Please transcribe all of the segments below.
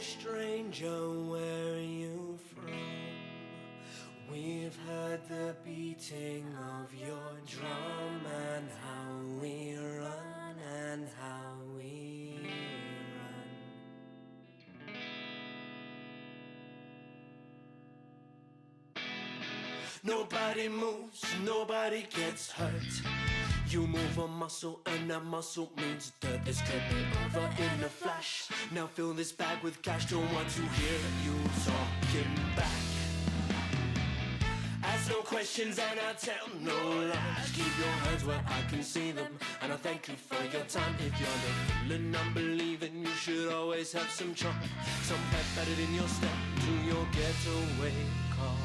stranger, where are you from? We've heard the beating of your drum, and how we run, and how we run. Nobody moves, nobody gets hurt. You move a muscle and that muscle means dirt. This could be over in a flash. Now fill this bag with cash. Don't want to hear you talking back. Ask no questions and I tell no lies. Keep your hands where I can see them, and I thank you for your time. If you're not feeling unbelieving, you should always have some charm, some pep added in your step to your getaway car.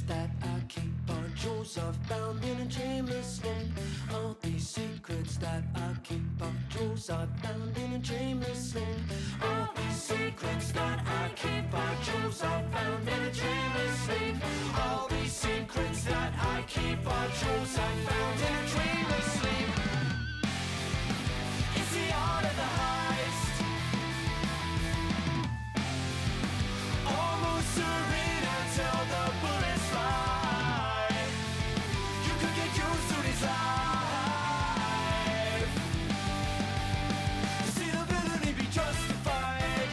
That I keep are jewels I've found in a dreamless land. All these secrets that I keep are jewels I've found in a dreamless land. All these secrets that I keep are jewels I've found in a dreamless land. All these secrets that I keep are jewels I've found in a dreamless land. It's the art of the heist. Almost serene until the bullets fly. You could get used to this life. See the villainy be justified.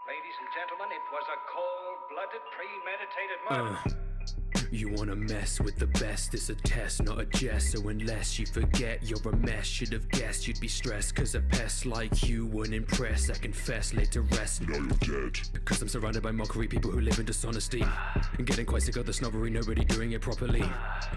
Ladies and gentlemen, it was a cold-blooded, premeditated murder. You wanna mess with the best, it's a test, not a jest. So unless you forget you're a mess, should've guessed you'd be stressed. Cause a pest like you wouldn't impress. I confess, laid to rest, now you're dead. Cause I'm surrounded by mockery, people who live in dishonesty, and getting quite sick of the snobbery, nobody doing it properly.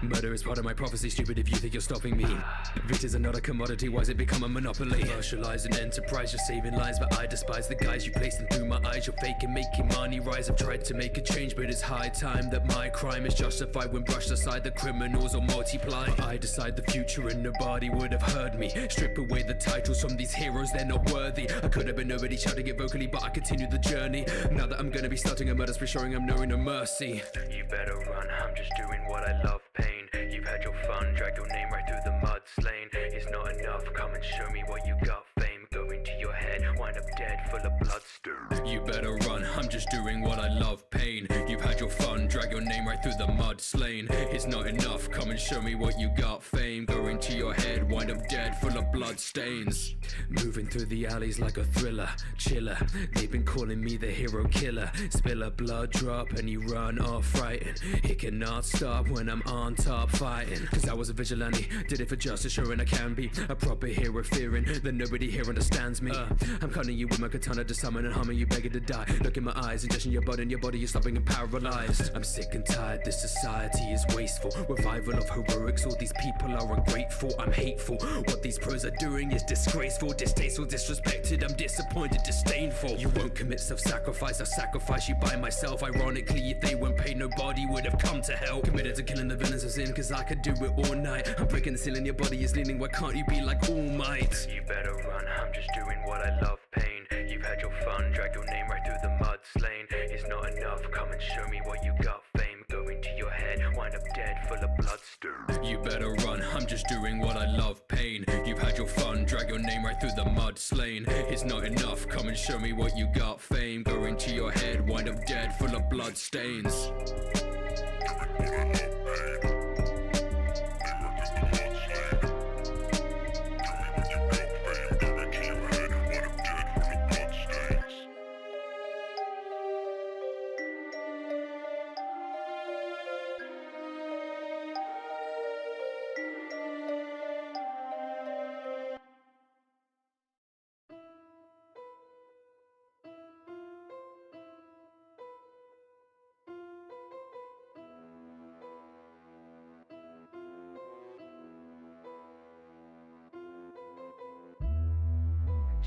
Murder is part of my prophecy, stupid if you think you're stopping me. Victors are not a commodity, why's it become a monopoly? Commercialize an enterprise, you're saving lives, but I despise the guys you place them through my eyes. You're faking, making money rise. I've tried to make a change, but it's high time that my crime is justified when brushed aside. The criminals will multiply. I decide the future and nobody would have heard me. Strip away the titles from these heroes, they're not worthy. I could have been nobody shouting it vocally, but I continue the journey. Now that I'm gonna be starting a murder spree, showing I'm knowing no mercy. You better run, I'm just doing what I love, pain. You've had your fun, drag your name right through the mud, slain. It's not enough, come and show me what you got, fame. Go into your head, wind up dead, full of blood stir. You better run, I'm just doing what I love, pain. You've had your fun, drag your name right through the mud, slain. It's not enough, come and show me what you got. Fame going to your head, wind up dead, full of blood stains. Moving through the alleys like a thriller, chiller. They've been calling me the hero killer. Spill a blood drop and you run off frightened. It cannot stop when I'm on top fighting. Cause I was a vigilante, did it for justice, showing I can be a proper hero, fearing that nobody here understands me. I'm cutting you with my katana to summon and humming you begging to die. Look in my eyes, ingesting your blood and your body is stopping and paralyzed. I'm sick and tired, this society is wasteful. Revival of heroics, all these people are ungrateful. I'm hateful, what these pros are doing is disgraceful. Distasteful, disrespected, I'm disappointed, disdainful. You won't commit self-sacrifice, I'll sacrifice you by myself. Ironically, if they weren't paid, nobody would have come to help. Committed to killing the villains of sin, cause I could do it all night. I'm breaking the ceiling, your body is leaning, why can't you be like All Might? You better run, I'm just doing what I love, pain. You've had your fun, drag your name right through the mud, slain. It's not enough, come and show me what you got, fame. Go into your head, wind up dead, full of bloodstone. You better run, I'm just doing what I love, pain. You've had your fun, drag your name right through the mud, slain. It's not enough, come and show me what you got, fame. Go into your head, wind up dead, full of blood stains.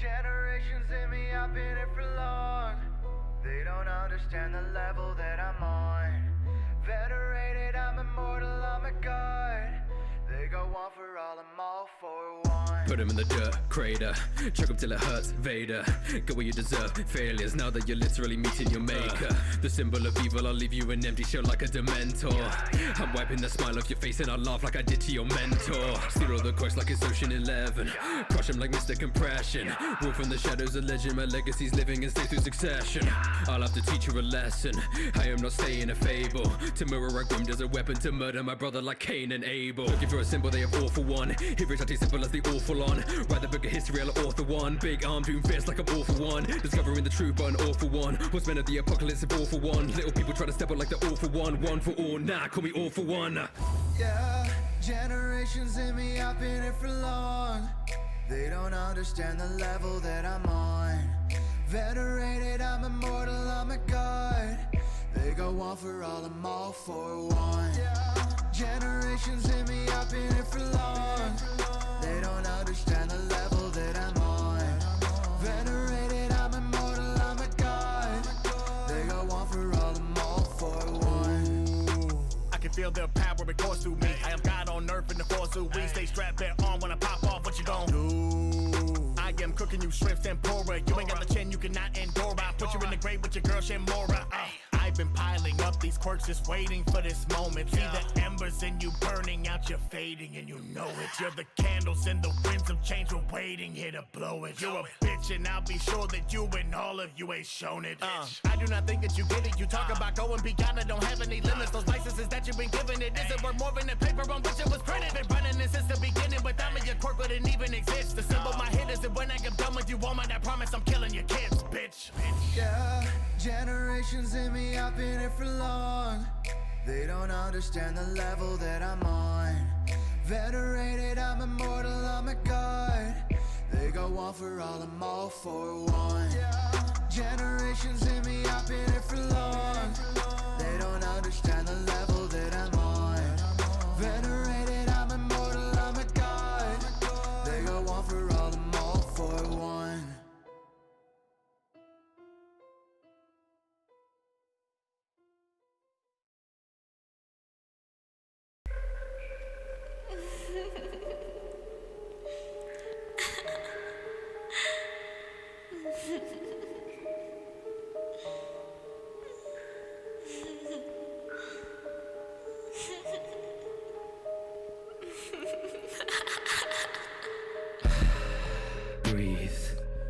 Generations in me, I've been here for long. They don't understand the level that I'm on. Venerated, I'm immortal, I'm a god. They go one for all, I'm all for one. Put him in the dirt, crater. Choke him till it hurts, Vader. Get what you deserve, failures. Now that you're literally meeting your maker. The symbol of evil, I'll leave you an empty shell like a dementor. I'm wiping the smile off your face and I'll laugh like I did to your mentor. Steal all the quirks like it's Ocean 11. Crush him like Mr. Compression. Rule from the shadows, a legend. My legacy's living and stay through succession. I'll have to teach you a lesson. I am not staying a fable. To mirror I groomed as a weapon to murder my brother like Cain and Abel. Looking for a symbol, they have all for one. Heroes are as simple as the awful on. Write the book of history, I'll author one. Big arm doing fierce like I'm all for one. Discovering the truth, but an all for one. What's meant of the apocalypse of all for one. Little people try to step out like the all for one. One for all, nah, call me all for one. Yeah, generations in me, I've been here for long. They don't understand the level that I'm on. Venerated, I'm immortal, I'm a god. They go one for all, I'm all for one. Generations in me, I've been here for long. They don't understand the level that I'm on. Venerated, I'm immortal, I'm a god. They go one for all, I'm all for one. I can feel their power, it course through me. I am God on earth in the force of we. Stay strapped, bear on when I pop off, what you gon' do? I am cooking you shrimp tempura. You ain't got the chin, you cannot endure. I put you in the grave with your girl Shamora. I've been piling up these quirks, just waiting for this moment. See the embers in you burning out, you're fading and you know it. You're the candles in the winds of change, we're waiting here to blow it. You're a bitch and I'll be sure that you and all of you ain't shown it. I do not think that you get it. You talk about going beyond, I don't have any limits. Those licenses that you've been given, it isn't worth more than the paper on which it was printed. Been running this since the beginning, without me your quirk wouldn't even exist. The symbol my hit is that when I get done with you, woman, I promise I'm killing your kids, bitch. Yeah, generations in me, I've been here for long. They don't understand the level that I'm on. Venerated, I'm immortal, I'm a god. They go one for all, I'm all for one. Generations in me, I've been here for long. They don't understand the level that I'm on. Venerated, I'm immortal, I'm a god. They go one for all, I'm all for one. Breathe.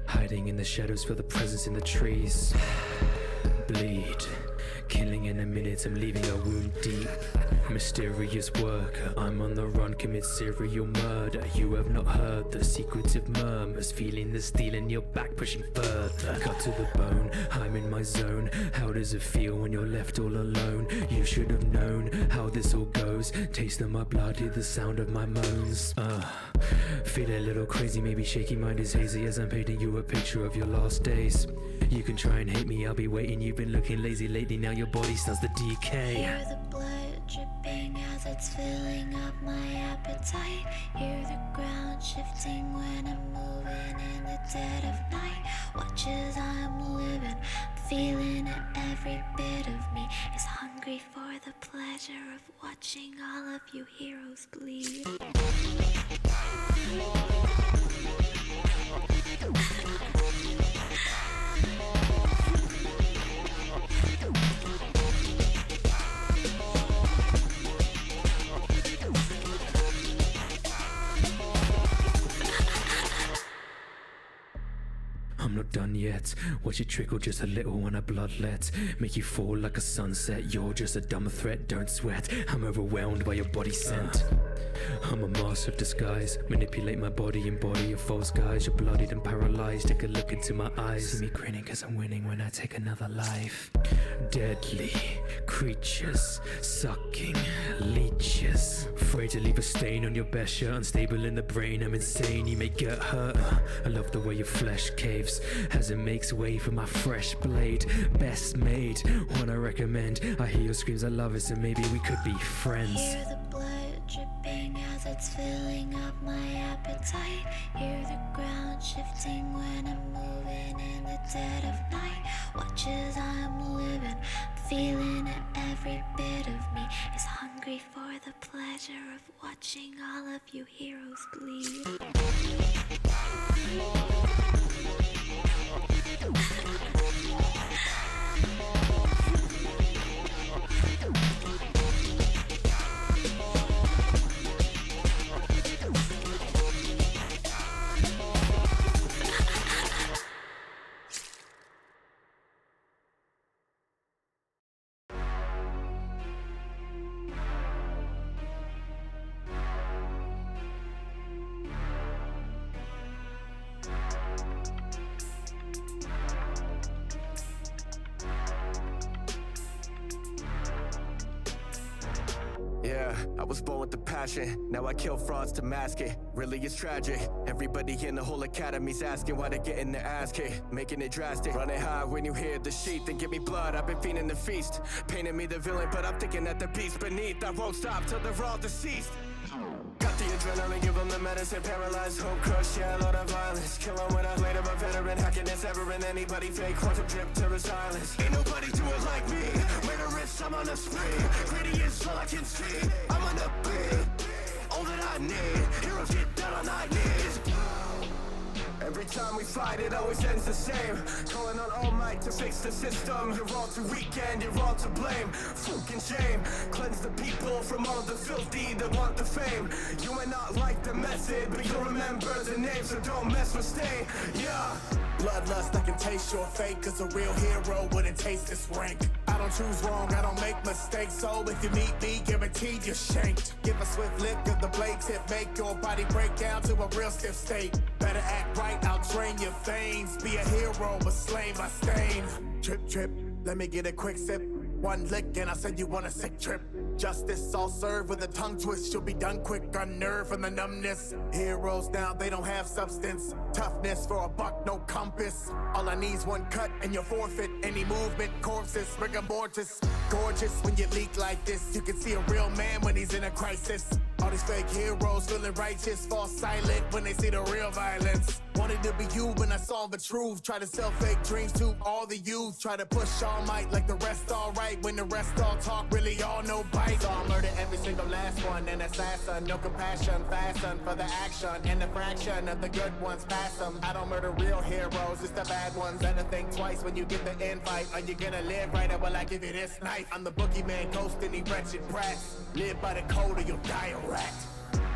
Hiding in the shadows, feel the presence in the trees. Bleed. Killing in a minute, I'm leaving a wound deep. Mysterious worker, I'm on the run, commit serial murder. You have not heard the secretive murmurs, feeling the steel in your back, pushing further. Cut to the bone, I'm in my zone. How does it feel when you're left all alone? You should have known how this all goes. Taste of my blood, hear the sound of my moans. Feel a little crazy, maybe shaky, mind is hazy as I'm painting you a picture of your last days. You can try and hate me, I'll be waiting. You've been looking lazy lately, now your body starts to decay. Hear the blood dripping as it's filling up my appetite. Hear the ground shifting when I'm moving in the dead of night. Watch as I'm living, feeling it, every bit of me is hungry for the pleasure of watching all of you heroes bleed. I'm not done yet. Watch it trickle just a little when I bloodlet. Make you fall like a sunset. You're just a dumb threat, don't sweat. I'm overwhelmed by your body scent. I'm a master of disguise. Manipulate my body and body of false guys. You're bloodied and paralyzed. Take a look into my eyes. See me grinning cause I'm winning when I take another life. Deadly creatures, sucking leeches. Afraid to leave a stain on your best shirt. Unstable in the brain, I'm insane. You may get hurt. I love the way your flesh caves as it makes way for my fresh blade. Best made, one I recommend. I hear your screams, I love it, so maybe we could be friends. Hear the blood dripping as it's filling up my appetite. Hear the ground shifting when I'm moving in the dead of night. Watch as I'm living, feeling it, every bit of me is hungry for the pleasure of watching all of you heroes bleed. Yeah, I was born with the passion. Now I kill frauds to mask it. Really, it's tragic. Everybody in the whole academy's asking why they getting their ass kicked. Making it drastic. Running high when you hear the sheet. Then give me blood, I've been feeding the feast. Painting me the villain, but I'm thinking that the beast beneath. I won't stop till they're all deceased. Got the adrenaline, give them the medicine. Paralyzed, hope crush, yeah, a lot of violence. Kill them with a blade of a veteran. Hacking this ever in anybody fake. Quantum drip to his silence. Ain't nobody do it like me. Murderous, I'm on a spree. Greedy is all I can see. I'm on a beat. All that I need. Heroes get down on our knees. Every time we fight, it always ends the same. Calling on all might to fix the system. You're all too weak and you're all to blame. Fucking shame. Cleanse the people from all the filthy that want the fame. You may not like the method, but you'll remember the name, so don't mess with stay. Yeah. Bloodlust, I can taste your fate, cause a real hero wouldn't taste this rank. I don't choose wrong, I don't make mistakes, so if you meet me, guaranteed you're shanked. Give a swift lick of the blade tip, make your body break down to a real stiff state. Better act right, I'll drain your veins. Be a hero, but slain by stain. Trip, trip, let me get a quick sip. One lick and I said you want a sick trip. Justice I'll serve with a tongue twist. You'll be done quick, unnerved from the numbness. Heroes now, they don't have substance. Toughness for a buck, no compass. All I need's one cut and you forfeit. Any movement, corpses, rigor mortis. Gorgeous when you leak like this. You can see a real man when he's in a crisis. All these fake heroes feeling righteous, fall silent when they see the real violence. Wanted to be you when I saw the truth. Try to sell fake dreams to all the youth. Try to push all might like the rest all right. When the rest all talk, really all no bite. So I'll murder every single last one. An assassin, no compassion. Fasten for the action. And the fraction of the good ones pass them. I don't murder real heroes, it's the bad ones. Better think twice when you get the invite. Are you gonna live right or will I give you this knife? I'm the boogeyman, ghost any wretched brats. Live by the code or you'll die a rat.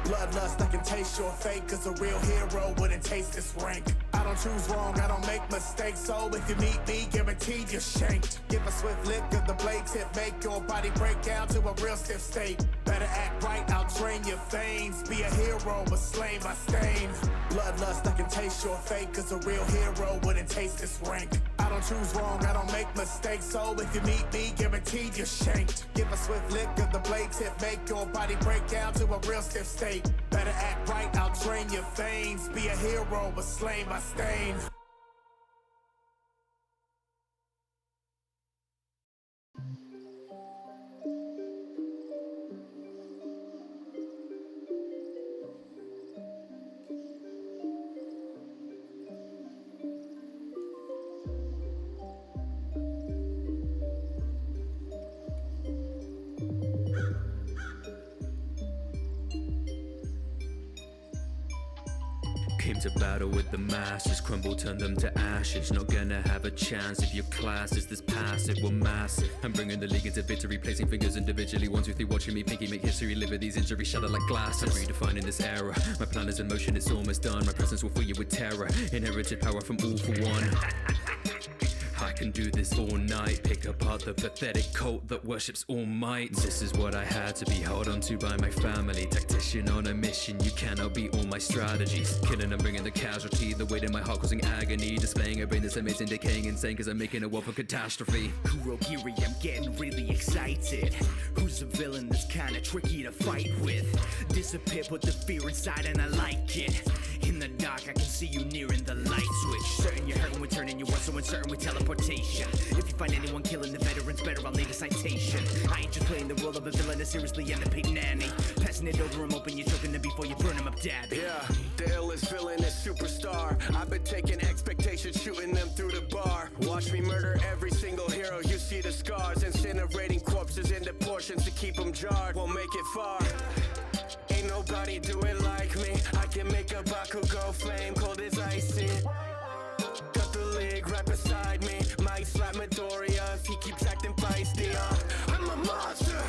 Bloodlust, I can taste your fate, cause a real hero wouldn't taste this rank. I don't choose wrong, I don't make mistakes, so if you meet me, guaranteed you're shanked. Give a swift lick of the blade tip, make your body break down to a real stiff state. Better act right, I'll drain your veins. Be a hero, but slay my stain. Bloodlust, I can taste your fate, cause a real hero wouldn't taste this rank. I don't choose wrong, I don't make mistakes, so if you meet me, guaranteed you're shanked. Give a swift lick of the blade tip, make your body break down to a real stiff state. Better act right, I'll drain your veins. Be a hero, but slay my stain. Came to battle with the masses, crumble, turn them to ashes. Not gonna have a chance if your class is this passive. We're massive. I'm bringing the league into victory, placing fingers individually. 1, 2, 3, watching me pinky make history. Live with these injuries, shatter like glass. I'm redefining this era. My plan is in motion, it's almost done. My presence will fill you with terror. Inherited power from all for one. I can do this all night. Pick apart the pathetic cult that worships all might. This is what I had to be held onto by my family. Tactician on a mission, you cannot beat all my strategies. Killing and bringing the casualty, the weight in my heart causing agony. Displaying a brain that's amazing, decaying insane, cause I'm making a world for catastrophe. Kurogiri, I'm getting really excited. Who's a villain that's kinda tricky to fight with? Disappear, put the fear inside and I like it. In the dark, I can see you nearing the light switch. Certain you're hurting, we're turning you on, so uncertain with teleportation. If you find anyone killing the veterans, better I'll need a citation. I ain't just playing the role of a villain to seriously end up hating Annie. Passing it over, I'm hoping you're choking them before you burn them up, Daddy. Yeah, the illest villain is superstar. I've been taking expectations, shooting them through the bar. Watch me murder every single hero, you see the scars. Incinerating corpses into portions to keep them jarred. Won't make it far. Ain't nobody do it like me. I can make a Baku go flame, cold as icy. Got the league right beside me. Might slap Midoriya if he keeps acting feisty. I'm a monster,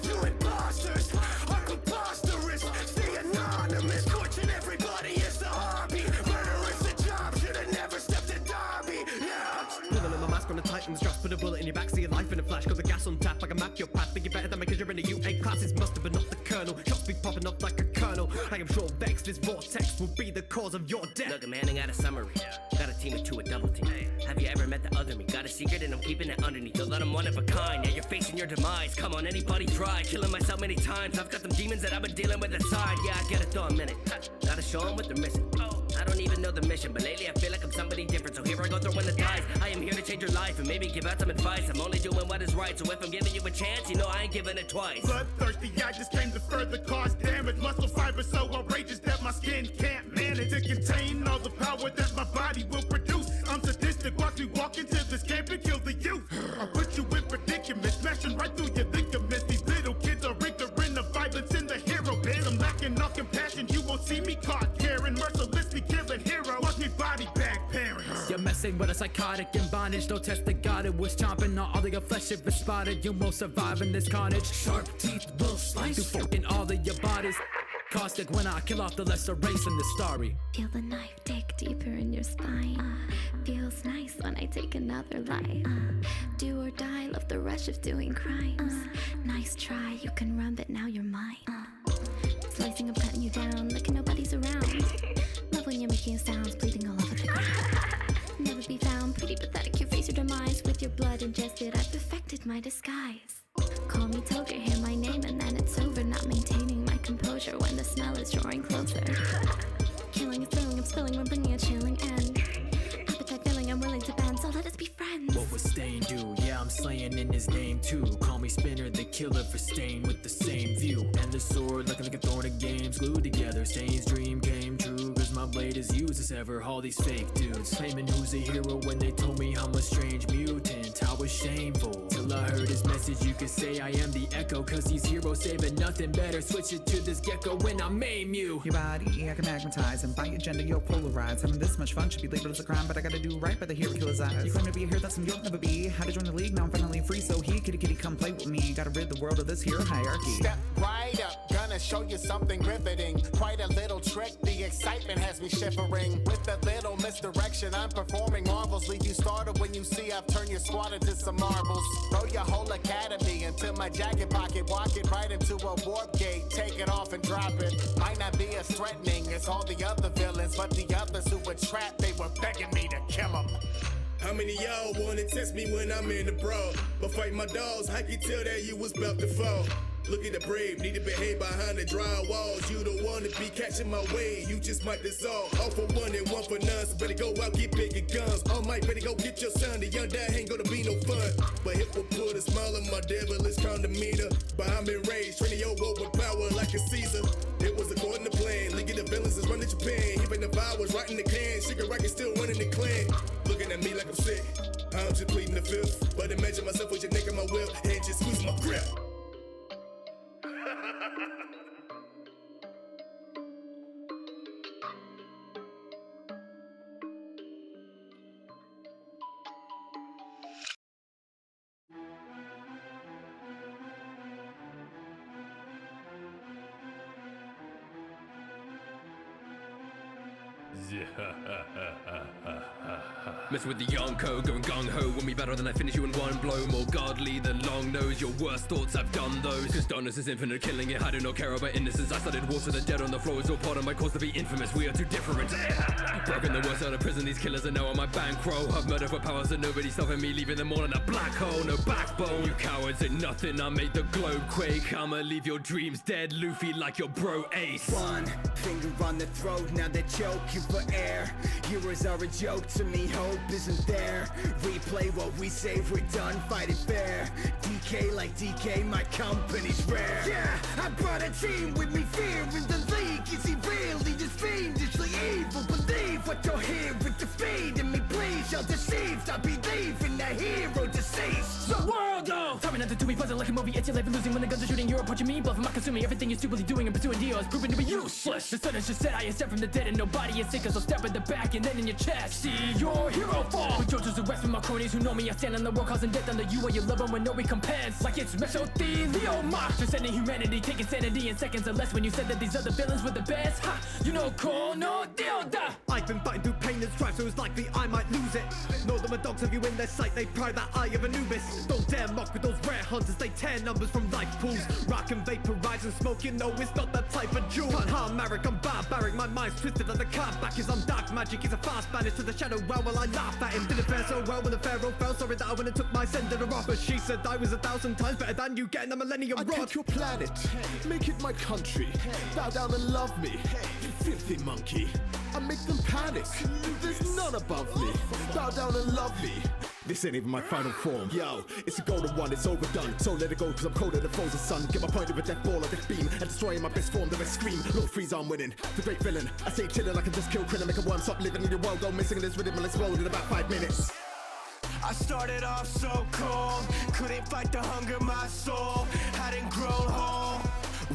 you imposters are preposterous. Stay anonymous, torching everybody is the hobby. Murder is the job, should've never stepped to Derby. Yeah. Pulling on my mask on the Titans, just put a bullet in your back, see your life in a flash. Got the gas on tap, I can map your path. Think you're better than me cause you're in the U8 classes. Must have been not the colonel, shots be popping off like a kernel. I am sure vexed, this vortex will be the cause of your death. Look, I'm handing out a summary. Got a team of 2, a double team. Have you ever met the other me? Got a secret and I'm keeping it underneath. Though that I'm one of a kind, yeah, you're facing your demise. Come on, anybody try. Killing myself many times. I've got them demons that I've been dealing with inside. Yeah, I get it, though, a minute. Gotta show them what they're missing. I don't even know the mission, but lately I feel like I'm somebody different. So here I go throwing the dice. I am here to change your life and maybe give out some advice. I'm only doing what is right, so if I'm giving you a chance, you know I ain't giving it twice. Bloodthirsty, I just came to further cause damage. Muscle fibers so outrageous that my skin can't manage to contain all the power that my body will produce. I'm sadistic, watch me walk into this camp and kill the youth. I'll put you in predicaments, smashing right through your ligaments. These little kids are ignorant of violence in the hero pit. I'm lacking all compassion, you won't see me caught caring. Mercilessly killing heroes, watch me body bag parents. You're messing with a psychotic in bondage. No test that God it was chomping on all of your flesh if it's spotted. You won't survive in this carnage. Sharp teeth will slice through fucking all of your bodies. Caustic when I kill off the lesser race in the starry. Feel the knife dig deeper in your spine. Feels nice when I take another life. Do or die, love the rush of doing crimes. Nice try, you can run, but now you're mine. Slicing, I'm cutting you down, like nobody's around. Love when you're making sounds, bleeding all over the ground. Never be found, pretty pathetic, your face, your demise. With your blood ingested, I perfected my disguise. Call me Toger, hear my name, and then it's over. Not maintaining my composure when the smell is drawing closer. Killing is thrilling, I'm spilling, we're bringing a chilling end. Appetite filling, I'm willing to bend, so let us be friends. What would Stain do? Yeah, I'm slaying in his name too. Call me Spinner, the killer for Stain with the same view. And the sword looking like a thorn of games glued together. Stain's dream came true, cause my blade is just use as ever. All these fake dudes claiming who's a hero when they told me I'm a strange mutant. I was shameful till I heard his message. You could say I am the echo, cause these heroes saving nothing better. Switch it to this gecko when I maim you. Your body, I can magnetize, and by your gender, you're polarized. Having this much fun should be labeled as a crime, but I gotta do right by the hero killer's eyes. You claim to be a hero, that's something you'll never be. How to join the league, now I'm finally free, so he, kitty kitty, come play with me. Gotta rid the world of this hero hierarchy. Step right up, gonna show you something riveting. Quite a little trick, the excitement has me shivering. With a little misdirection, I'm performing marvels. Leave you startled when you see I've turned your squad into some marbles. Throw your whole academy into my jacket pocket. Walk it right into a warp gate. Take it off and drop it. Might not be as threatening as all the other villains, but the others who were trapped, they were begging me to kill them. How many y'all wanna test me when I'm in the brawl? But fight my dogs, I can tell that you was about to fall. Look at the brave, need to behave behind the drywalls. You don't wanna be catching my way, you just might dissolve. All for one and one for none, so better go out, get bigger guns. All might better go get your son, the young dad ain't gonna be no fun. But hip will put a smile on my devilish demeanor. But I'm enraged, training your overpower like a Caesar. It was according to plan, League of the Villains is running Japan. Even if I was writing the clan, Sugar Rocket still running the clan. Looking at me like I'm sick, I'm just pleading the fifth. But imagine myself with your neck in my whip, and just squeeze my grip. Mess with the Yonko, going gung-ho. When we battle then I finish you in one blow. More godly than long nose. Your worst thoughts, I've done those. Cause darkness is infinite, killing it. I do not care about innocence. I started wars with the dead on the floor. It's all part of my cause to be infamous. We are too different. Broken the worst out of prison. These killers are now on my bankroll. I've murdered for powers and nobody's stopping me. Leaving them all in a black hole. No backbone. You cowards ain't nothing. I made the globe quake. I'ma leave your dreams dead. Luffy like your bro Ace. One finger on the throat, now they choke you for air. Heroes are a joke to me, hope isn't there. Replay what we say, we're done, fight it fair. DK like DK, my company's rare. Yeah, I brought a team with me, fear in the league. Is he really just fiendishly evil? Believe what you'll hear with defeat in me, please. You're deceived, I believe in the hero deceased. The world, though! Timing nothing to me, buzzing like a movie. It's your life and losing when the guns are shooting. You're approaching me, bluffing, I'm consuming everything you're stupidly doing and pursuing deals. Proving to be useless. The sun has just set, I ascend from the dead, and nobody is sick, so step in the back and then in your chest. See your hero fall. With JoJo's arrest with my cronies who know me. I stand on the world causing death under you and you love them with no recompense. Like it's mesothelioma. Transcending humanity, taking sanity in seconds or less. When you said that these other villains were the best, ha! You know, call no deal, da! I've been fighting through pain and strife, so it's likely I might lose it. Know that my dogs have you in their sight, they pry that eye of Anubis. Don't dare mock with those rare hunters, they tear numbers from life pools. Rock and vaporize and smoke, you know it's not that type of jewel. Can't harm Marek, I'm barbaric, my mind's twisted like the card back as I'm dark magic. He's a fast banish to the shadow realm while I laugh at him. Didn't fare so well when the pharaoh fell, sorry that I went and took my sender off. But she said I was 1,000 times better than you getting a millennium rod. I take your planet, make it my country. Bow down and love me, you filthy monkey. I make them panic, there's none above me. Bow down and love me. This ain't even my final form. Yo, it's a golden one, it's overdone. So let it go, cause I'm colder than frozen sun. Get my point of a death ball or death beam, and destroying my best form, the rest scream. Lord Freeze, I'm winning. The great villain. I say chillin', I can just kill Krillin, make a worm stop living in your world. Go missing in this rhythm will explode in about 5 minutes. I started off so cold, couldn't fight the hunger, my soul hadn't grown whole.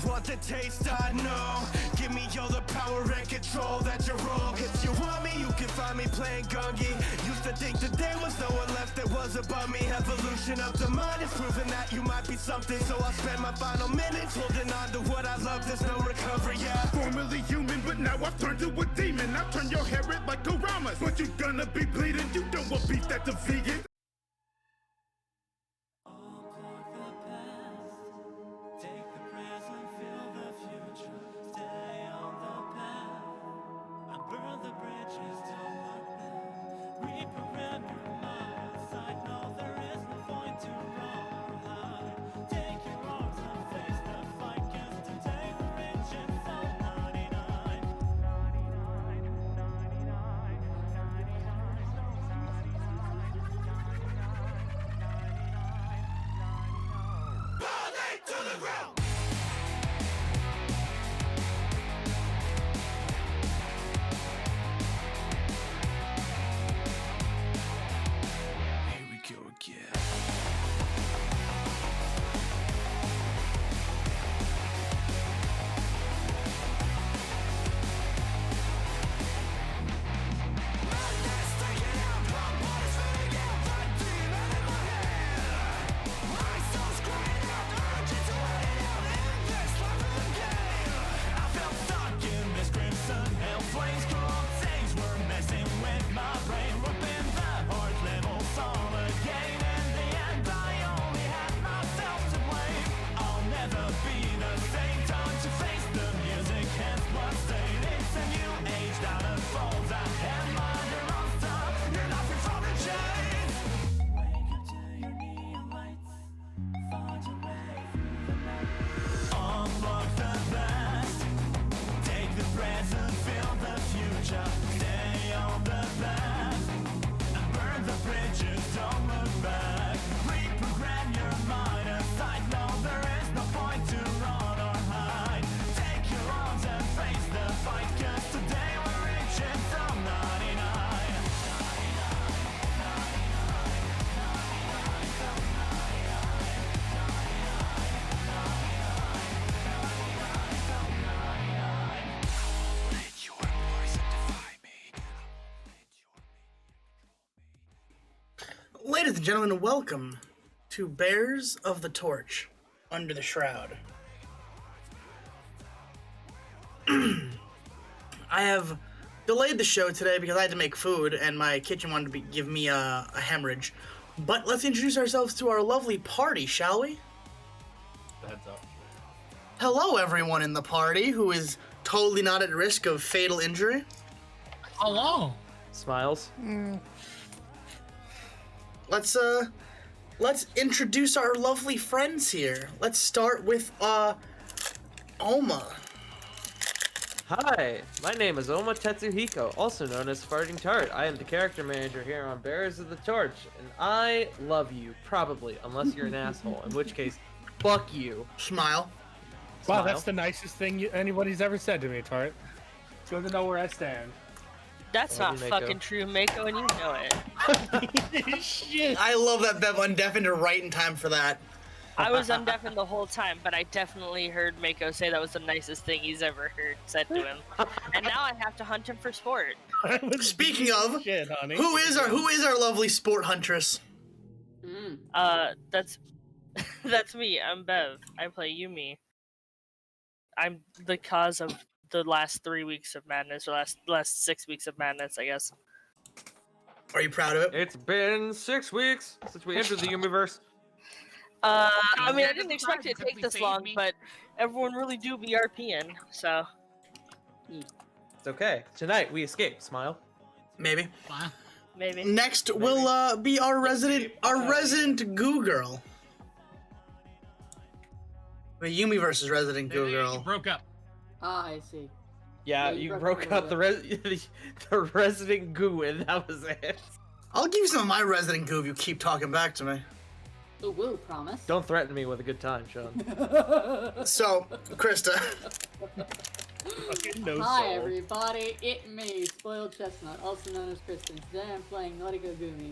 Want the taste, I know. Give me all the power and control that you're wrong. If you want me, you can find me playing Gungi. Used to think that there was no one left that was above me. Evolution of the mind is proving that you might be something. So I'll spend my final minutes holding on to what I love. There's no recovery, yeah. Formerly human, but now I've turned to a demon. I've turned your hair red like Oramas. But you gonna be bleeding, you don't want beef that's a vegan. Ladies and gentlemen, welcome to Bears of the Torch, Under the Shroud. I have delayed the show today because I had to make food and my kitchen wanted to give me a hemorrhage. But let's introduce ourselves to our lovely party, shall we? Heads up. Hello, everyone in the party who is totally not at risk of fatal injury. Hello. Smiles. Let's introduce our lovely friends here. Let's start with Oma. Hi, my name is Oma Tetsuhiko, also known as Farting Tart. I am the character manager here on Bearers of the Torch, and I love you, probably, unless you're an asshole, in which case, fuck you. Smile. Wow, that's the nicest thing anybody's ever said to me, Tart. It's good to know where I stand. That's not fucking true, Mako, and you know it. Shit. I love that Bev undeafened her right in time for that. I was undeafened the whole time, but I definitely heard Mako say that was the nicest thing he's ever heard said to him. And now I have to hunt him for sport. Speaking of, who is our lovely sport huntress? That's me. I'm Bev. I play Yumi. I'm the cause of the last 3 weeks of madness, or last 6 weeks of madness, I guess. Are you proud of it? It's been 6 weeks since we entered the Yumiverse. I mean, I didn't expect it to take this long, but everyone really do be RPing, so. It's okay. Tonight we escape. Smile. Maybe. Maybe. Next will be our resident goo girl. The Yumi versus resident goo girl. You broke up. Ah, I see. Yeah, you broke up the resident goo, and that was it. I'll give you some of my resident goo if you keep talking back to me. Who will promise? Don't threaten me with a good time, Sean. So, Krista. Hi everybody, it me, Spoiled Chestnut, also known as Kristen. Today I'm playing Naughty Gumi,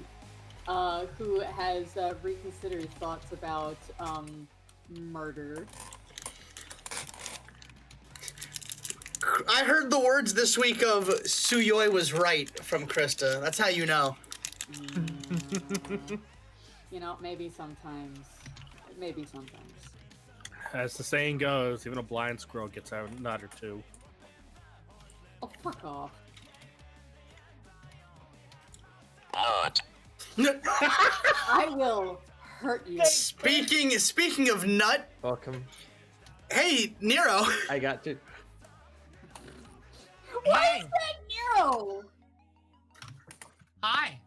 who has reconsidered his thoughts about murder. I heard the words this week of Suyoi was right from Krista. That's how you know. You know, maybe sometimes. Maybe sometimes. As the saying goes, even a blind squirrel gets a nut or two. Oh, fuck off. Nut. I will hurt you. Speaking of nut. Welcome. Hey, Nero. I got to. Why is that Nero? Hi.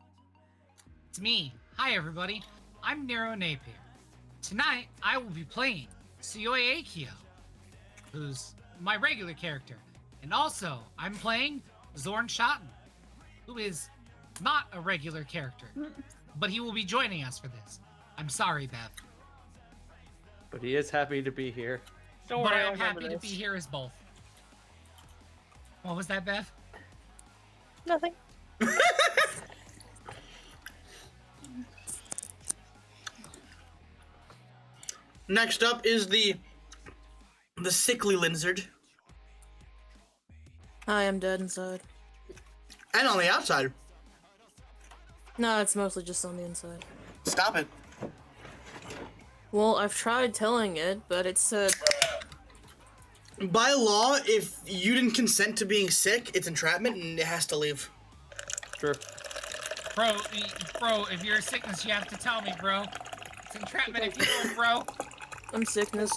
It's me. Hi, everybody. I'm Nero Napier. Tonight, I will be playing Suyoi Akio, who's my regular character. And also, I'm playing Zorn Schotten, who is not a regular character, but he will be joining us for this. I'm sorry, Bev. But he is happy to be here. Don't worry, I'm happy to be here as both. What was that, Bev? Nothing. Next up is the sickly lizard. Hi, I'm dead inside. And on the outside. No, it's mostly just on the inside. Stop it. Well, I've tried telling it, but it said... By law, if you didn't consent to being sick, it's entrapment and it has to leave. True. Bro, if you're a sickness, you have to tell me, bro. It's entrapment if you don't, bro. I'm sickness.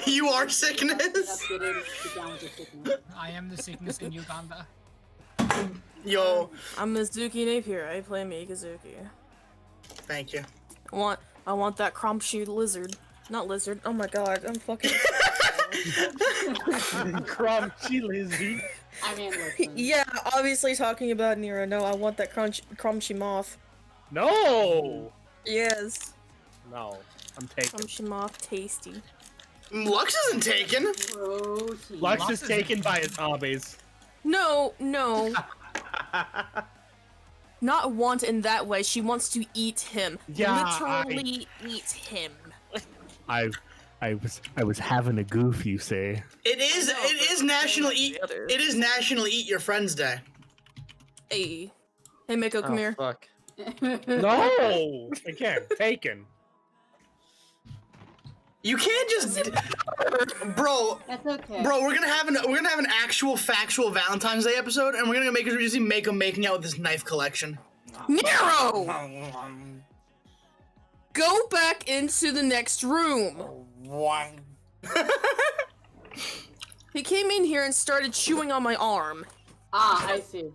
You are sickness? I am the sickness in Uganda. Yo. I'm Mizuki Napier. I play Mikazuki. Thank you. I want that Crumpshy lizard. Not lizard. Oh my god, I'm fucking... Crumpshy lizard. I mean, listen. Yeah, obviously talking about Nero. No, I want that Crumpshy moth. No! Yes. No, I'm taken. Crumpshy moth, tasty. Lux isn't taken. Lux is taken by his hobbies. No. Not want in that way. She wants to eat him. Yeah, literally eat him. I was having a goof, you say. It is National Eat Your Friends Day. Hey, Mako, come here. Fuck. No! Again, taken. You can't just, bro. That's okay. Bro, we're gonna have an actual factual Valentine's Day episode, and we're gonna make Mako making out with his knife collection. Nero! Go back into the next room. He came in here and started chewing on my arm. Ah, I see.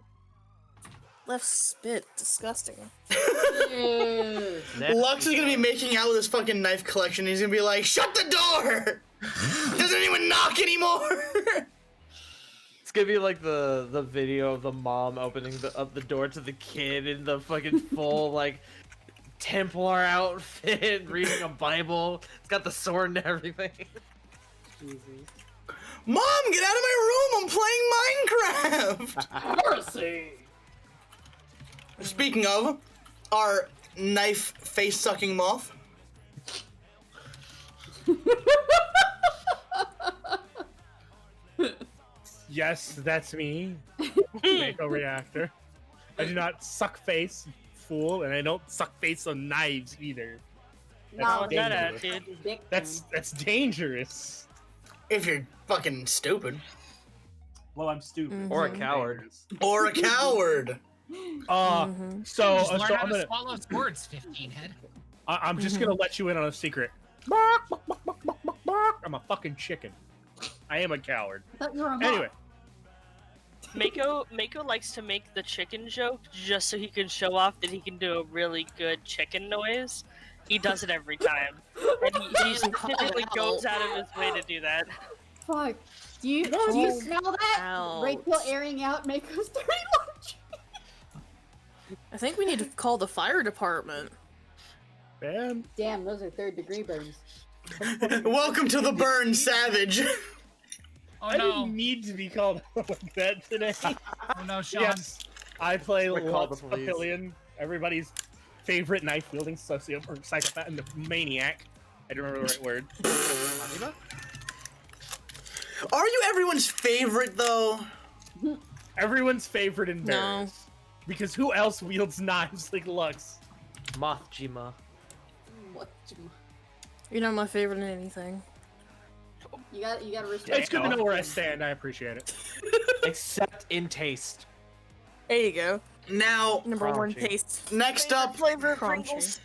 Left spit. Disgusting. Lux is gonna be making out with his fucking knife collection. He's gonna be like, "Shut the door! Doesn't anyone knock anymore?" It's gonna be like the video of the mom opening up the door to the kid in the fucking full like Templar outfit, reading a Bible. It's got the sword and everything. Mom, get out of my room! I'm playing Minecraft. Heresy. Speaking of, our knife face-sucking moth. Yes, that's me. Mako reactor. I do not suck face, fool, and I don't suck face on knives either. No, That's that dangerous. dude. That's dangerous. If you're fucking stupid. Well, I'm stupid. Or a coward. Or a coward. So Just learn how I'm to gonna, swallow swords, 15 head. I'm just gonna let you in on a secret. I'm a fucking chicken. I am a coward. I thought you were a moth. Anyway, Mako likes to make the chicken joke just so he can show off that he can do a really good chicken noise. He does it every time, and he specifically goes out of his way to do that. Fuck. Do you smell that? Ouch. Rachel airing out Mako's dirty laundry. I think we need to call the fire department. man. Damn, those are 3rd-degree burns. Welcome to the burn, Savage. Oh I no. didn't need to be called like that today. Oh no, Sean. Yes, I play We called the Lux police. Papillion, everybody's favorite knife-wielding psychopath and the maniac. I don't remember the right word. Are you everyone's favorite, though? Everyone's favorite in No. Barris. Because who else wields knives like Lux? Mothjima. You're not my favorite in anything. You gotta respect. It's good to know where I stand. I appreciate it. Except in taste. There you go. Now, Number one Crunchy. taste. next up, Flavor of Crunchy. Pringles.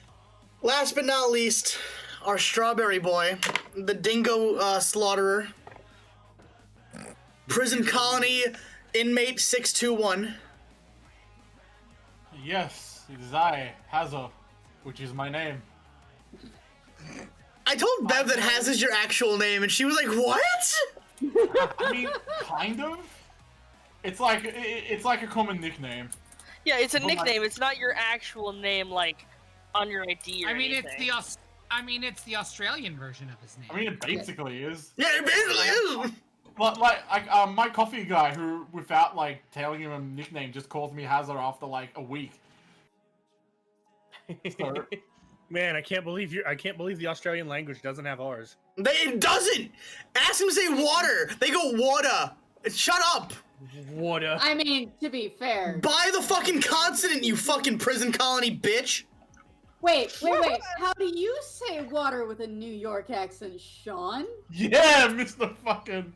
last but not least, our strawberry boy, the dingo slaughterer, prison colony inmate 621. Yes, it is I, Hazo, which is my name. I told Bev that Haz is your actual name, and she was like, "What?" I mean, kind of. It's like a common nickname. Yeah, it's a But my- nickname. It's not your actual name, like on your ID or I mean, anything. it's the Australian version of his name. I mean, it basically is. Yeah, it basically is. But my coffee guy, who without like telling him a nickname, just calls me Hazard after like a week. So, Man, I can't believe the Australian language doesn't have ours. It doesn't. Ask them to say water. They go water. Shut up. Water. I mean, to be fair. Buy the fucking consonant, you fucking prison colony bitch. Wait. How do you say water with a New York accent, Sean? yeah, Mr. Fucking.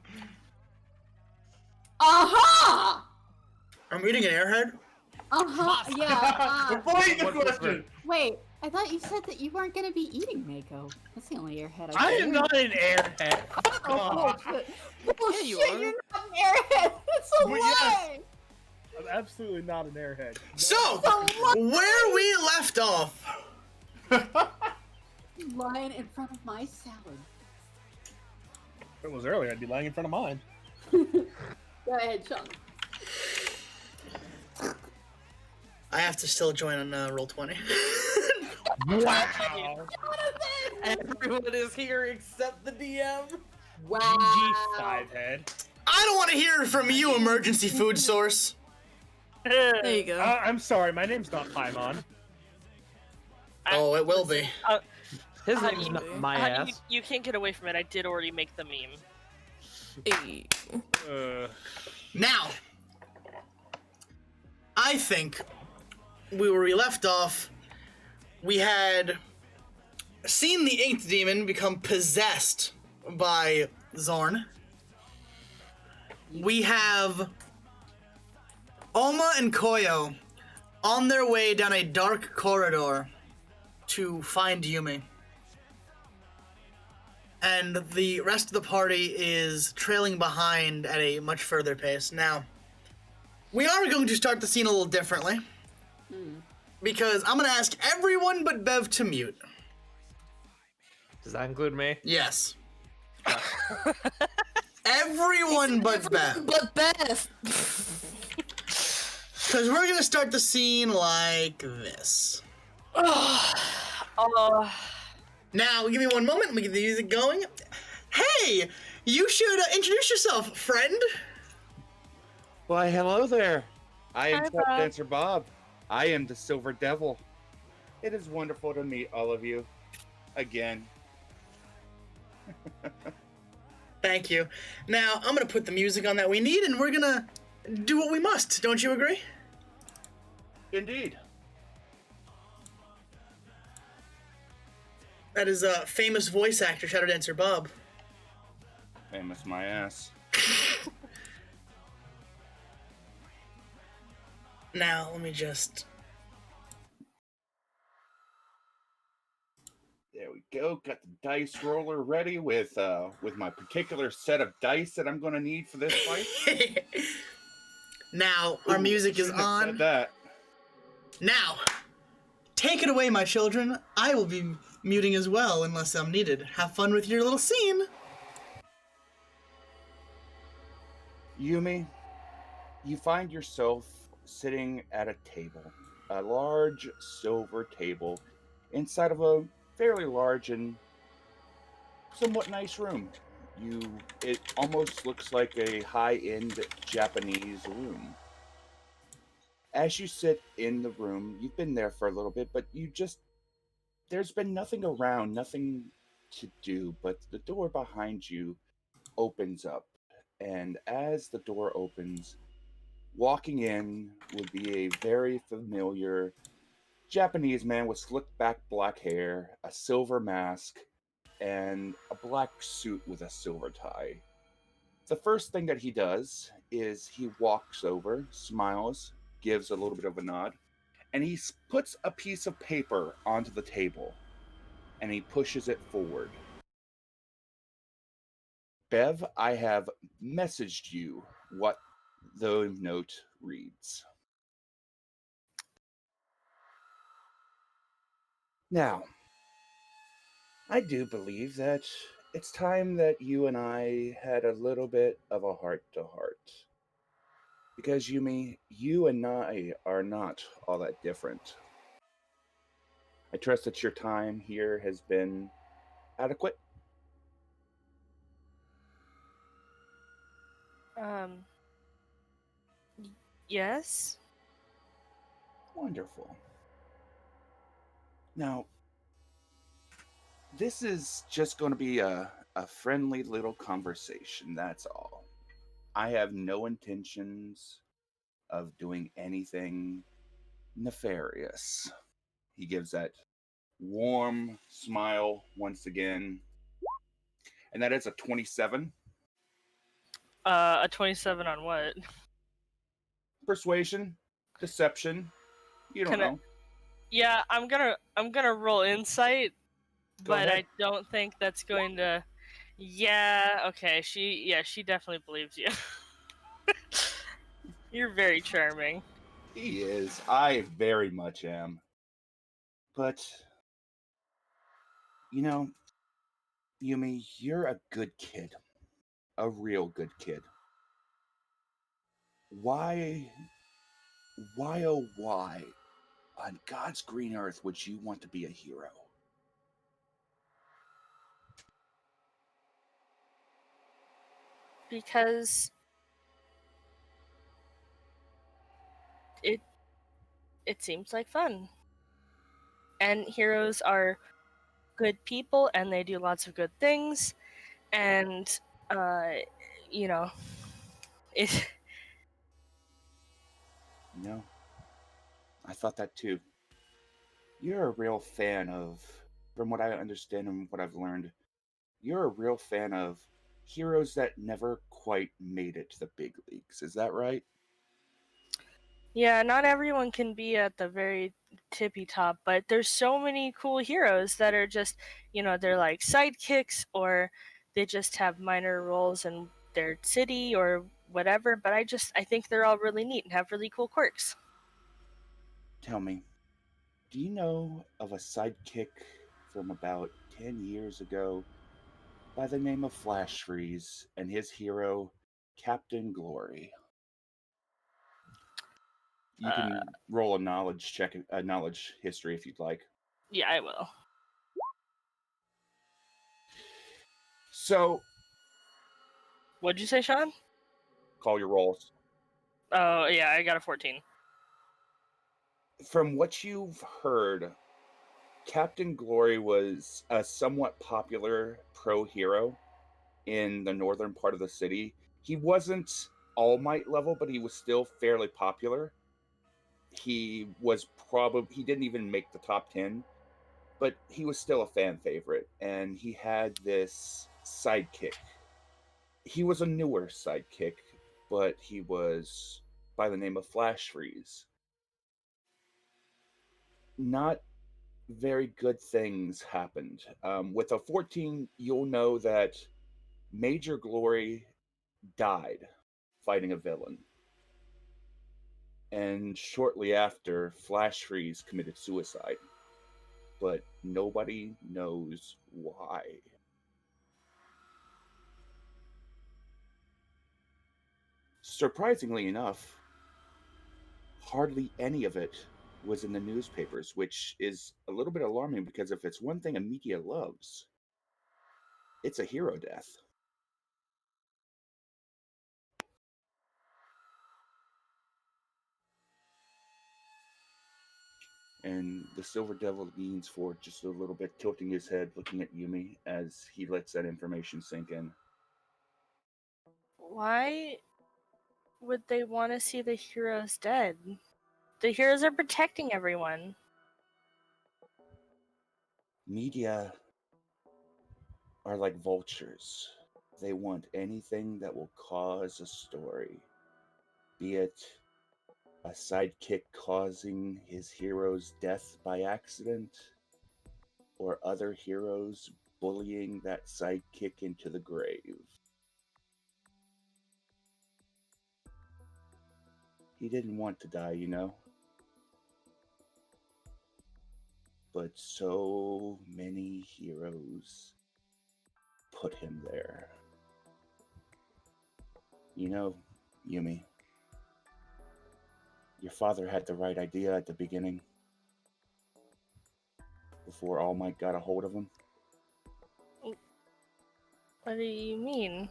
Aha! I'm eating an airhead. Yeah. Avoid the question. Wait, I thought you said that you weren't gonna be eating Mako. That's the only airhead I I am not an airhead. Oh, bullshit. Bullshit, you are. you're not an airhead. That's a Well, lie. yes. I'm absolutely not an airhead. So, where we left off. Lying in front of my salad. If it was earlier, I'd be lying in front of mine. Go ahead, Sean. I have to still join on Roll20. Wow. Everyone is here except the DM. Wow. GG, Fivehead. I don't want to hear from you, emergency food source. There you go. I'm sorry, my name's not Paimon. Oh, it will be. His name's not my ass. You can't get away from it. I did already make the meme. Hey. Now, I think where we left off, we had seen the 8th demon become possessed by Zorn. We have Oma and Koyo on their way down a dark corridor to find Yumi. And the rest of the party is trailing behind at a much further pace. Now, we are going to start the scene a little differently. Because I'm going to ask everyone but Bev to mute. Does that include me? Yes. Everyone but Bev. But Beth. Because we're going to start the scene like this. Now, give me one moment. Let me get the music going. Hey, you should introduce yourself, friend. Why, hello there. I am Hi, Tap Bob. Dancer Bob. I am the Silver Devil. It is wonderful to meet all of you again. Thank you. Now, I'm going to put the music on that we need, and we're going to do what we must. Don't you agree? Indeed. That is a famous voice actor, Shadow Dancer Bob. Famous my ass. Now, let me just... There we go. Got the dice roller ready with my particular set of dice that I'm going to need for this fight. Now, our music is shouldn't have on. said that. Now, take it away, my children. I will be muting as well, unless I'm needed. Have fun with your little scene. Yumi, you find yourself sitting at a table, a large silver table, inside of a fairly large and somewhat nice room. It almost looks like a high-end Japanese room. As you sit in the room, you've been there for a little bit, but there's been nothing around, nothing to do, but the door behind you opens up. And as the door opens, walking in would be a very familiar Japanese man with slicked back black hair, a silver mask, and a black suit with a silver tie. The first thing that he does is he walks over, smiles, gives a little bit of a nod, and he puts a piece of paper onto the table, and he pushes it forward. Bev, I have messaged you what the note reads. Now, I do believe that it's time that you and I had a little bit of a heart-to-heart. Because, Yumi, you and I are not all that different. I trust that your time here has been adequate. Yes? Wonderful. Now, this is just going to be a friendly little conversation, that's all. I have no intentions of doing anything nefarious. He gives that warm smile once again. And that is a 27. A 27 on what? Persuasion, deception, you don't know. Yeah, I'm gonna roll insight, Go but ahead. I don't think that's going to. Yeah, okay. She definitely believes you. You're very charming. He is. I very much am. But, you know, Yumi, you're a good kid. A real good kid. Why oh why on God's green earth would you want to be a hero? Because it seems like fun. And heroes are good people and they do lots of good things, and you know, it No. I thought that too. You're a real fan of, from what I understand and what I've learned, you're a real fan of heroes that never quite made it to the big leagues. Is that right? Yeah, not everyone can be at the very tippy top, but there's so many cool heroes that are just, they're like sidekicks or they just have minor roles in their city or whatever, but I think they're all really neat and have really cool quirks. Tell me, do you know of a sidekick from about 10 years ago by the name of Flash Freeze and his hero, Captain Glory? You can roll a knowledge check, a knowledge history if you'd like. Yeah, I will. So, What'd you say, Sean? call your rolls. Oh, yeah, I got a 14. From what you've heard, Captain Glory was a somewhat popular pro hero in the northern part of the city. He wasn't All Might level, but he was still fairly popular. He didn't even make the top 10, but he was still a fan favorite, and he had this sidekick. He was a newer sidekick, but he was by the name of Flash Freeze. Not very good things happened. With a 14, you'll know that Major Glory died fighting a villain. And shortly after, Flash Freeze committed suicide. But nobody knows why. Surprisingly enough, hardly any of it was in the newspapers, which is a little bit alarming because if it's one thing a media loves, it's a hero death. And the Silver Devil leans forward just a little bit, tilting his head, looking at Yumi as he lets that information sink in. Why would they want to see the heroes dead? The heroes are protecting everyone. Media are like vultures. They want anything that will cause a story, be it a sidekick causing his hero's death by accident, or other heroes bullying that sidekick into the grave. He didn't want to die, you know? But so many heroes put him there. You know, Yumi, your father had the right idea at the beginning, before All Might got a hold of him. What do you mean?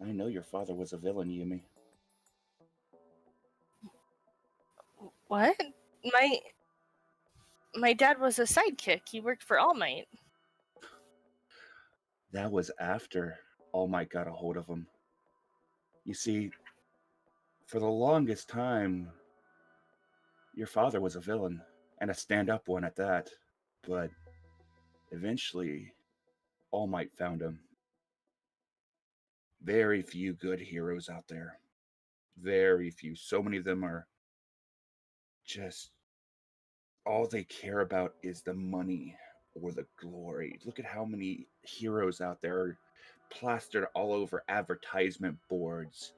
I know your father was a villain, Yumi. What? My dad was a sidekick. He worked for All Might. That was after All Might got a hold of him. You see, for the longest time, your father was a villain, and a stand-up one at that. But eventually, All Might found him. Very few good heroes out there. Very few. So many of them are just, all they care about is the money or the glory. Look at how many heroes out there are plastered all over advertisement boards.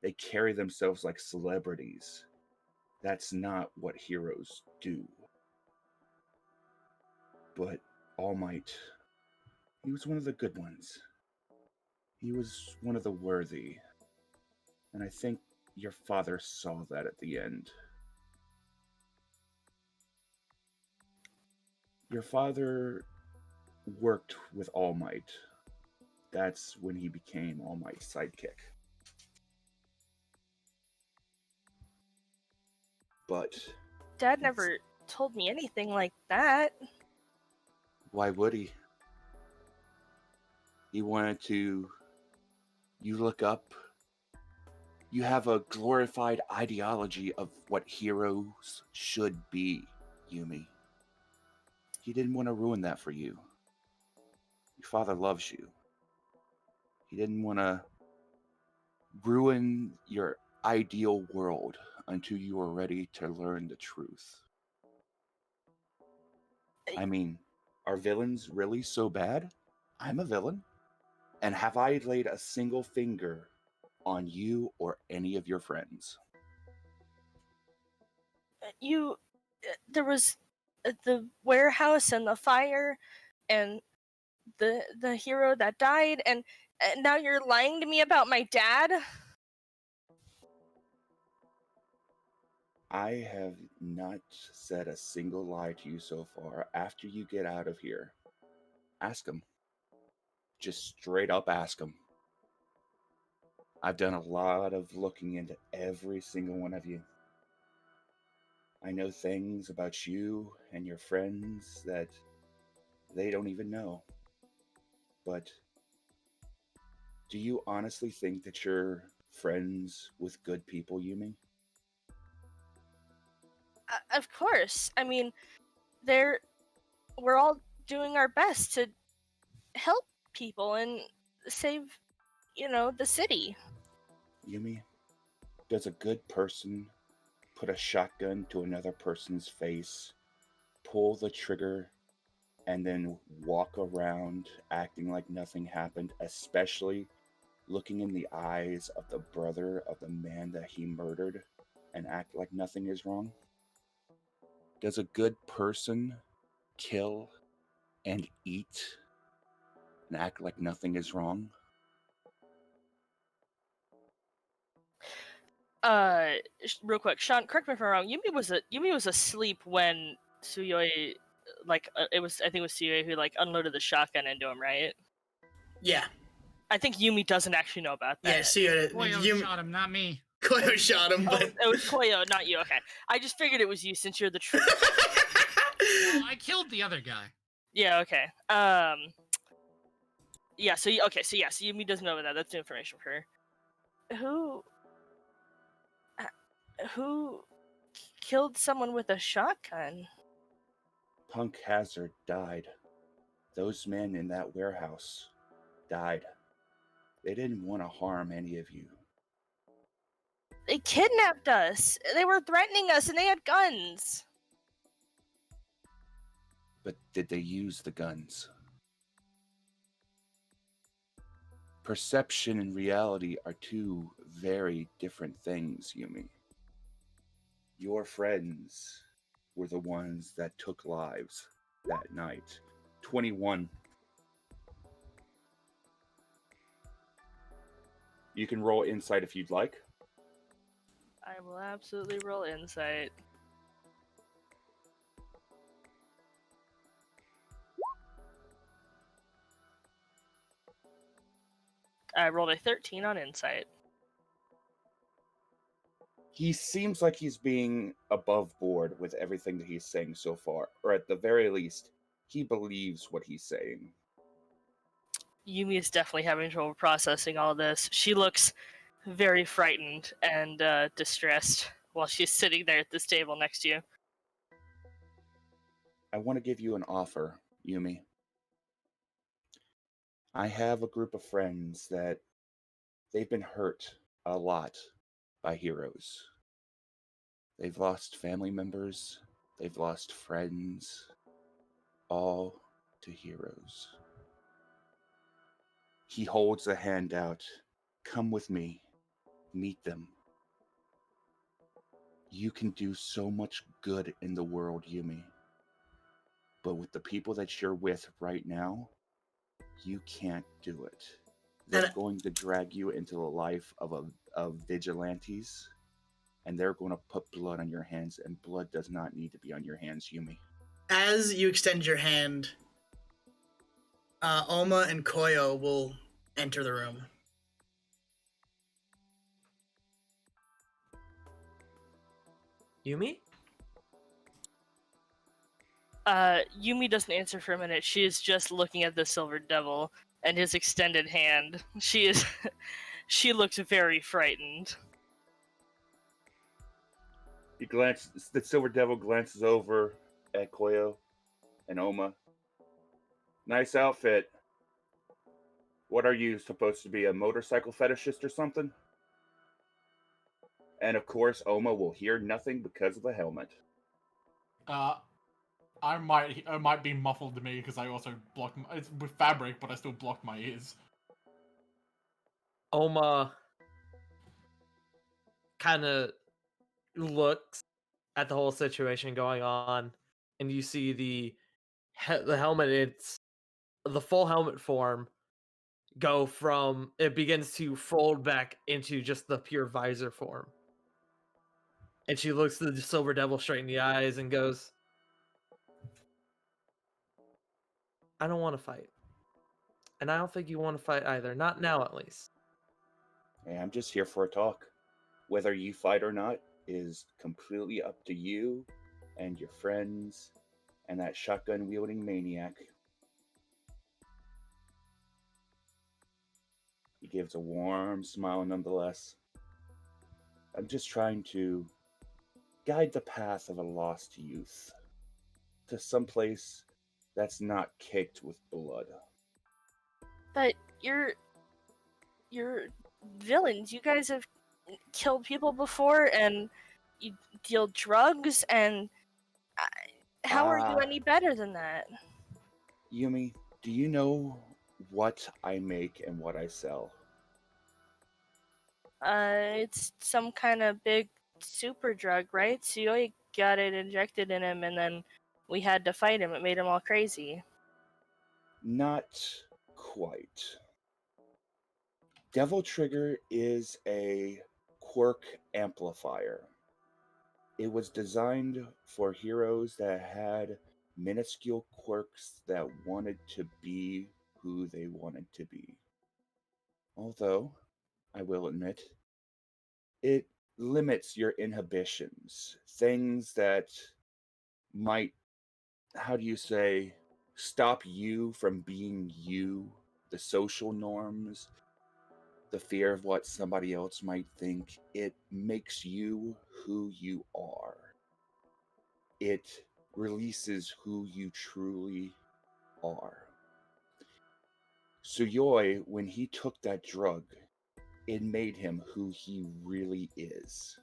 They carry themselves like celebrities. That's not what heroes do. But All Might, he was one of the good ones. He was one of the worthy. And I think your father saw that at the end. Your father worked with All Might. That's when he became All Might's sidekick. But Dad never told me anything like that. why would he? He wanted to, you look up You have a glorified ideology of what heroes should be, Yumi. He didn't want to ruin that for you. Your father loves you. He didn't want to ruin your ideal world until you were ready to learn the truth. I mean, are villains really so bad? I'm a villain. And have I laid a single finger on you or any of your friends? There was the warehouse and the fire and the hero that died, and now you're lying to me about my dad? I have not said a single lie to you so far. After you get out of here, ask him. Just straight up ask him. I've done a lot of looking into every single one of you. I know things about you and your friends that they don't even know. But do you honestly think that you're friends with good people, Yumi? Of course. I mean, we're all doing our best to help people and save, the city. Yumi, does a good person put a shotgun to another person's face, pull the trigger, and then walk around acting like nothing happened, especially looking in the eyes of the brother of the man that he murdered and act like nothing is wrong? Does a good person kill and eat and act like nothing is wrong? Real quick, Sean, correct me if I'm wrong. Yumi was asleep when Tsuyoi, I think it was Tsuyoi who unloaded the shotgun into him, right? Yeah. I think Yumi doesn't actually know about that. Yeah, Tsuyoi. Koyo shot him, not me. Koyo shot him, but it was Koyo, not you. Okay, I just figured it was you since you're the true. Well, I killed the other guy. Yeah. Okay. Yeah. So Yumi doesn't know about that. That's new information for her. Who killed someone with a shotgun? Punk Hazard died. Those men in that warehouse died. They didn't want to harm any of you. They kidnapped us. They were threatening us and they had guns. But did they use the guns? Perception and reality are two very different things, Yumi. Your friends were the ones that took lives that night. 21. You can roll insight if you'd like. I will absolutely roll insight. I rolled a 13 on insight. He seems like he's being above board with everything that he's saying so far, or at the very least, he believes what he's saying. Yumi is definitely having trouble processing all this. She looks very frightened and distressed while she's sitting there at this table next to you. I want to give you an offer, Yumi. I have a group of friends that they've been hurt a lot by heroes. They've lost family members, they've lost friends, all to heroes. He holds a hand out. Come with me. Meet them. You can do so much good in the world, Yumi. But with the people that you're with right now, you can't do it. They're going to drag you into the life of vigilantes, and they're going to put blood on your hands, and blood does not need to be on your hands, Yumi. as you extend your hand, Oma and Koyo will enter the room. Yumi? Yumi doesn't answer for a minute. She is just looking at the Silver Devil and his extended hand. She looks very frightened. The Silver Devil glances over at Koyo and Oma. Nice outfit. What are you supposed to be, a motorcycle fetishist or something? And of course, Oma will hear nothing because of the helmet. I might be muffled to me because I also blocked it's with fabric, but I still blocked my ears. Oma kind of looks at the whole situation going on, and you see the helmet. It's the full helmet form. Go from it begins to fold back into just the pure visor form. And she looks the Silver Devil straight in the eyes and goes, I don't want to fight. And I don't think you want to fight either. Not now, at least. Hey, I'm just here for a talk. Whether you fight or not is completely up to you and your friends and that shotgun-wielding maniac. He gives a warm smile nonetheless. I'm just trying to guide the path of a lost youth to someplace that's not caked with blood. But you're villains. You guys have killed people before, and you deal drugs, and how are you any better than that? Yumi, do you know what I make and what I sell? It's some kind of big super drug, right? Suyoi got it injected in him, and then we had to fight him. It made him all crazy. Not quite. Devil Trigger is a quirk amplifier. It was designed for heroes that had minuscule quirks that wanted to be who they wanted to be. Although, I will admit, it limits your inhibitions. Things that might, how do you say, stop you from being you, the social norms, the fear of what somebody else might think. It makes you who you are. It releases who you truly are. Suyoi, when he took that drug, it made him who he really is.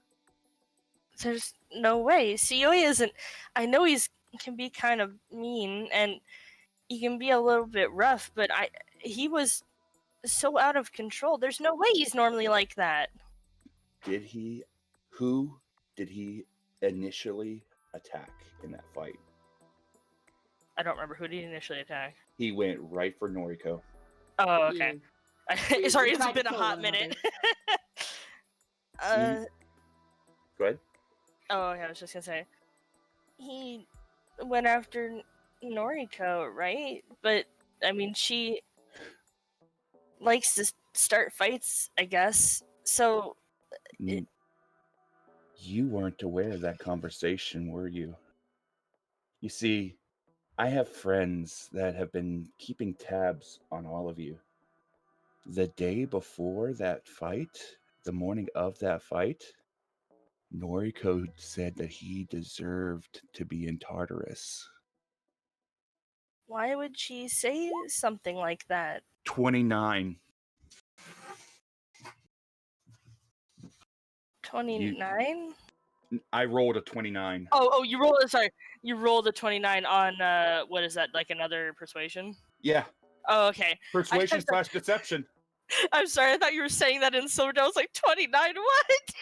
There's no way. Suyoi isn't. I know can be kind of mean, and he can be a little bit rough, but he was so out of control. There's no way he's normally like that. Who did he initially attack in that fight? I don't remember who did he initially attack. He went right for Noriko. Oh, okay. Sorry, it's been a hot minute. Go ahead. Oh, okay, I was just gonna say. He went after Noriko, right? But, I mean, she likes to start fights, I guess. So... You weren't aware of that conversation, were you? You see, I have friends that have been keeping tabs on all of you. The day before that fight, the morning of that fight, Noriko said that he deserved to be in Tartarus. Why would she say something like that? 29. 29? I rolled a 29. Oh, you rolled. Sorry, you rolled a 29 on what is that? Like another persuasion? Yeah. Oh, okay. Persuasion / deception. I'm sorry. I thought you were saying that in Silver. I was like 29. What?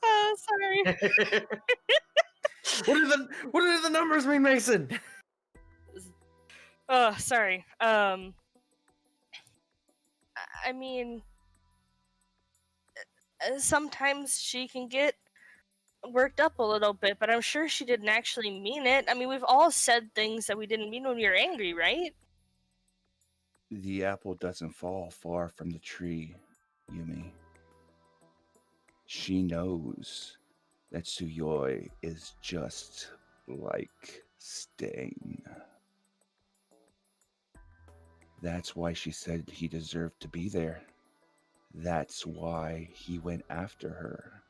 Oh, sorry. What are the numbers mean, Mason? Oh, sorry. I mean, sometimes she can get worked up a little bit, but I'm sure she didn't actually mean it. I mean, we've all said things that we didn't mean when we were angry, right? The apple doesn't fall far from the tree, Yumi. She knows that Suyoi is just like Stain. That's why she said he deserved to be there. That's why he went after her.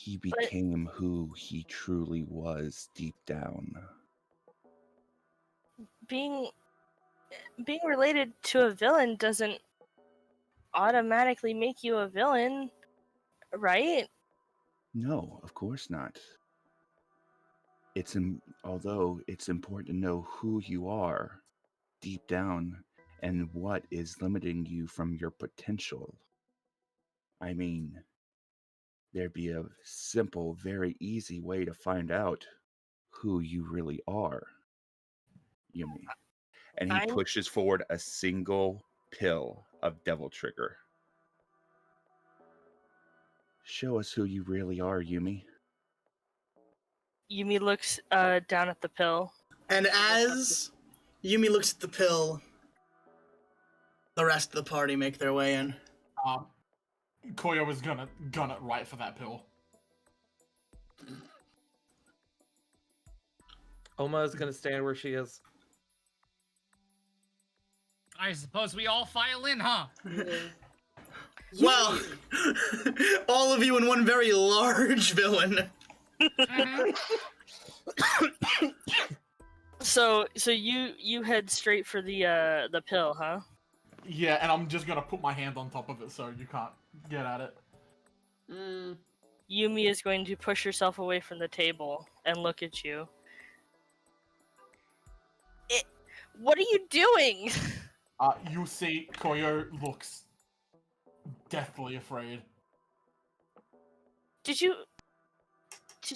He became who he truly was deep down. Being related to a villain doesn't automatically make you a villain, right? No, of course not. Although it's important to know who you are deep down and what is limiting you from your potential. I mean, there'd be a simple, very easy way to find out who you really are, Yumi. And he pushes forward a single pill of Devil Trigger. Show us who you really are, Yumi. Yumi looks down at the pill. And as Yumi looks at the pill, the rest of the party make their way in. Koyo was gonna gun it right for that pill. Oma is gonna stand where she is. I suppose we all file in, huh? Well, all of you in one very large villain. So you head straight for the pill, huh? Yeah, and I'm just gonna put my hand on top of it so you can't get at it. Yumi is going to push herself away from the table and look at you. What are you doing? You see, Koyo looks deathly afraid. Did you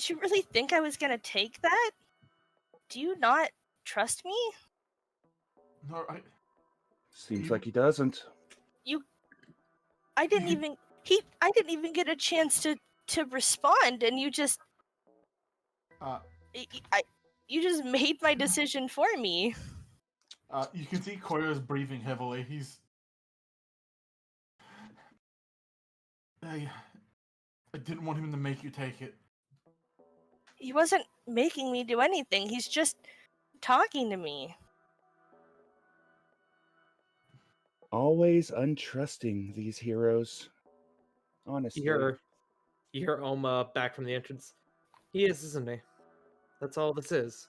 really think I was gonna take that? Do you not trust me? No, Seems like he doesn't. I didn't even get a chance to respond, and you just you just made my decision for me. You can see Koyo's breathing heavily. He's... I didn't want him to make you take it. He wasn't making me do anything. He's just talking to me. Always untrusting, these heroes. Honestly. You hear Oma back from the entrance. He is, isn't he? That's all this is.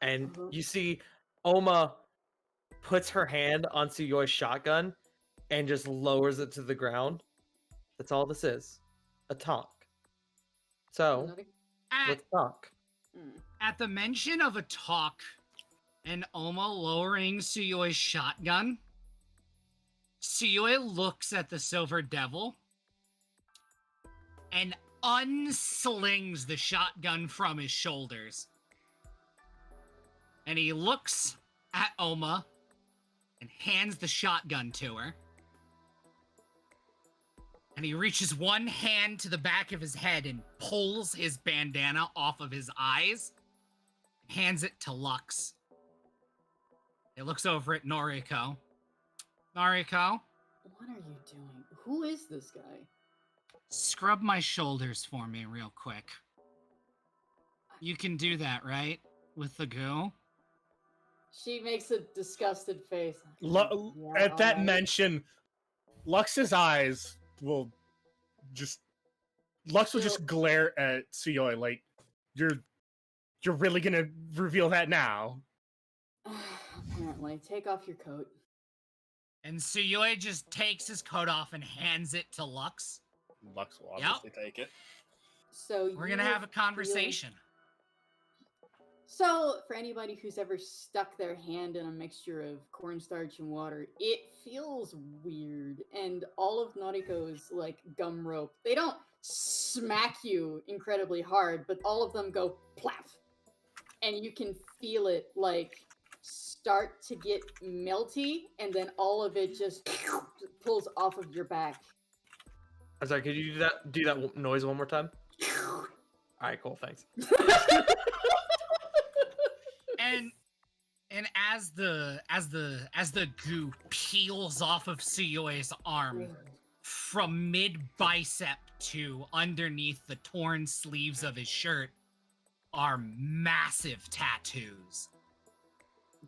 And you see Oma puts her hand on Tsuyoi's shotgun and just lowers it to the ground. That's all this is. A talk. So, let's talk. At the mention of a talk and Oma lowering Tsuyoi's shotgun, Tsuyoi looks at the Silver Devil and unslings the shotgun from his shoulders. And he looks at Oma and hands the shotgun to her. And he reaches one hand to the back of his head and pulls his bandana off of his eyes, hands it to Lux. He looks over at Noriko. Noriko? What are you doing? Who is this guy? Scrub my shoulders for me real quick. You can do that, right? With the goo? She makes a disgusted face. At that mention, Lux's eyes will just... Lux will just glare at Tsuyoi like, you're really gonna reveal that now? Apparently. Take off your coat. And Tsuyoi just takes his coat off and hands it to Lux. Lux will obviously take it. So we're gonna have a conversation. So, for anybody who's ever stuck their hand in a mixture of cornstarch and water, it feels weird. And all of Noriko's, like, gum rope, they don't smack you incredibly hard, but all of them go plaf. And you can feel it, like, start to get melty, and then all of it just pulls off of your back. I'm sorry, could you do that noise one more time? Alright, cool, thanks. And as the goo peels off of Tsuyoi's arm, from mid bicep to underneath the torn sleeves of his shirt are massive tattoos.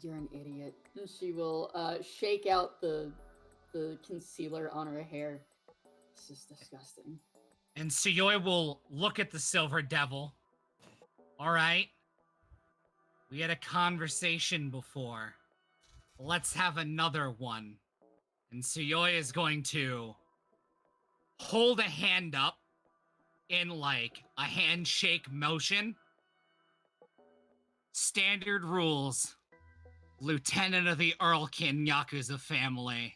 You're an idiot. She will shake out the concealer on her hair. This is disgusting. And Suyoi will look at the Silver Devil. All right. We had a conversation before. Let's have another one. And Suyoi is going to hold a hand up in like a handshake motion. Standard rules. Lieutenant of the Earlkin Yakuza family.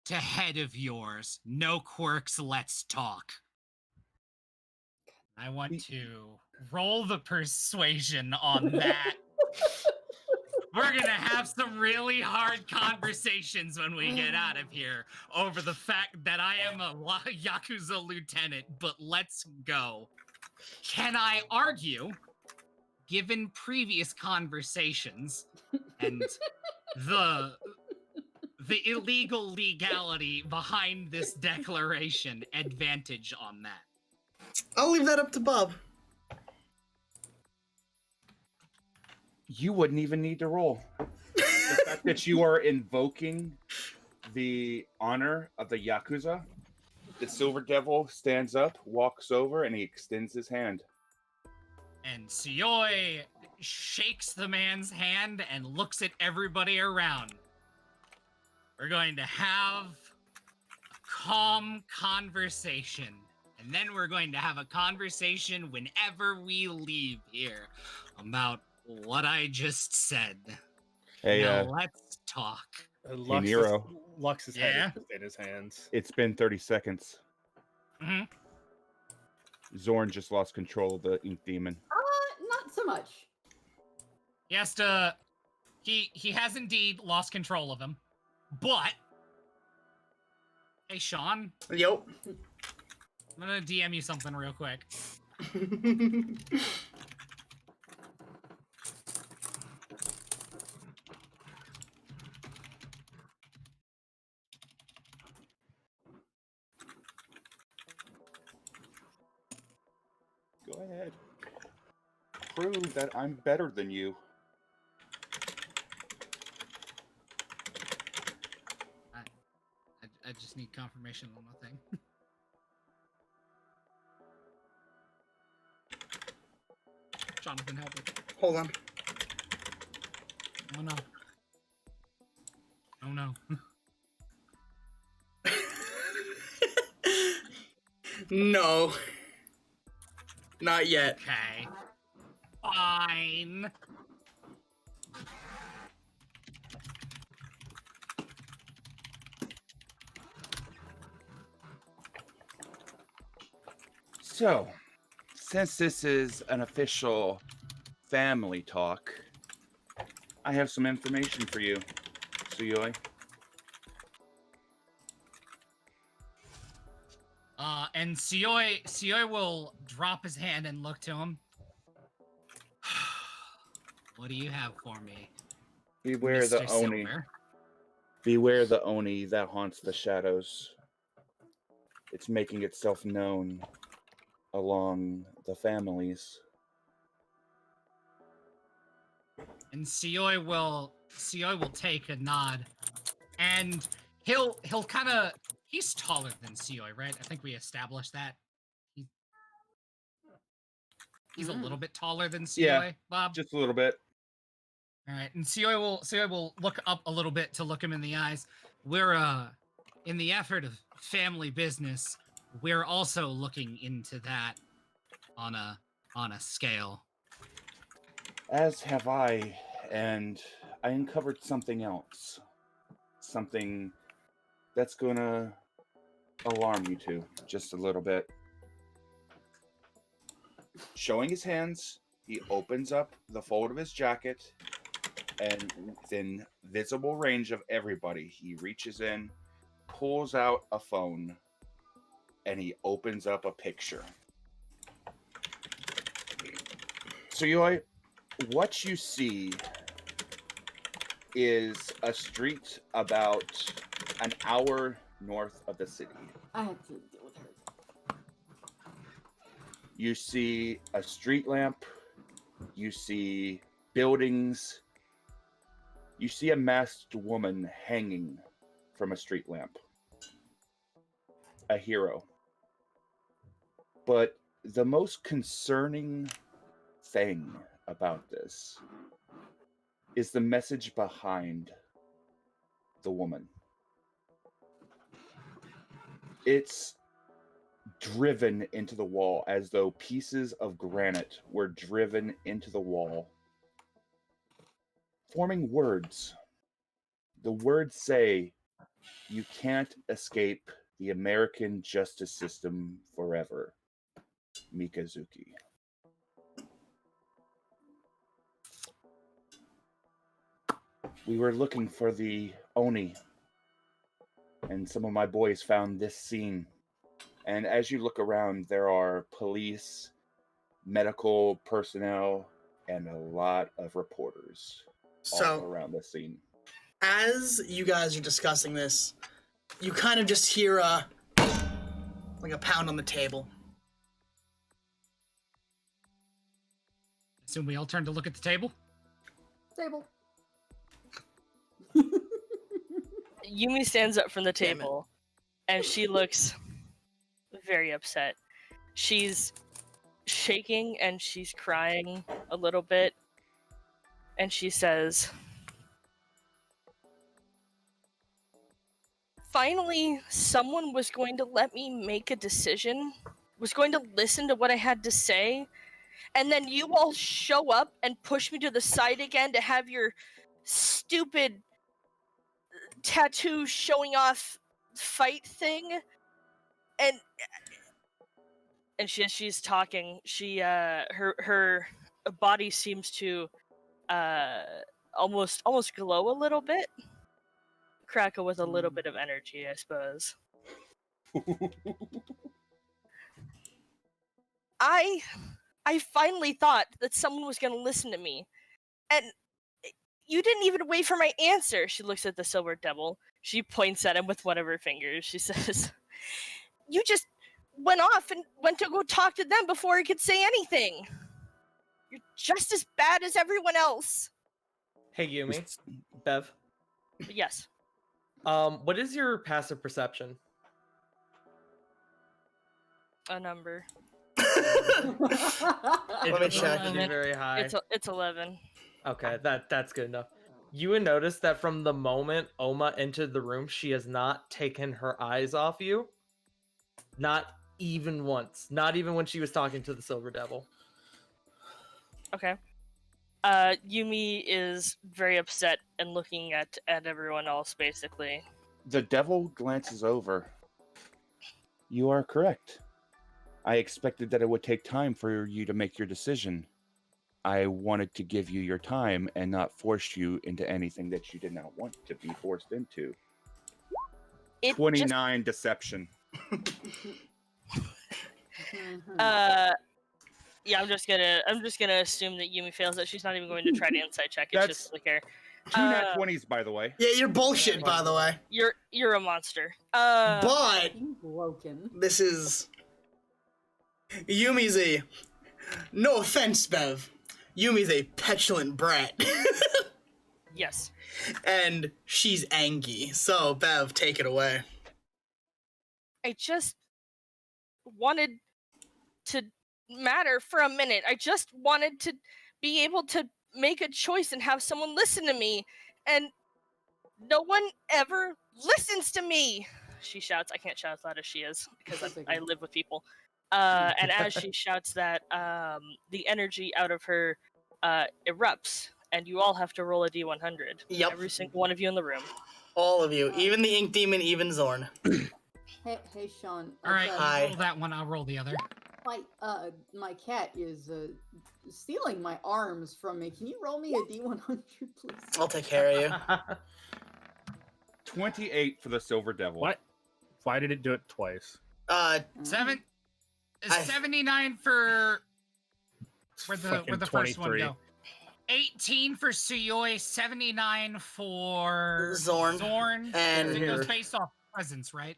To head of yours. No quirks, let's talk. I want to roll the persuasion on that. We're gonna have some really hard conversations when we get out of here over the fact that I am a Yakuza lieutenant, but let's go. Can I argue, given previous conversations and the illegal legality behind this declaration, advantage on that? I'll leave that up to Bob. You wouldn't even need to roll. The fact that you are invoking the honor of the Yakuza, the Silver Devil stands up, walks over, and he extends his hand. And Suyoi shakes the man's hand and looks at everybody around. We're going to have a calm conversation. And then we're going to have a conversation whenever we leave here about what I just said. Hey, now let's talk. Lux's head is in his hands. It's been 30 seconds. Mm-hmm. Zorn just lost control of the ink demon. Not so much. He has to... He has indeed lost control of him. But... Hey, Sean. Yo. I'm gonna DM you something real quick. Go ahead. Prove that I'm better than you. I just need confirmation on my thing. Jonathan, help me. Hold on. Oh no. Oh no. No. Not yet. Okay. Fine. So, since this is an official family talk, I have some information for you, Suyoi. And Suyoi will drop his hand and look to him. What do you have for me? Beware the Mr. Oni. Silver? Beware the Oni that haunts the shadows. It's making itself known along the families. And Suyoi will take a nod, and he'll kind of, he's taller than Suyoi, right? I think we established that. He's a little bit taller than Suyoi, Bob. Just a little bit. All right, and Suyoi will look up a little bit to look him in the eyes. We're in the effort of family business, we're also looking into that on a scale. As have I, and I uncovered something else. Something that's gonna alarm you two just a little bit. Showing his hands, he opens up the fold of his jacket, and within visible range of everybody, he reaches in, pulls out a phone, and he opens up a picture. So what you see is a street about an hour north of the city. I have to deal with her. You see a street lamp. You see buildings. You see a masked woman hanging from a street lamp. A hero. But the most concerning thing about this is the message behind the woman. It's driven into the wall as though pieces of granite were driven into the wall, forming words. The words say, "You can't escape the American justice system forever. Mikazuki." We were looking for the Oni, and some of my boys found this scene. And as you look around, there are police, medical personnel, and a lot of reporters all around the scene. As you guys are discussing this, you kind of just hear like a pound on the table. Assume we all turn to look at the table. Table. Yumi stands up from the table, and she looks very upset. She's shaking and she's crying a little bit, and she says, "Finally, someone was going to let me make a decision, was going to listen to what I had to say, and then you all show up and push me to the side again to have your stupid tattoo showing off fight thing." And she's talking, she her body seems to almost glow a little bit, crackle with a little bit of energy, I suppose. I finally thought that someone was going to listen to me, and you didn't even wait for my answer. She looks at the silver devil. She points at him with one of her fingers. She says, "You just went off and went to go talk to them before he could say anything. You're just as bad as everyone else." Hey, Yumi. Bev. Yes. What is your passive perception? A number. Let me check. Very high. It's 11. Okay, that's good enough. You would notice that from the moment Oma entered the room, she has not taken her eyes off you. Not even once. Not even when she was talking to the Silver Devil. Okay. Yumi is very upset and looking at everyone else, basically. The devil glances over. "You are correct. I expected that it would take time for you to make your decision. I wanted to give you your time and not force you into anything that you did not want to be forced into." 29 deception. Yeah, I'm just gonna assume that Yumi fails that. She's not even going to try to insight check. It's just like her. 2 nat 20s, by the way. Yeah, you're bullshit, by the way. You're a monster. But broken. This is Yumi's a, no offense, Bev, Yumi's a petulant brat. Yes. And she's angry. So, Bev, take it away. I just wanted to matter for a minute. I just wanted to be able to make a choice and have someone listen to me. And no one ever listens to me. She shouts. I can't shout as loud as she is because I live with people. And as she shouts that, the energy out of her erupts, and you all have to roll a d100. Yep. Every single one of you in the room. All of you, even the Ink Demon, even Zorn. Hey, Sean. All right, Hi. you roll that one. I'll roll the other. My cat is stealing my arms from me. Can you roll me a d100, please? I'll take care of you. 28 for the Silver Devil. What? Why did it do it twice? 79 for where'd the first one 23. go? 18 for Suyoi, 79 for Zorn. And it Here. goes based off presence, right?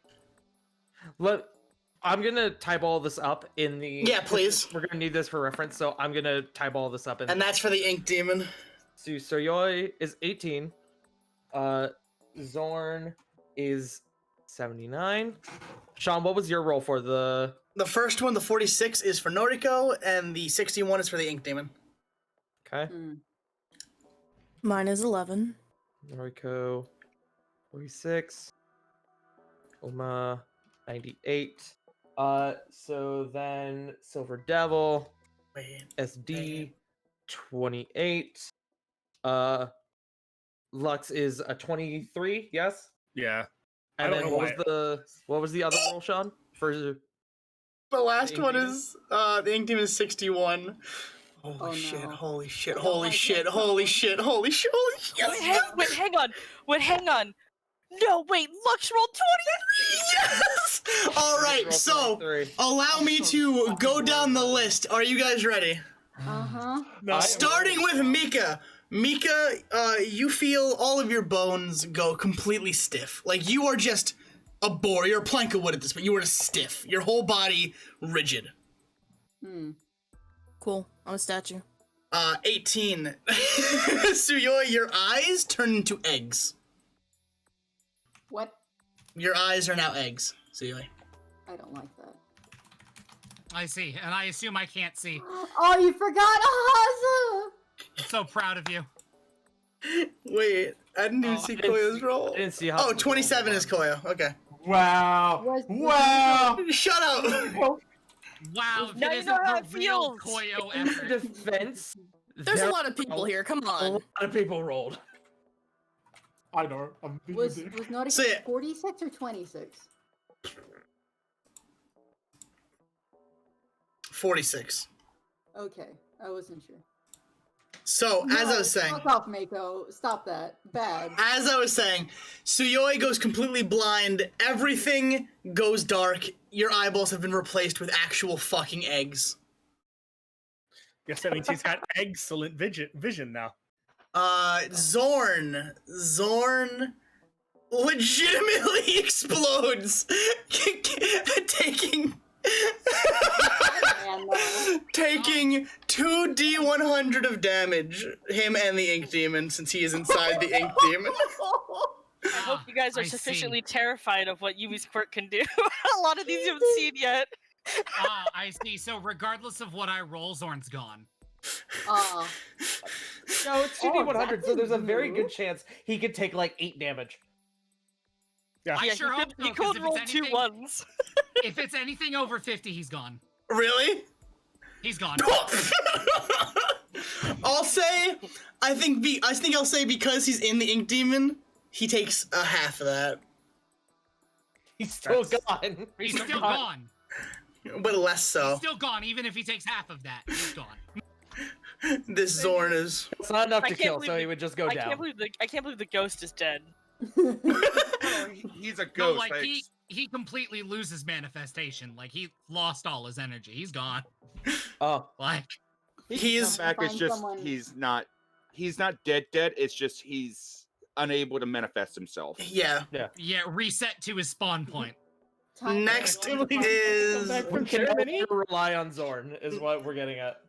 I'm gonna type all this up in the. Yeah, please. We're gonna need this for reference, so I'm gonna type all this up in. And that's for the Ink Demon. So Soyoi is 18. Zorn is 79. Sean, what was your roll for the... The first one, the 46, is for Noriko, and the 61 is for the Ink Demon. Okay. Mine is 11. Noriko, 46. Oma, 98. So then Silver Devil, SD, 28. Lux is a 23, yes? Yeah. I And don't then know what was the other roll, Sean? For the last Ink one Demon? is the Ink Demon is 61. Holy shit, holy shit, holy shit, holy shit, holy shit, holy shit. Wait, hang on. Hang on. No, wait, Lux rolled 23! Yes! Alright, so allow me to go down the list. Are you guys ready? Starting with Mika. Mika, you feel all of your bones go completely stiff. Like you are just a boar. You're a plank of wood at this point. You are just stiff. Your whole body rigid. Cool. I'm a statue. 18. Suyoi, your eyes turn into eggs. What? Your eyes are now eggs, Suyoi. I don't like that. I see, and I assume I can't see. Oh, you forgot Ahaza! I'm so proud of you. Wait, I didn't even see Koyo's roll. I didn't see how. Oh, 27 is Koyo. Okay. Wow. Wow. Shut up. Wow, Now that you is know how a it real feels. Koyo In effort. defense, There's a lot of people here. Come A on. lot of people rolled. I know. I'm being a Was dick. Naughty Say it. 46 or 26? 46. Okay, I wasn't sure. So, as I was saying, Fuck off, Mako. Stop that. Bad. as I was saying, Suyoi goes completely blind. Everything goes dark. Your eyeballs have been replaced with actual fucking eggs. Guess that means he's got excellent vision now. Zorn legitimately explodes, taking 2d100 of damage. Him and the Ink Demon, since he is inside the Ink Demon. I hope you guys are I see. sufficiently terrified of what Yumi's quirk can do. A lot of these you haven't seen yet. I see. So regardless of what I roll, Zorn's gone. No, it's 2d100, so there's a very good chance he could take like 8 damage. Yeah, I sure hope so, he 'cause could if roll it's 2 anything- ones. If it's anything over 50, he's gone. Really? He's gone. I'll say, I think I'll say because he's in the Ink Demon, he takes a half of that. He's still gone. He's still gone. But less so. He's still gone, even if he takes half of that. He's gone. This Zorn is. It's not enough I to can't kill, believe so the- he would just go I down. can't believe the ghost is dead. He's a No, ghost. like he completely loses manifestation. Like he lost all his energy. He's gone. Oh, like he's back. It's Find just someone- he's not dead. It's just he's unable to manifest himself. Yeah. Yeah, reset to his spawn point. Next Come is. back from Germany? Rely on Zorn is what we're getting at.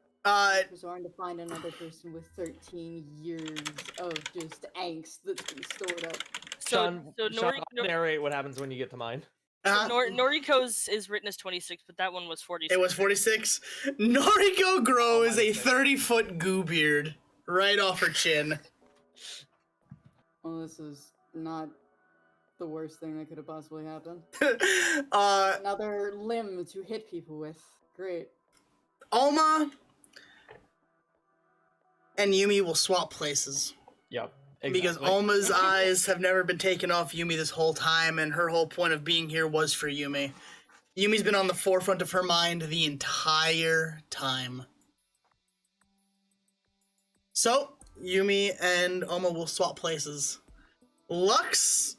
Zorn to find another person with 13 years of just angst that's been stored up. Sean, I'll narrate what happens when you get to mine. Noriko's is written as 26, but that one was 46. It was 46. Noriko grows a 30-foot goo beard right off her chin. Well, this is not the worst thing that could have possibly happened. Another limb to hit people with. Great. Alma and Yumi will swap places. Yep. Because Alma's eyes have never been taken off Yumi this whole time, and her whole point of being here was for Yumi. Yumi's been on the forefront of her mind the entire time. So, Yumi and Alma will swap places. Lux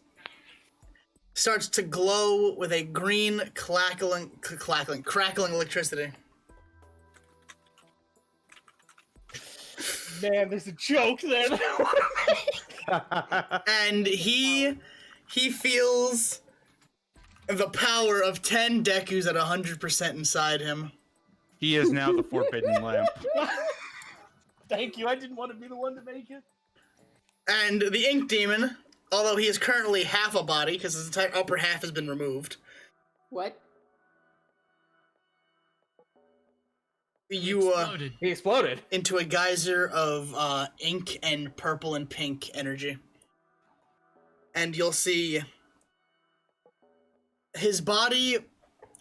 starts to glow with a green crackling electricity. Man, there's a joke there. And he feels the power of 10 Dekus at 100% inside him. He is now the forbidden lamp. Thank you. I didn't want to be the one to make it. And the Ink Demon Although he is currently half a body because his entire upper half has been removed. What? You He exploded into a geyser of ink and purple and pink energy. And you'll see his body,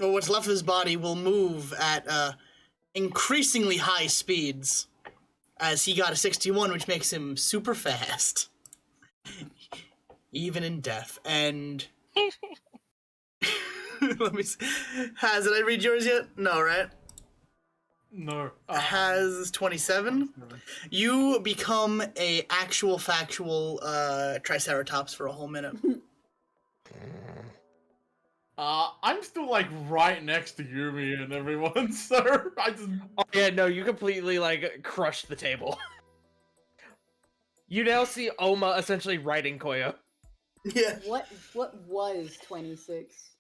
or what's left of his body, will move at increasingly high speeds as he got a 61, which makes him super fast. Even in death. And let me see. Did I read yours yet? No, right? No. Has 27. You become a actual factual Triceratops for a whole minute. I'm still like right next to Yumi and everyone, so I just. Oh, yeah, no, you completely like crushed the table. You now see Oma essentially riding Koyo. Yeah. What was 26?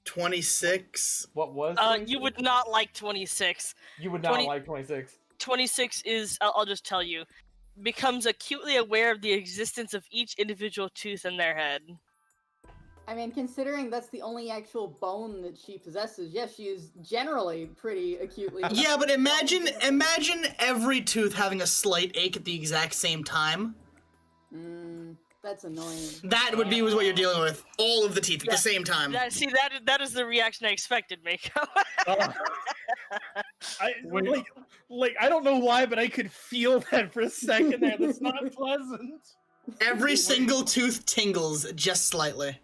26. What was? You would not like 26. You would not like 26. 26 is, I'll just tell you, becomes acutely aware of the existence of each individual tooth in their head. I mean, considering that's the only actual bone that she possesses, yes, she is generally pretty acutely. Yeah, but imagine every tooth having a slight ache at the exact same time. That's annoying. That would be what you're dealing with. All of the teeth at the same time. That is the reaction I expected, Mako. I don't know why, but I could feel that for a second there. That's not pleasant. Every single tooth tingles just slightly.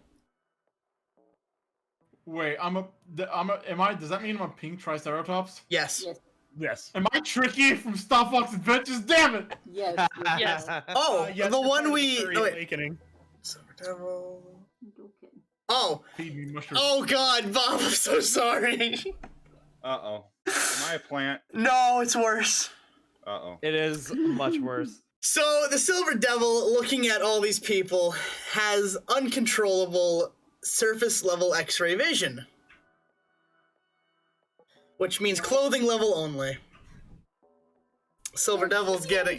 Wait, does that mean I'm a pink Triceratops? Yes. Yes. Am I Tricky from Star Fox Adventures? Damn it! Yes. Yes. Oh, yes, the one we. Furry Oh, wait. Awakening. Oh. Feed me mushrooms. Oh God, Bob, I'm so sorry. Uh-oh. Am I a plant? No, it's worse. Uh-oh. It is much worse. So the Silver Devil, looking at all these people, has uncontrollable surface level X-ray vision, which means clothing level only. Silver Devil's getting.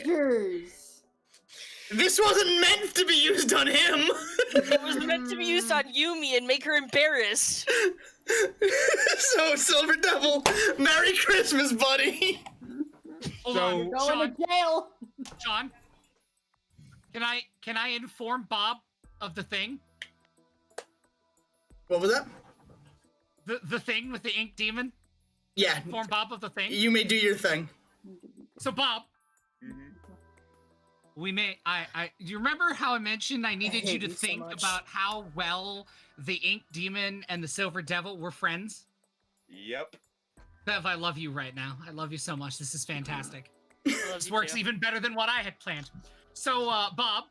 This wasn't meant to be used on him. It was meant to be used on Yumi and make her embarrassed. So Silver Devil, Merry Christmas, buddy. Hold on, Going to jail. John, can I inform Bob of the thing? What was that? The thing with the ink demon? Yeah. Inform Bob of the thing? You may do your thing. So Bob, do you remember how I mentioned I needed you to think about how well the ink demon and the Silver Devil were friends? Yep. Bev, I love you right now. I love you so much. This is fantastic. This works even better than what I had planned. So, Bob,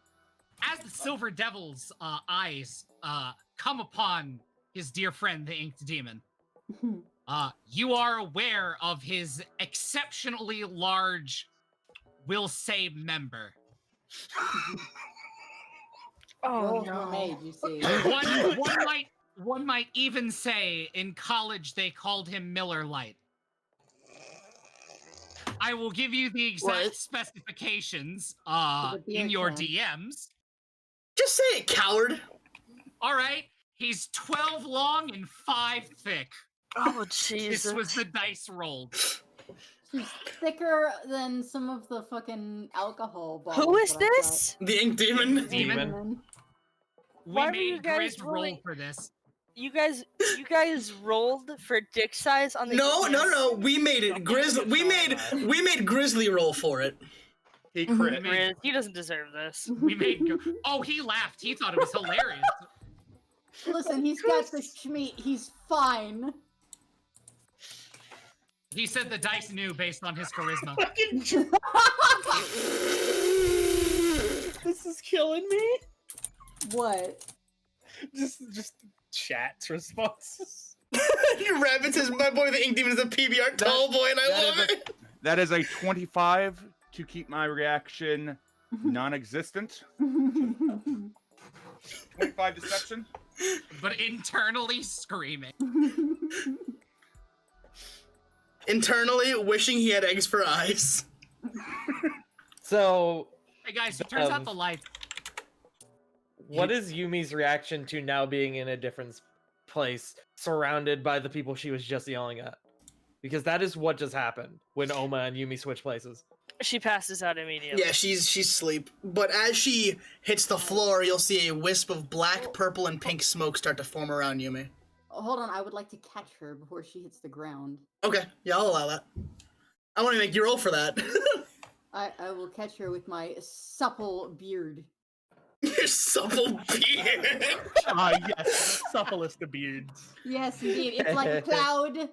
as the Silver Devil's eyes come upon his dear friend, the Inked Demon, you are aware of his exceptionally large will say member. Oh, no. Made, you see. One might even say in college they called him Miller Lite. I will give you the exact specifications in your DMs. Just say it, coward. All right. He's 12 long and 5 thick. Oh, Jesus. This was the dice rolled. She's thicker than some of the fucking alcohol balls. Who is that I've this? The Ink Demon. Demon. Why were We you made guys Grizz roll rolling- for this. You guys rolled for dick size on the. No. We made it. We made Grizzly roll for it. He crit. Grizz, he doesn't deserve this. We made. Oh, he laughed. He thought it was hilarious. Listen, he's got the schmeat. He's fine. He said the dice knew based on his charisma. This is killing me. What? Just chat responses. Rabbit says, "My boy, the Ink Demon is a PBR tall boy, and I love it." That is a 25 to keep my reaction non-existent. 25 deception. But internally screaming. Internally wishing he had eggs for eyes. So. Hey guys, it turns out the lights. What is Yumi's reaction to now being in a different place, surrounded by the people she was just yelling at? Because that is what just happened when Oma and Yumi switch places. She passes out immediately. Yeah, she's asleep. But as she hits the floor, you'll see a wisp of black, purple, and pink smoke start to form around Yumi. Hold on, I would like to catch her before she hits the ground. Okay, yeah, I'll allow that. I want to make you roll for that. I will catch her with my supple beard. Your supple beard. Yes, supplest of beards. Yes, indeed. It's like a cloud.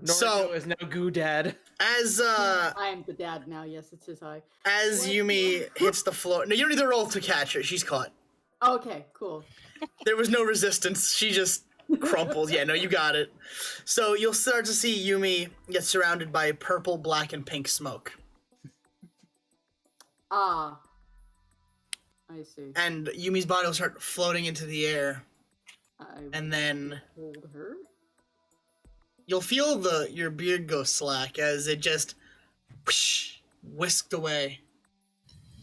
Naruto is now Goo Dad. As I am the dad now. Yes, it says I. As Yumi hits the floor, no, you don't need to roll to catch her. She's caught. Okay, cool. There was no resistance. She just crumpled. Yeah, no, you got it. So you'll start to see Yumi get surrounded by purple, black, and pink smoke. Ah. I see. And Yumi's body will start floating into the air. And then hold her. You'll feel your beard go slack as it just whoosh, whisked away.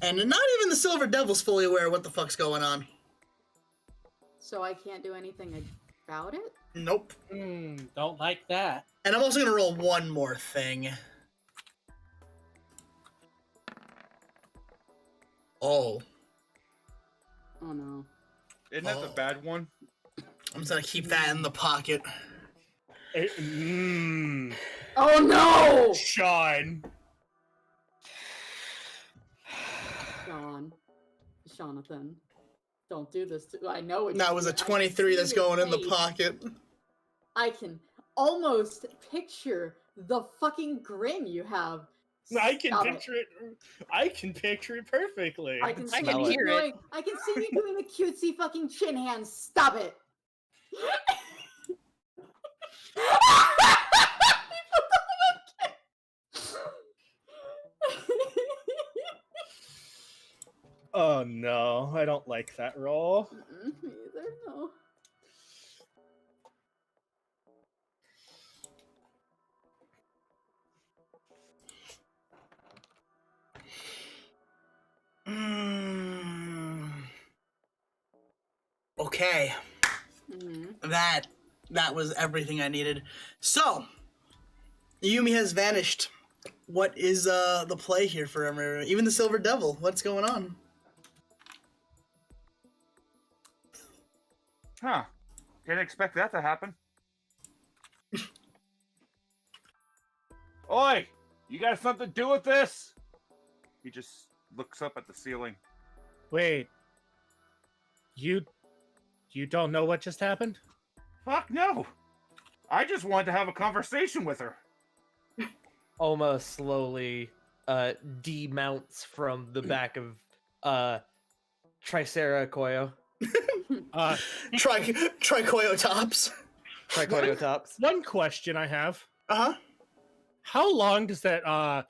And not even the Silver Devil's fully aware of what the fuck's going on. So I can't do anything about it? Nope. Don't like that. And I'm also gonna roll one more thing. Oh. Oh no. Isn't that the bad one? I'm just gonna keep that in the pocket. Oh no! Sean. Jonathan. Don't do this to I know it's That was a 23 that's going in the pocket. I can almost picture the fucking grin you have. I can Stop picture it. I can picture it perfectly. I can see you doing I can see you doing the cutesy fucking chin hands. Stop it. Oh no, I don't like that roll. Me either, no. Okay. That was everything I needed. So, Yumi has vanished. What is the play here for everyone? Even the Silver Devil, what's going on? Huh. Didn't expect that to happen. Oi! You got something to do with this? He just looks up at the ceiling. Wait. You don't know what just happened? Fuck no! I just wanted to have a conversation with her. Oma slowly demounts from the back of Triceratops. Tricoyotops. Tricoyotops. One question I have. Uh-huh. How long does that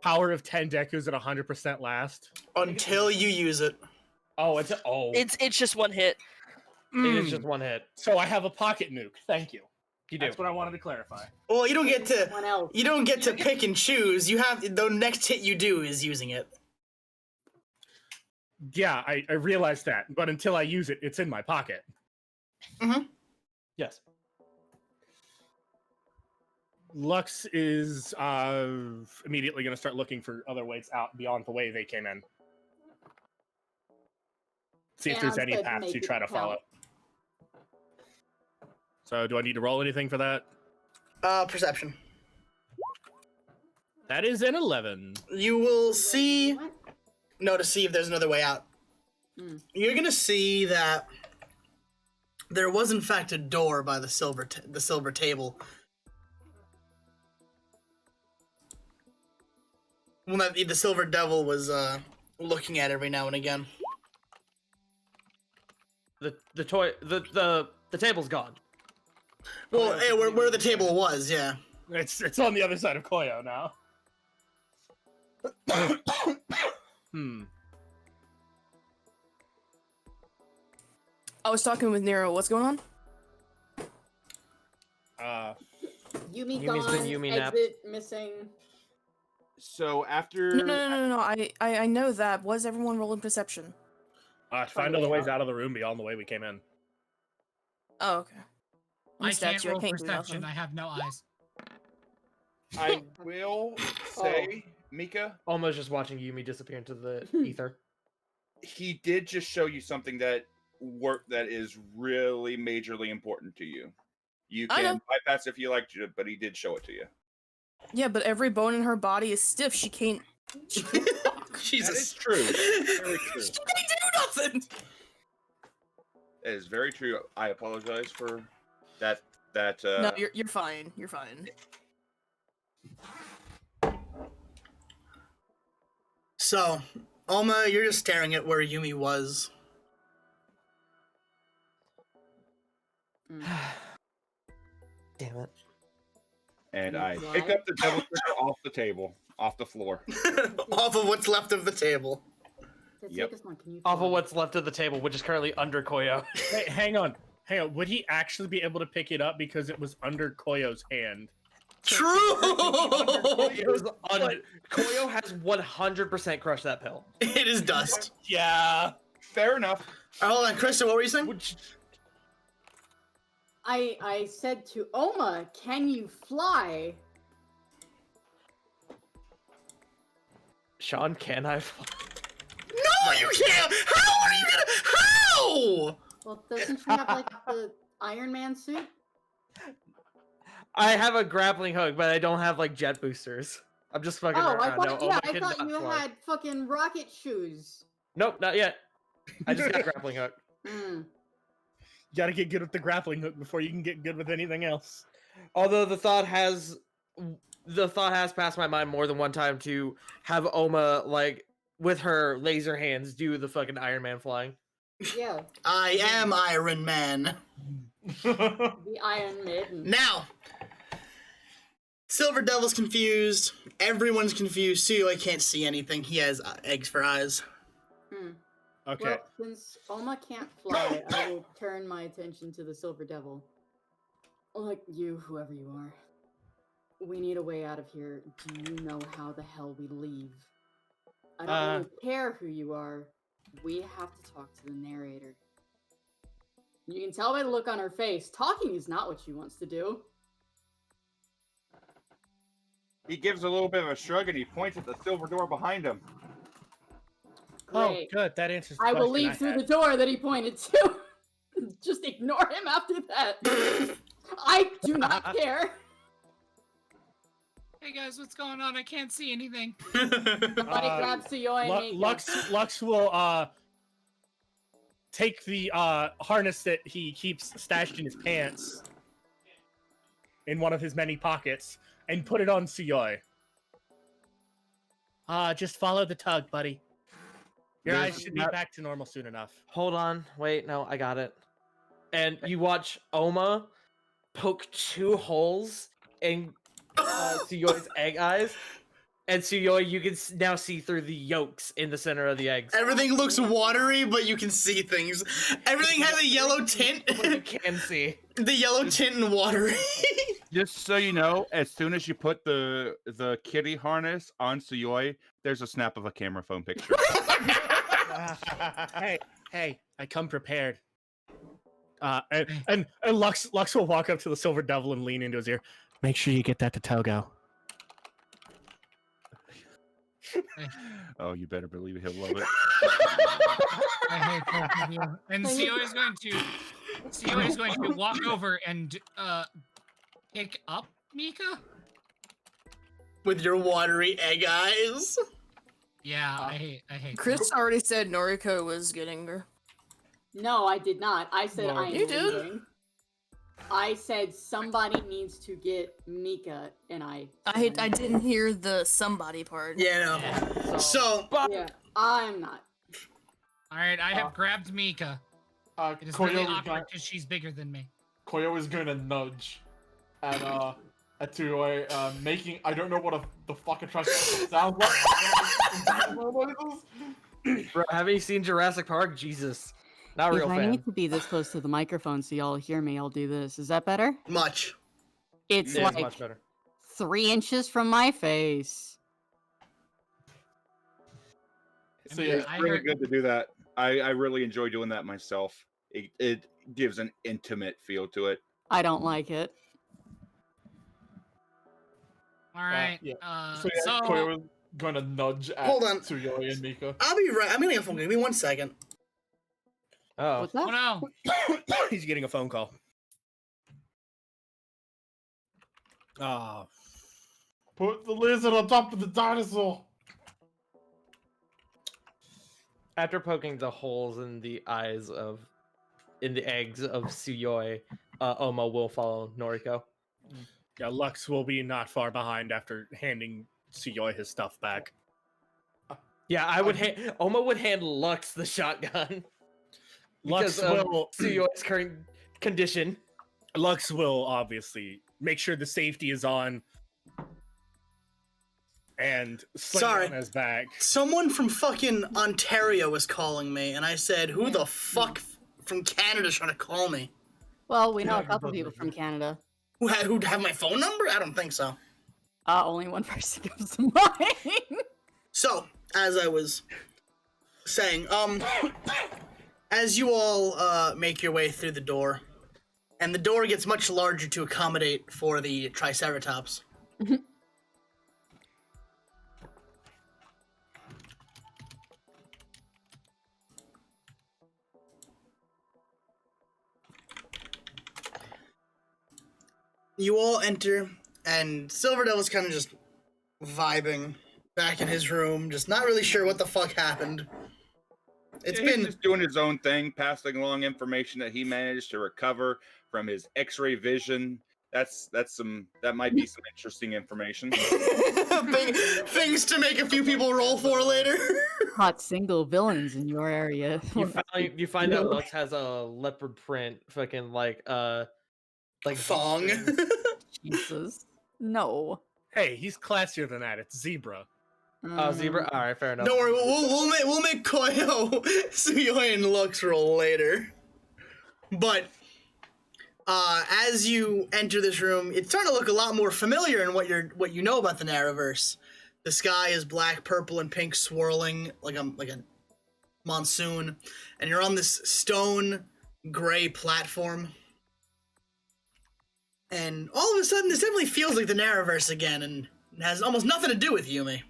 power of 10 Dekus at 100% last? Until you use it. Oh, It's just one hit. It is just one hit. So I have a pocket nuke. Thank you. You do. That's what I wanted to clarify. Well, you don't get to pick and choose. You have the next hit you do is using it. Yeah, I realized that, but until I use it, it's in my pocket. Mm-hmm. Yes. Lux is immediately going to start looking for other ways out beyond the way they came in. See if there's any paths you try to follow. So, do I need to roll anything for that? Perception. That is an 11. You will see... No, to see if there's another way out. You're gonna see that there was in fact a door by the silver table. Well, the Silver Devil was looking at every now and again. The table's gone. Well, hey, where the table was, yeah. It's on the other side of Koyo now. I was talking with Nero. What's going on? Yumi Yumi's gone, been Yumi nap. exit missing. So after... No. I know that. Was everyone rolling perception? Find other ways out of the room beyond the way we came in. Oh, okay. I Statue, can't roll I can't do perception. nothing. I have no eyes. I will say, Mika, Almost just watching Yumi disappear into the ether. he did just show you something that is really majorly important to you. You I can know. bypass if you like to, but he did show it to you. Yeah, but every bone in her body is stiff. She can't. Jesus. That is true. Very true. She can't do nothing. That is very true. I apologize for that. No, you're fine. You're fine. So, Oma, you're just staring at where Yumi was. Damn it. And I pick up the devil trigger off the table, off the floor. Off of what's left of the table. Yep. Off of what's left of the table, which is currently under Koyo. Hey, hang on. Would he actually be able to pick it up because it was under Koyo's hand? True! Koyo has 100% crushed that pill. It is dust. Yeah. Fair enough. Hold on, Krista, what were you saying? I said to Oma, can you fly? Sean, can I fly? No, you can't! How are you gonna... How? Well, doesn't she have like the Iron Man suit? I have a grappling hook, but I don't have like jet boosters. I'm just fucking Oh, around. I thought, No, yeah, Oma I could thought not you fly. had fucking rocket shoes. Nope, not yet. I just got a grappling hook. Mm. You gotta get good with the grappling hook before you can get good with anything else. Although the thought has passed my mind more than one time to have Oma like with her laser hands do the fucking Iron Man flying. Yeah. I am Iron Man. The Iron Maiden. Now, Silver Devil's confused. Everyone's confused. Suyo can't see anything. He has eggs for eyes. Hmm. Okay. Well, since Oma can't fly, I will turn my attention to the Silver Devil. Like you, whoever you are. We need a way out of here. Do you know how the hell we leave? I don't really care who you are. We have to talk to the narrator. You can tell by the look on her face, talking is not what she wants to do. He gives a little bit of a shrug and he points at the silver door behind him. Great. Oh, good. That answers the I will question leave I through had. the door that he pointed to. Just ignore him after that. I do not care. Hey guys, what's going on? I can't see anything. Somebody grab Suyoi and Mika. Lux will take the harness that he keeps stashed in his pants in one of his many pockets and put it on Suyoi. Just follow the tug, buddy. Your eyes should be back to normal soon enough. Hold on. Wait, no, I got it. And you watch Oma poke 2 holes in Suyoi's egg eyes. And Suyoi, you can now see through the yolks in the center of the eggs. Everything looks watery, but you can see things. Everything has a yellow tint. You can see. The yellow tint and watery. Just so you know, as soon as you put the kitty harness on Suyoi, there's a snap of a camera phone picture. Hey, I come prepared. And Lux will walk up to the Silver Devil and lean into his ear. Make sure you get that to Togo. Oh, you better believe he'll love it. I hate both of you. And Suyoi is going to walk over and pick up Mika. With your watery egg eyes. Yeah, I hate. Chris already said Noriko was getting her. No, I did not. I said I am You did. leaving. I said somebody needs to get Mika, and I didn't hear the somebody part. Yeah, no. So yeah, I'm not. All right, I have grabbed Mika. It is Koyo really is awkward going- because she's bigger than me. Koyo is going to nudge at Tuoi, making, I don't know what the fuck a trash sounds like. Bro, haven't you seen Jurassic Park? Jesus. Not a real If I fan. need to be this close to the microphone so y'all hear me, I'll do this. Is that better? Much. It's It is like much better. 3 inches from my face. So It's yeah, really good to do that. I really enjoy doing that myself. It gives an intimate feel to it. I don't like it. All right. Yeah. So Koya was gonna nudge at Hold on. Tsuyoi and Mika. I'll be right. I'm getting a phone call. Give me 1 second. Oh. What's that? no. He's getting a phone call. Oh. Put the lizard on top of the dinosaur. After poking the holes in the eggs of Tsuyoi, Oma will follow Noriko. Yeah, Lux will be not far behind after handing Tsuyoi his stuff back. Yeah, Oma would hand Lux the shotgun. Lux Because of will Tsuyoi's current condition. Lux will obviously make sure the safety is on and sling Sorry. on his back. Someone from fucking Ontario was calling me, and I said, "Who the fuck from Canada's trying to call me?" Well, we know a couple people from Canada. Who have my phone number? I don't think so. Only one person comes to mind. So, as I was saying, as you all make your way through the door, and the door gets much larger to accommodate for the Triceratops. You all enter, and Silver Devil's kind of just vibing back in his room, just not really sure what the fuck happened. It's He's been just doing his own thing, passing along information that he managed to recover from his X-ray vision. That might be some interesting information. things to make a few people roll for later. Hot single villains in your area. You find out Lux has a leopard print fucking like thong. Jesus. No. Hey, he's classier than that. It's zebra. Oh, zebra. All right, fair enough. Don't worry, we'll make Koyo, Tsuyoi, and Lux roll later. But as you enter this room, it's starting to look a lot more familiar in what you know about the Narrowverse. The sky is black, purple, and pink, swirling like a monsoon, and you're on this stone gray platform. And all of a sudden, this definitely feels like the Narrowverse again, and has almost nothing to do with Yumi.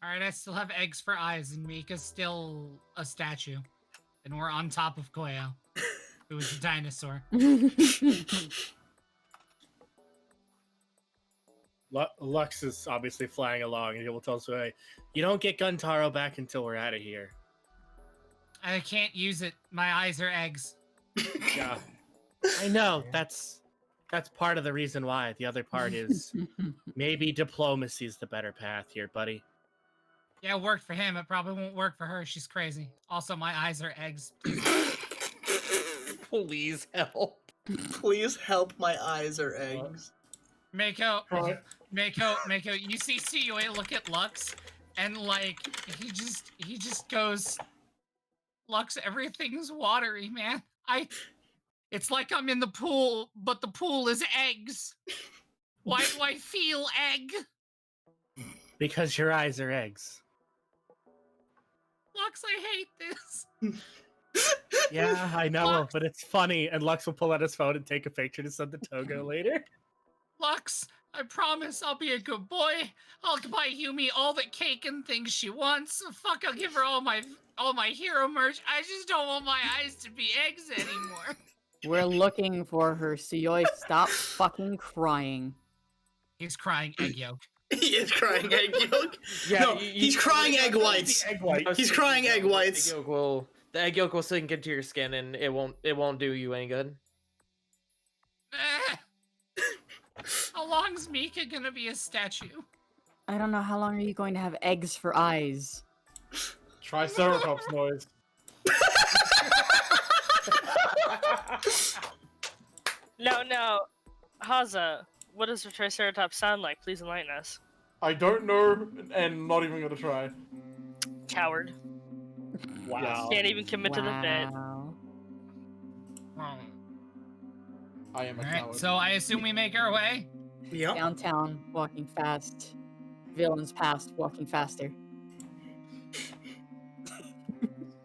Alright, I still have eggs for eyes, and Mika's still a statue. And we're on top of Koyo, who is a dinosaur. Lux is obviously flying along, and he will tell us, "Hey, you don't get Guntaro back until we're out of here." I can't use it. My eyes are eggs. Yeah, I know. That's part of the reason why. The other part is maybe diplomacy's the better path here, buddy. Yeah, it worked for him. It probably won't work for her. She's crazy. Also, my eyes are eggs. Please help. Please help, my eyes are eggs. Mako, you see Tsuyoi look at Lux, and like, he just goes, Lux, everything's watery, man. It's like I'm in the pool, but the pool is eggs. Why do I feel egg? Because your eyes are eggs. Lux, I hate this. Yeah, I know, but it's funny. And Lux will pull out his phone and take a picture to send to Togo later. Lux, I promise I'll be a good boy. I'll buy Yumi all the cake and things she wants. Fuck, I'll give her all my hero merch. I just don't want my eyes to be eggs anymore. We're looking for her, Tsuyoi. Stop fucking crying. He's crying egg yolk. He is crying egg yolk. Yeah, no, he's crying egg whites. He's crying egg whites. The egg yolk will sink into your skin, and it won't do you any good. How long's Mika gonna be a statue? I don't know. How long are you going to have eggs for eyes? Triceratops noise. No. Haza, what does a Triceratops sound like? Please enlighten us. I don't know, and not even gonna try. Coward. Wow. Can't even commit to the bit. I am a Alright, coward. so I assume we make our way? Yep. Downtown, walking fast. villains past, walking faster.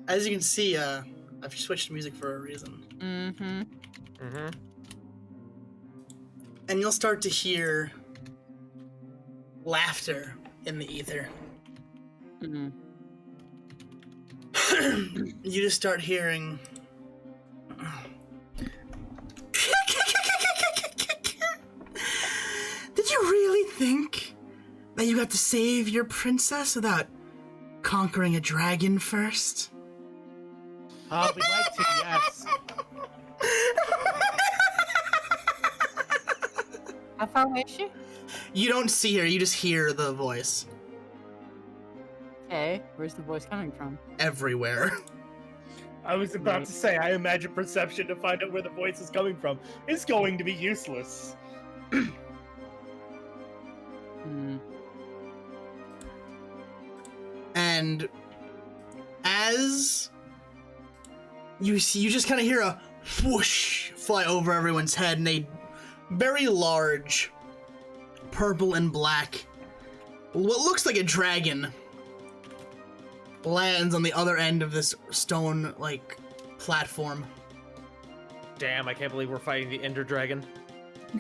As you can see, I've switched music for a reason. Mm-hmm. Mm-hmm. And you'll start to hear laughter in the ether. Mm. You just start hearing. Did you really think that you got to save your princess without conquering a dragon first? We'd like to, yes. How far away is she? You don't see her, you just hear the voice. Okay, where's the voice coming from? Everywhere. I was about to say, I imagine perception to find out where the voice is coming from is going to be useless. And as you just kind of hear a whoosh fly over everyone's head, and a very large purple and black, what looks like a dragon, lands on the other end of this stone platform. Damn, I can't believe we're fighting the Ender Dragon.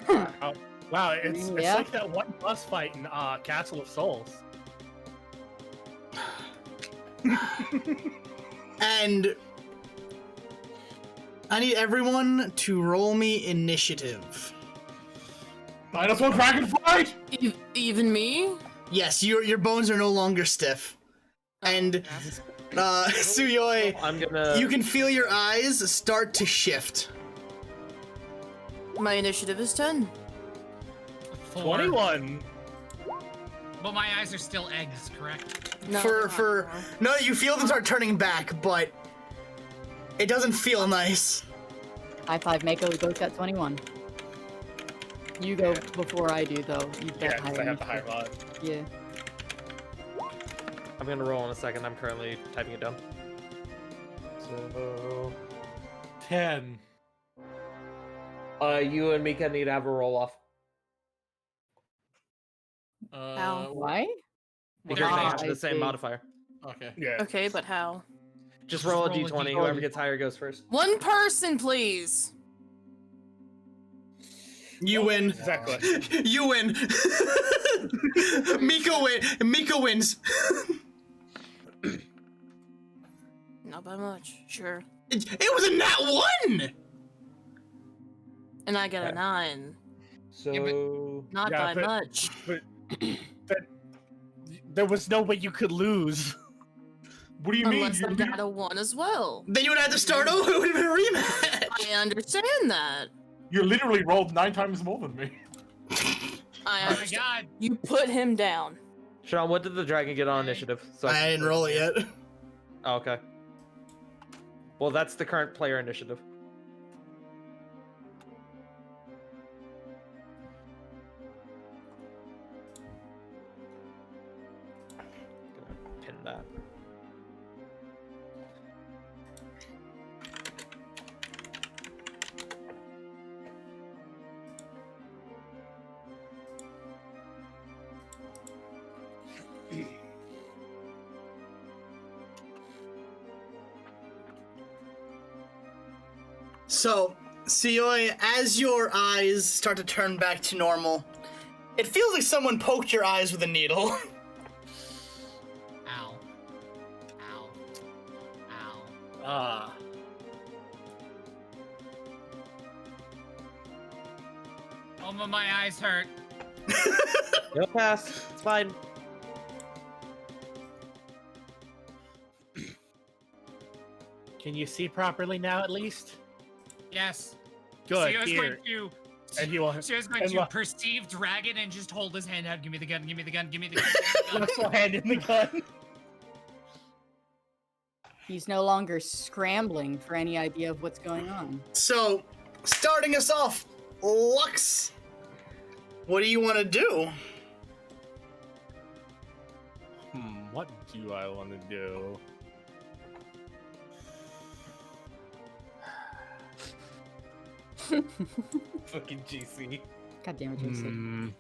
Oh, wow, it's Yeah. like that one boss fight in Castle of Souls. And I need everyone to roll me initiative. Dinosaur dragon fight! Even me? Yes, your bones are no longer stiff. And Suyoi, I'm gonna. you can feel your eyes start to shift. My initiative is 10. 4. 21. But my eyes are still eggs, correct? No, you feel them start turning back, but it doesn't feel nice. High five, Mako. We both got 21. You go before I do, though. You Yeah, got 'cause higher I have the high initiative. rod. Yeah. I'm gonna roll in a second. I'm currently typing it down. So 10. You and Mika need to have a roll off. How? Why? Because they have I the same see. modifier. Okay. Yeah. Okay, but how? Just roll a roll a d20. d20. Whoever gets higher goes first. One person, please. You win. Exactly. You win. Mika wins. Not by much, sure. It was a nat 1! And I got a 9. So Not Yeah, by much. But there was no way you could lose. What do you mean? Unless I got a 1 as well. Then you would have to start over. It would have been a rematch. I understand that. You literally rolled 9 times more than me. I Oh my understand. god. You put him down. Sean, what did the dragon get on initiative? So I didn't roll it yet. Oh, okay. Well, that's the current player initiative. Gonna pin that. So, Suyoi, as your eyes start to turn back to normal, it feels like someone poked your eyes with a needle. Ow. Ow. Ow. Ah. Oh, my eyes hurt. You'll pass. It's fine. Can you see properly now, at least? Yes. Good. Sio's Here. going to. And you will. Sio's going and to look, perceive dragon and just hold his hand out. Give me the gun. Give me the gun. Give me the gun. Lux will hand in the gun. He's no longer scrambling for any idea of what's going on. So, starting us off, Lux, what do you want to do? What do I want to do? Fucking GC. God damn it, Jason.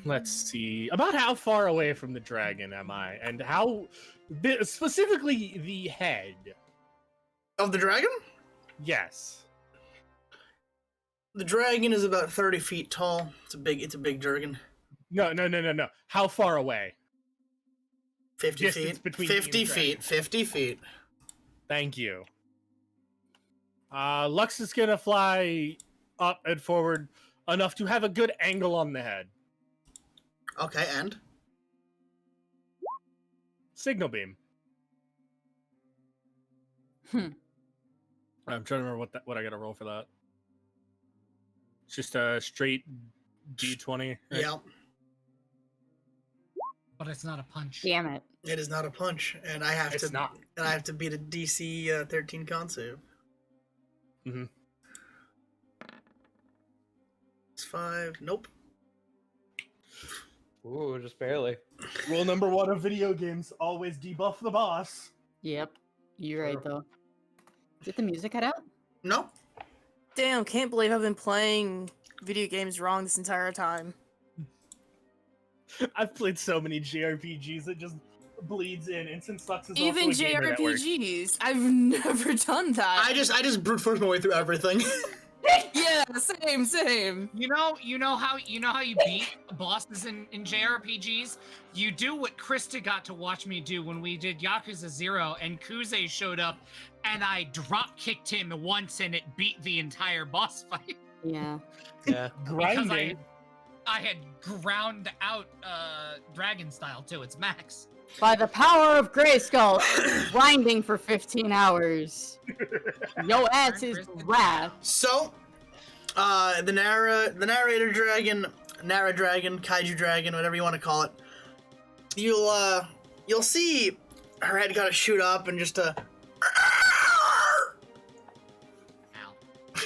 Let's see. About how far away from the dragon am I? And how... Specifically, the head. Of the dragon? Yes. The dragon is about 30 feet tall. It's a big dragon. No. How far away? 50 Distance feet. between 50 feet. 50 feet. Thank you. Lux is gonna fly up and forward enough to have a good angle on the head. Okay, and? Signal beam. I'm trying to remember what I gotta roll for that. It's just a straight D20. Right? Yeah. But it's not a punch. Damn it. It is not a punch, and I have to beat a DC 13 con save. Mm-hmm. It's 5. Nope. Ooh, just barely. Rule number 1 of video games: always debuff the boss. Yep. You're right, though. Did the music cut out? No. Damn, can't believe I've been playing video games wrong this entire time. I've played so many JRPGs that just bleeds in. Instant Sucks is Even also a gamer network. JRPGs. I've never done that. I just brute force my way through everything. Yeah, same. You know how you beat bosses in JRPGs? You do what Krista got to watch me do when we did Yakuza 0 and Kuze showed up and I drop kicked him once and it beat the entire boss fight. Yeah. Yeah. Grinding. I had ground out dragon style too. It's max. By the power of Grayskull, grinding for 15 hours. Yo ass is wrath. So, the narrator dragon, Nara dragon, kaiju dragon, whatever you want to call it. You'll see her head kind of shoot up and just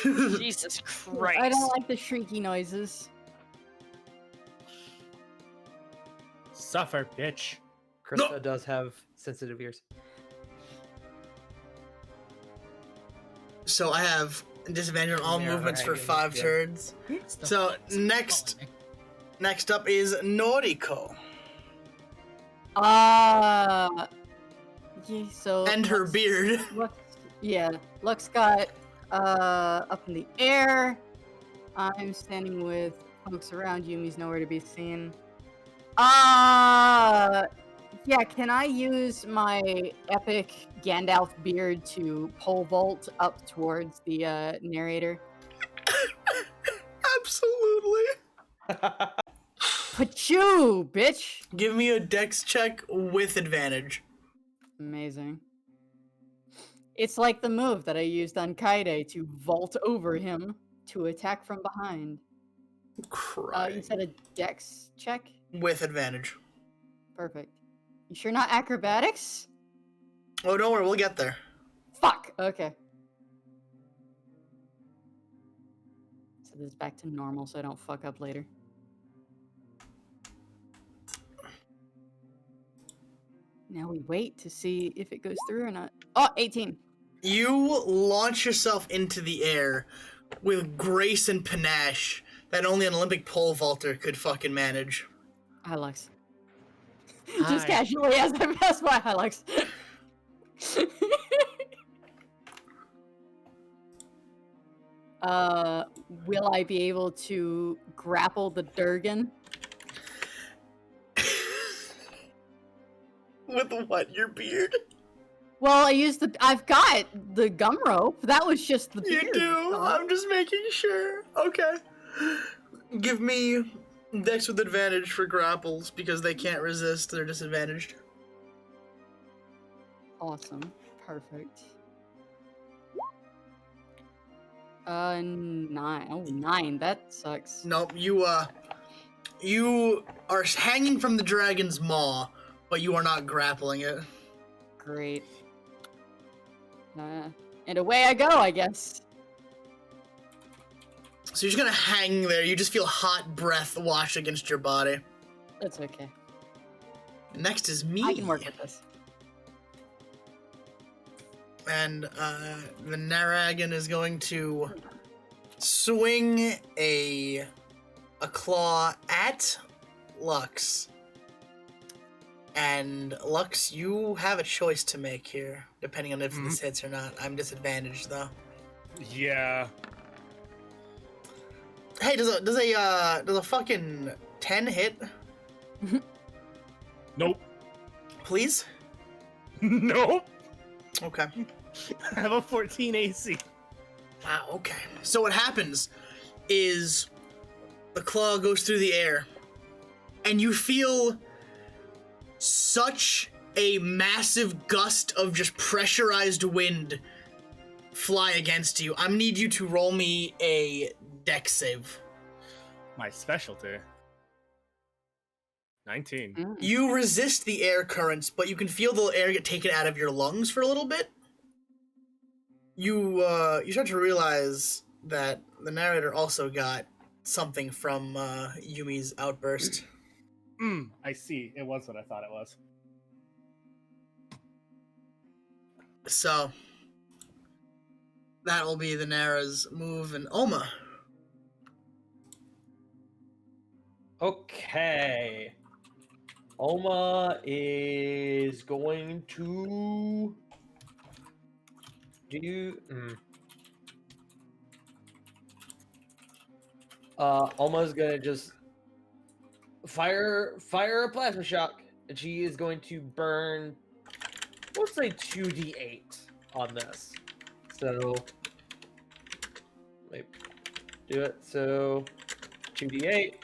Jesus Christ. I don't like the shrieky noises. Suffer, bitch. Krista does have sensitive ears. So I have disadvantage on all Yeah, movements for dragon, 5 yeah. turns. So next up is Noriko. Yeah, so And her beard. Lux got up in the air. I'm standing with folks around. Yumi's nowhere to be seen. Yeah, can I use my epic Gandalf beard to pole vault up towards the narrator? Absolutely. Pachoo, bitch! Give me a dex check with advantage. Amazing. It's like the move that I used on Kaide to vault over him to attack from behind. You said a dex check? With advantage. Perfect. You sure not acrobatics? Oh, don't worry, we'll get there. Fuck! Okay. So this is back to normal so I don't fuck up later. Now we wait to see if it goes through or not. Oh, 18. You launch yourself into the air with grace and panache that only an Olympic pole vaulter could fucking manage. Hi, Lux. Just casually as I pass by. Hi, Lux. Will I be able to grapple the Durgan? With what? Your beard? Well, I've got the gum rope. That was just the beard. You do? I'm just making sure. Okay. Give me dex with advantage for grapples because they can't resist. They're disadvantaged. Awesome. Perfect. 9. Oh, 9. That sucks. Nope. You are hanging from the dragon's maw, but you are not grappling it. Great. And away I go, I guess. So you're just gonna hang there. You just feel hot breath wash against your body. That's okay. Next is me. I can work with this. And the Naragon is going to swing a claw at Lux. And Lux, you have a choice to make here, depending on if this hits or not. I'm disadvantaged though. Yeah. Hey, does a fucking 10 hit? Nope. Please? Nope. Okay. I have a 14 AC. Wow, okay. So what happens is the claw goes through the air, and you feel such a massive gust of just pressurized wind fly against you. I'm gonna need you to roll me a dex save. My specialty. 19. You resist the air currents, but you can feel the air get taken out of your lungs for a little bit. You start to realize that the narrator also got something from Yumi's outburst. I see. It was what I thought it was. So that will be the Nara's move, and Oma. Okay. Oma is going to do. Oma's gonna just fire a plasma shock, and she is going to burn. Let's say 2d8 on this. So, let me do it. So, 2d8.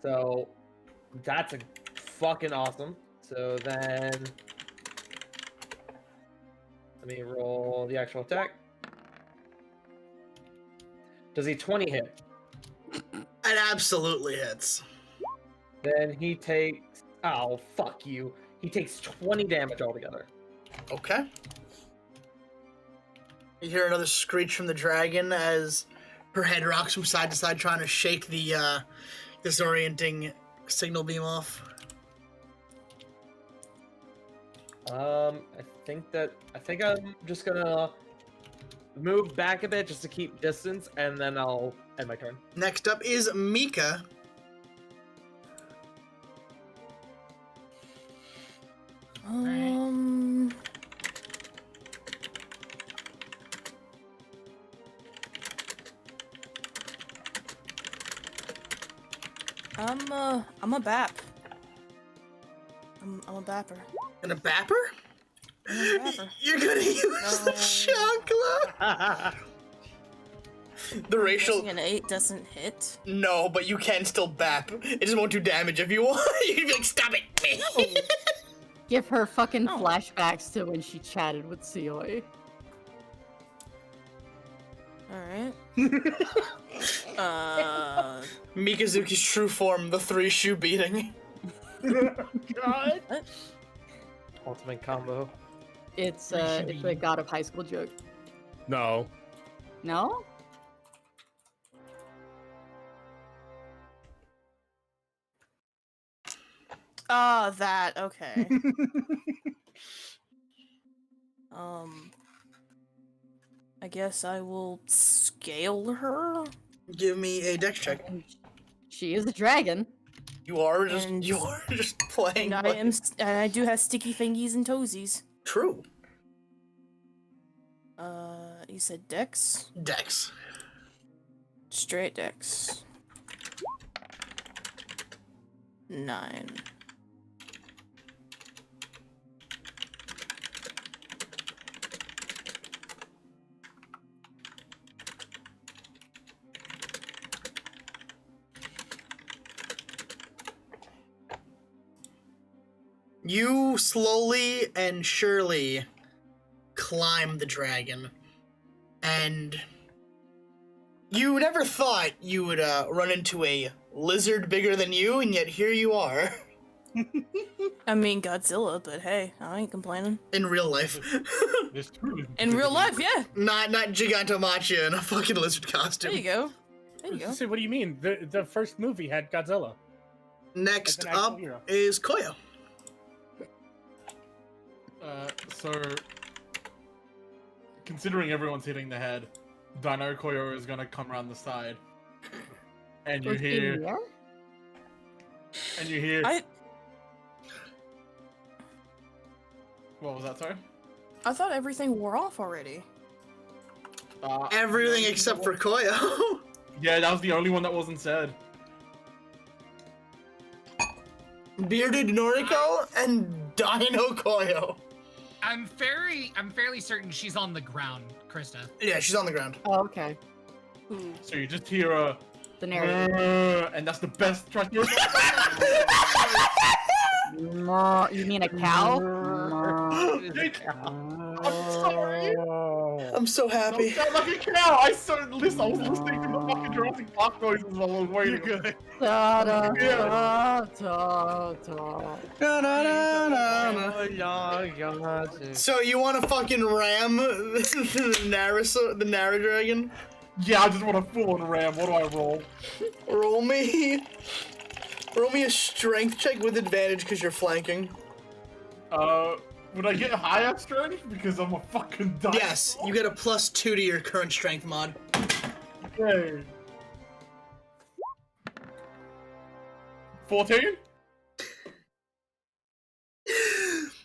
So, that's a fucking awesome. So then, let me roll the actual attack. Does he 20 hit? It absolutely hits. Then he takes... Oh, fuck you. He takes 20 damage altogether. Okay. You hear another screech from the dragon as her head rocks from side to side, trying to shake the disorienting signal beam off. I think I'm just gonna move back a bit just to keep distance, and then I'll end my turn. Next up is Mika. I'm a bap. I'm a bapper. And a bapper? I'm a bapper. You're gonna use the chakra? The racial... An 8 doesn't hit. No, but you can still bap. It just won't do damage if you want. You can be like, stop it! Give her fucking flashbacks to when she chatted with Seoy. Alright. Mikazuki's true form, the 3-shoe beating. God. Ultimate combo. It's a God of High School joke. No. No? Ah, that. Okay. I guess I will scale her. Give me a dex check. She is a dragon. You are just playing. And I do have sticky fingies and toesies. True. You said dex? Dex. Straight dex. 9. You slowly and surely climb the dragon, and you never thought you would run into a lizard bigger than you, and yet here you are. I mean Godzilla, but hey, I ain't complaining. In real life. In real life, yeah. Not Gigantomachia in a fucking lizard costume. There you go. There you go. So what do you mean? The first movie had Godzilla. Next up is Koyo. So, considering everyone's hitting the head, Dino Koyo is gonna come around the side And you Was he hear. there? And you hear. I What was that, sorry? thought everything wore off already. Everything except for Koyo. Yeah, that was the only one that wasn't said. Bearded Noriko and Dino Koyo. I'm fairly certain she's on the ground, Krista. Yeah, she's on the ground. Oh, okay. So you just hear a. The narrator. And that's the best. Trust me. You mean a cow? I'm sorry. I'm so happy. Don't sound like a cow. I was listening to the fucking Jurassic Park noises while I was waiting. You're good. Da, da, Yeah. da, da, da. So you want to fucking ram the Nara Dragon? Yeah, I just want to full on ram. What do I roll? Roll me a strength check with advantage because you're flanking. Would I get higher strength because I'm a fucking dinosaur? Yes, you get a +2 to your current strength mod. Okay. 14?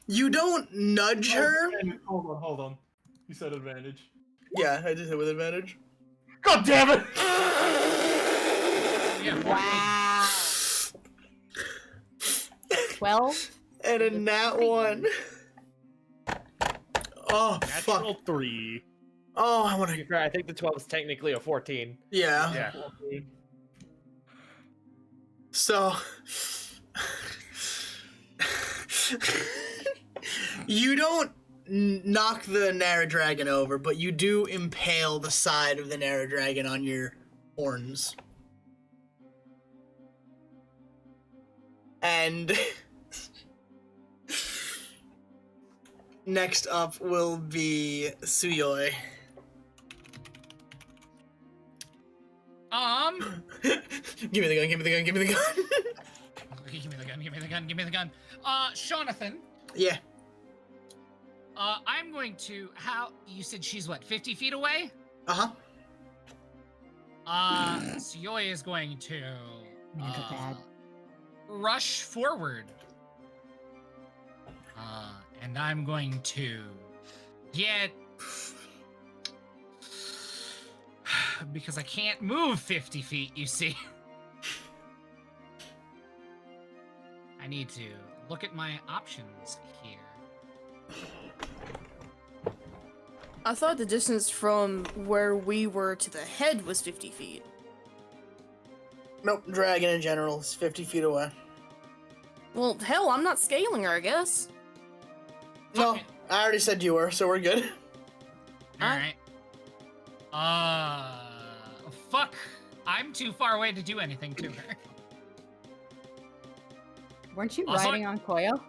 You don't nudge her. Hold on. You said advantage. Yeah, I did it with advantage. God damn it! Wow. 12? And a nat 1. Oh, Natural fuck. 3. Oh, I want to. I think the 12 is technically a 14. Yeah. Yeah. So. You don't knock the Nara Dragon over, but you do impale the side of the Nara Dragon on your horns. And next up will be Suyoi. Give me the gun, give me the gun, give me the gun. Okay, give me the gun, give me the gun, give me the gun. Jonathan. Yeah. I'm going to, you said she's what, 50 feet away? Uh-huh. Suyoi is going to, rush forward. And I'm going to get, because I can't move 50 feet, you see. I need to look at my options here. I thought the distance from where we were to the head was 50 feet. Nope, dragon in general is 50 feet away. Well, hell, I'm not scaling her, I guess. No, I already said you were, so we're good. Alright. Fuck. I'm too far away to do anything to her. Weren't you Also- riding on Koyo?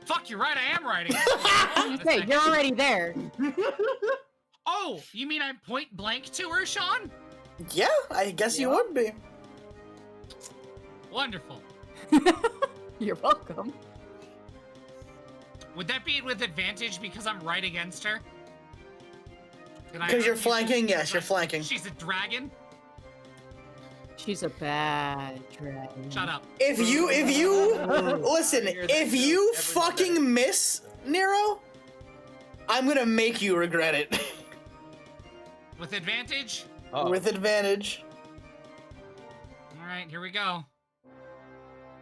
Fuck, you're right, I am riding. Hey, you're already there. Oh, you mean I'm point blank to her, Sean? Yeah, I guess you would be. Wonderful. You're welcome. Would that be with advantage because I'm right against her? Because you're flanking? Yes, you're flanking. She's a dragon? She's a bad dragon. Shut up. If you listen, if you fucking miss, Nero, I'm gonna make you regret it. With advantage? With advantage. Alright, here we go.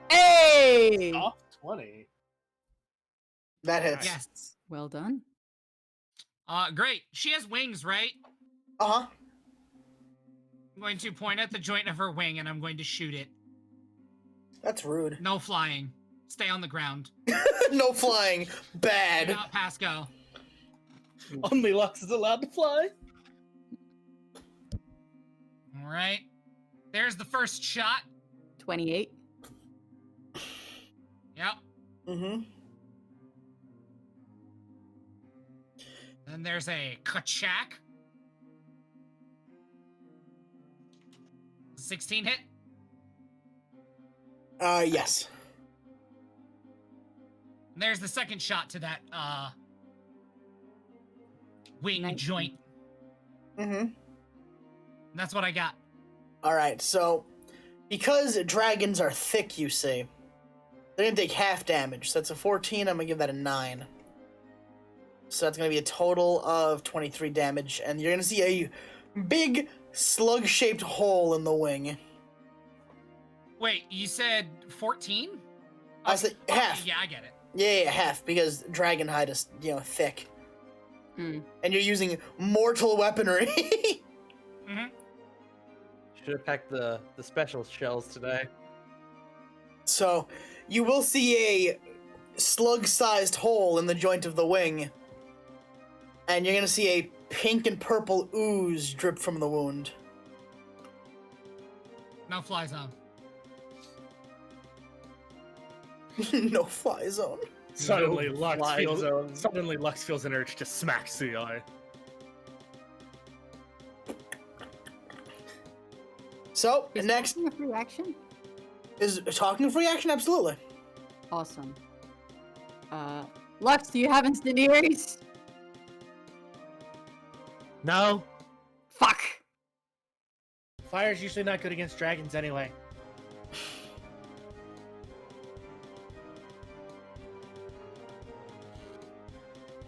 Hey! Off 20. That hits. Yes. Well done. Great. She has wings, right? Uh-huh. I'm going to point at the joint of her wing and I'm going to shoot it. That's rude. No flying. Stay on the ground. No flying. Bad. Do not pass go. Only Lux is allowed to fly. Alright. There's the first shot. 28. Yep. Mm-hmm. Then there's a kachak. 16 hit. Yes. And there's the second shot to that, wing joint. Mm-hmm. And that's what I got. Alright, so because dragons are thick, you see, they're gonna take half damage. So that's a 14, I'm gonna give that a 9. So that's gonna be a total of 23 damage, and you're gonna see a big slug-shaped hole in the wing. Wait, you said 14? I said half. Yeah, I get it. Yeah, half, because dragon hide is, thick. Hmm. And you're using mortal weaponry. Mm-hmm. Should have packed the special shells today. So, you will see a slug-sized hole in the joint of the wing. And you're gonna see a pink and purple ooze drip from the wound. No fly zone. No fly zone. Suddenly, No Lux fly feels zone. suddenly Lux feels an urge to smack Suyoi. So, Is next talking a free action? is talking a free action, absolutely. Awesome. Lux, do you have incendiaries? No. Fuck. Fire's usually not good against dragons anyway.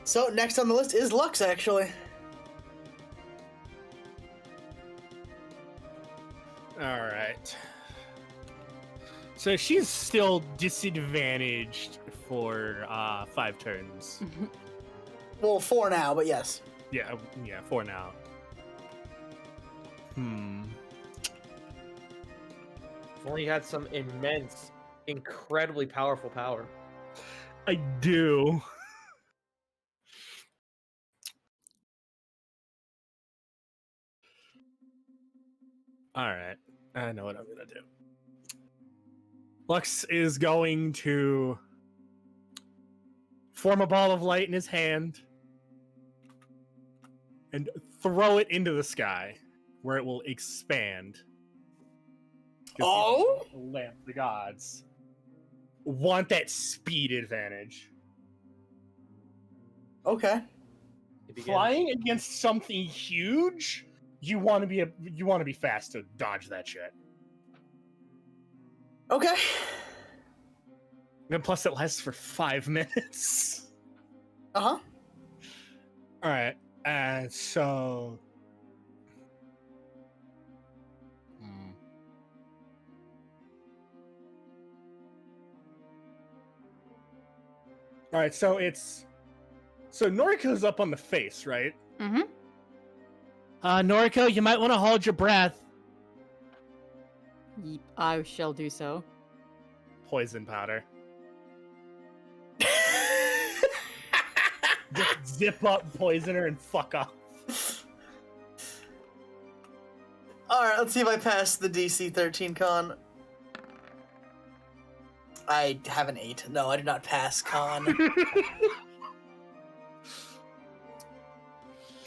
So, next on the list is Lux, actually. Alright. So she's still disadvantaged for 5 turns. Well, 4 now, but yes. Yeah, 4 now. If only you had some immense, incredibly powerful power. I do. Alright, I know what I'm gonna do. Lux is going to form a ball of light in his hand and throw it into the sky, where it will expand. Oh? Lamp the gods want that speed advantage. Okay. Flying against something huge, you want to be fast to dodge that shit. Okay. And plus, it lasts for 5 minutes. Uh-huh. All right, and so. All right, so Noriko's up on the face, right? Mm-hmm. Noriko, you might want to hold your breath. I shall do so. Poison powder. Just zip up poisoner and fuck off. Alright, let's see if I pass the DC 13 con. I have an 8. No, I did not pass con.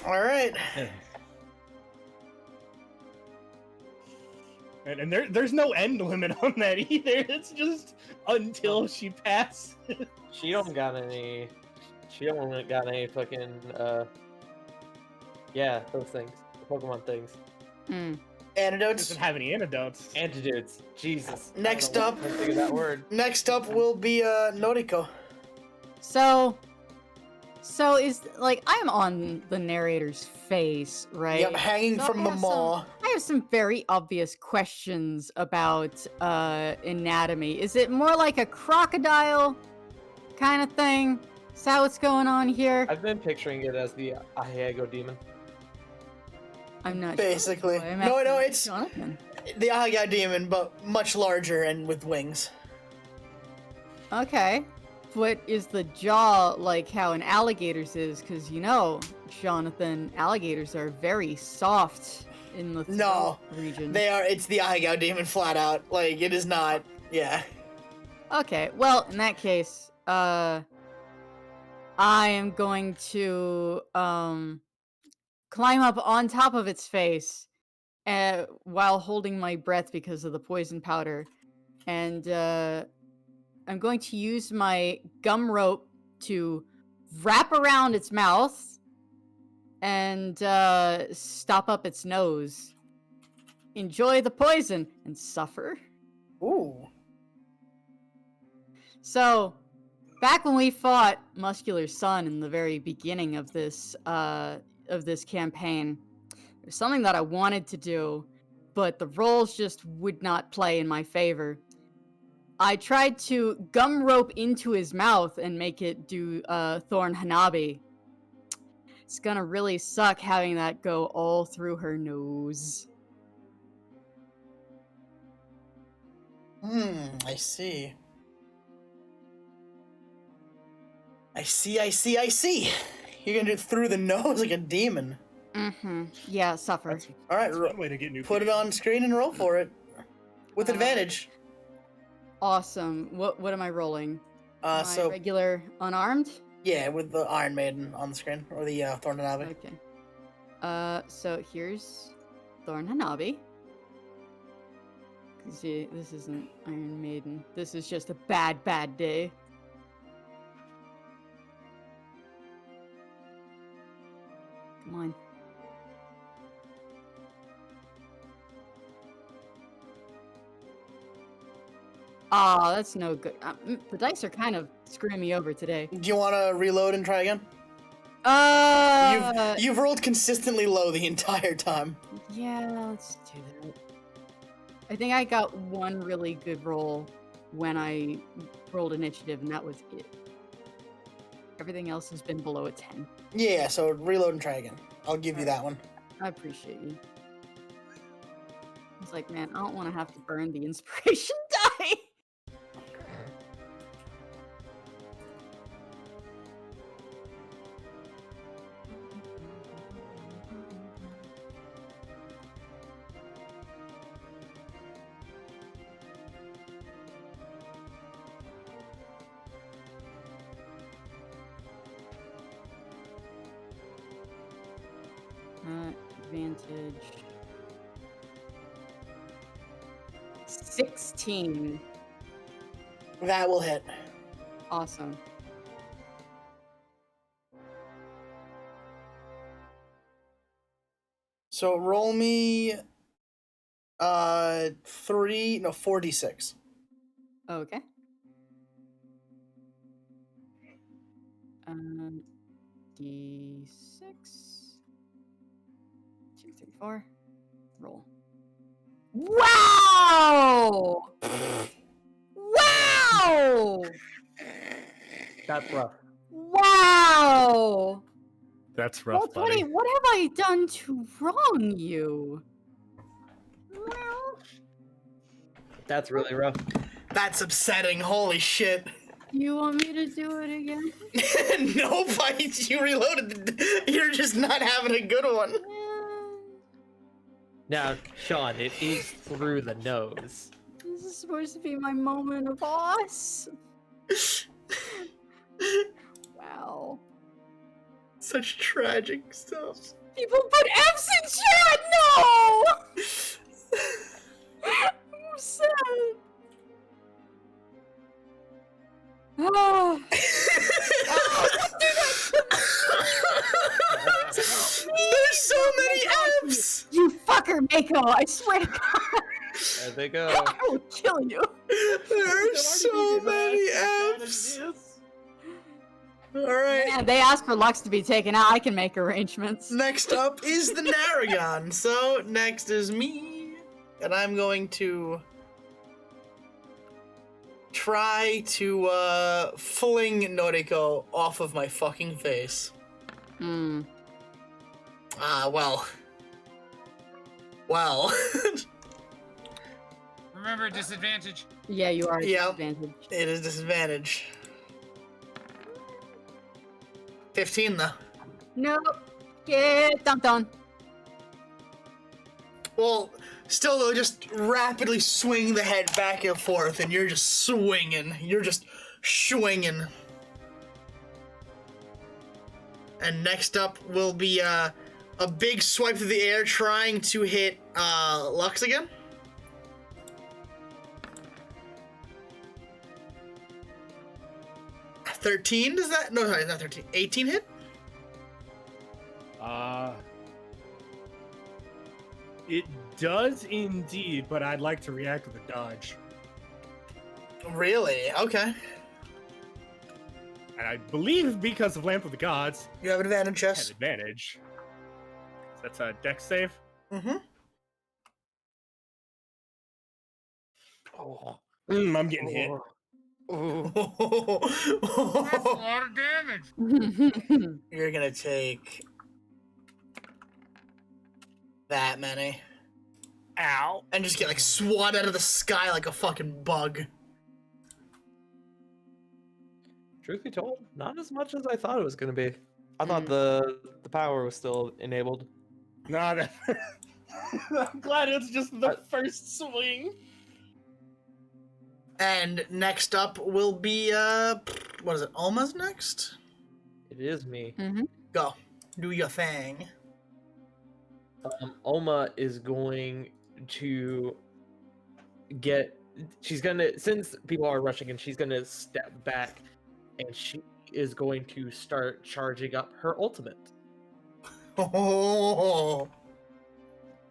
Alright. And there's no end limit on that either. It's just until she passes. She don't got any fucking yeah, those things. The Pokemon things. Antidotes? Doesn't have any antidotes. Antidotes. Jesus. Next up. I think of that word. Next up will be Noriko. So is like I'm on the narrator's face, right? Yep, hanging So from I the have maw. I have some very obvious questions about anatomy. Is it more like a crocodile kind of thing? Is that what's going on here? I've been picturing it as the Ahiego demon. I'm not Basically. sure. No, asking it's Jonathan. the Ahiga demon, but much larger and with wings. Okay. But is the jaw like how an alligator's is? Because, Jonathan, alligators are very soft in the No, region. they are. It's the Ahiga demon flat out. Like, it is not. Yeah. Okay, well, in that case, I am going to climb up on top of its face while holding my breath because of the poison powder. And I'm going to use my gum rope to wrap around its mouth and stop up its nose. enjoy the poison and suffer. Ooh. So, back when we fought Muscular Sun in the very beginning of this campaign, there's something that I wanted to do, but the rolls just would not play in my favor. I tried to gum rope into his mouth and make it do Thorn Hanabi. It's gonna really suck having that go all through her nose. I see. I see. You're gonna do it through the nose like a demon. Mm-hmm. Yeah, suffer. All right, one way to get new. Put it on screen and roll for it. With advantage. Awesome. What am I rolling? My So regular unarmed? yeah, with the Iron Maiden on the screen or the Thorn Hanabi. Okay. So here's Thorn Hanabi. See, this isn't Iron Maiden. This is just a bad day. Come on. Oh, that's no good. The dice are kind of screwing me over today. Do you want to reload and try again? You've rolled consistently low the entire time. Yeah, let's do that. I think I got one really good roll when I rolled initiative, and that was it. Everything else has been below a 10. Yeah, so reload and try again. I'll give you that one. I appreciate you. I was like, man, I don't want to have to burn the inspiration die. Advantage. 16. That will hit. Awesome. So roll me 4d6. Okay. D6. 2, 3, 4. Roll. Wow! Wow! That's rough. Wow! That's rough, Well, 20, buddy. what have I done to wrong you? That's really rough. That's upsetting. Holy shit. You want me to do it again? No fights. You reloaded. You're just not having a good one. Now, Sean, it is through the nose. This is supposed to be my moment of loss. Wow. Such tragic stuff. People put F's in chat! No! I'm sad. Oh. There's so many F's! You fucker, Mako! I swear to God! There they go. I will kill you! There are so many F's! Alright. Yeah, they asked for Lux to be taken out. I can make arrangements. Next up is the Naragon. So, next is me. And I'm going to try to fling Noriko off of my fucking face. Well. Remember disadvantage. Yeah, you are at Yep. disadvantage. It is disadvantage. 15 though. Nope. Get dumped on. Well, still though, just rapidly swing the head back and forth, and you're just swinging. You're just swinging. And next up will be a big swipe through the air, trying to hit Lux again. $13, does that? No, sorry, not 13. 18 hit? It does indeed, but I'd like to react with a dodge. Really? Okay. And I believe because of Lamp of the Gods, you have an advantage. I Yes. have advantage. So that's a Dex save. Mm-hmm. Oh, I'm getting hit. That's a lot of damage. You're gonna take that many. Ow. And just get like swatted out of the sky like a fucking bug. Truth be told, not as much as I thought it was gonna be. I thought the power was still enabled. Nah, I'm glad it's just the first swing. And next up will be what is it? Alma's next? It is me. Go. Do your thing. Alma is going to get. She's gonna, since people are rushing in, she's gonna step back, and she is going to start charging up her ultimate. Oh.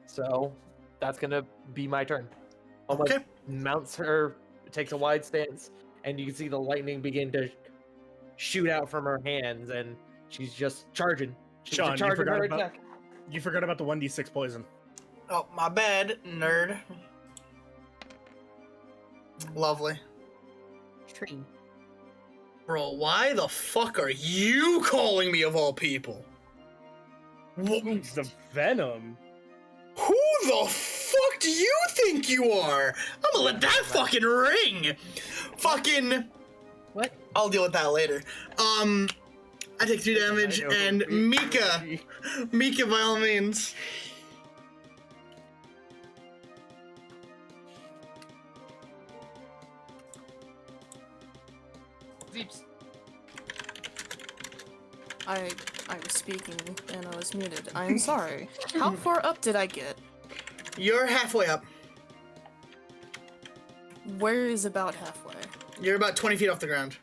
So that's gonna be my turn. Alma mounts her, takes a wide stance, and you can see the lightning begin to shoot out from her hands, and she's just charging. She's Sean, charging her attack. You forgot about the 1d6 poison. Oh, my bad, nerd. Lovely. Tree. Bro, why the fuck are you calling me of all people? It's the venom. Who the fuck do you think you are? I'm gonna let that fucking ring. Fucking. What? I'll deal with that later. I take 2 damage, and Mika, by all means. Zeeps. I was speaking and I was muted. I'm sorry. How far up did I get? You're halfway up. Where is about halfway? You're about 20 feet off the ground.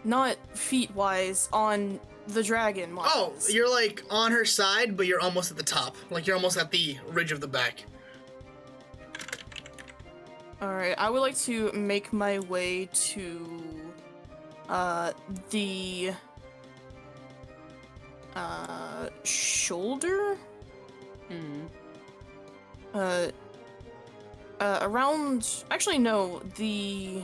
Not feet-wise, on the dragon wise. Oh, you're like on her side, but you're almost at the top. Like you're almost at the ridge of the back. Alright, I would like to make my way to the shoulder? Around, actually no, the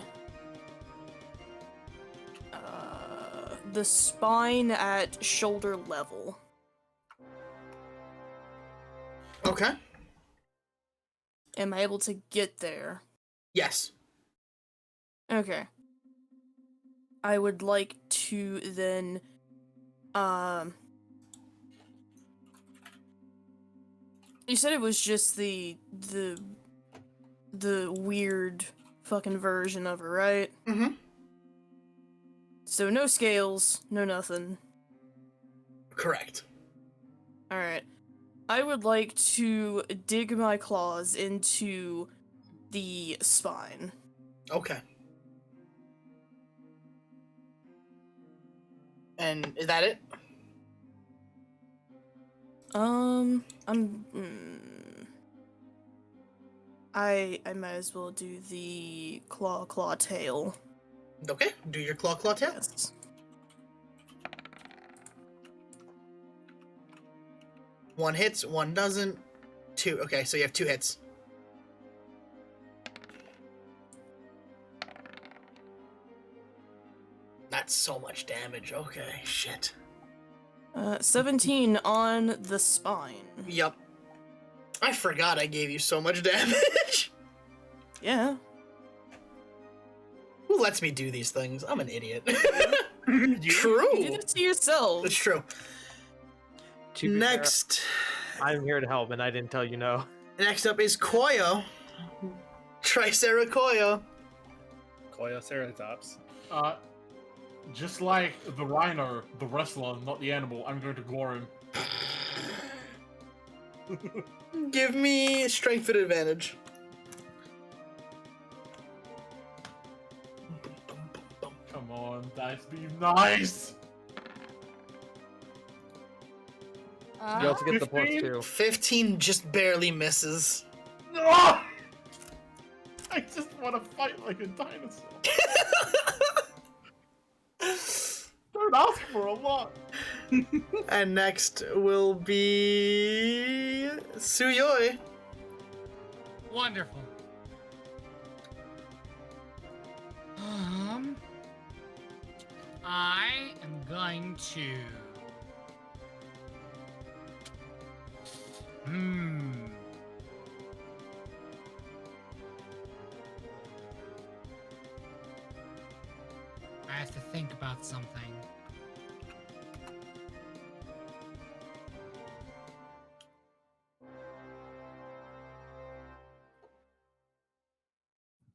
spine at shoulder level. Okay. Am I able to get there? Yes. Okay. I would like to then, you said it was just the weird fucking version of it, right? Mm-hmm. So no scales, no nothing. Correct. Alright. I would like to dig my claws into the spine. Okay. And is that it? I might as well do the claw tail. Okay, do your claw tail. Yes. One hits, one doesn't. 2. Okay, so you have 2 hits. That's so much damage. Okay, shit. 17 on the spine. Yep. I forgot I gave you so much damage. Yeah. Who lets me do these things? I'm an idiot. You True. did it to yourself. It's true. Next. I'm here to help, and I didn't tell you no. Next up is Koyo. Tricera Koyo. Koyoceratops. Just like the rhino, the wrestler, not the animal, I'm going to gore him. Give me strength at advantage. Come on, dice, be nice! You also get the plus 2. 15 just barely misses. No! I just want to fight like a dinosaur. Don't ask for a lot. And next will be Suyoi. Wonderful. I am going to. I have to think about something.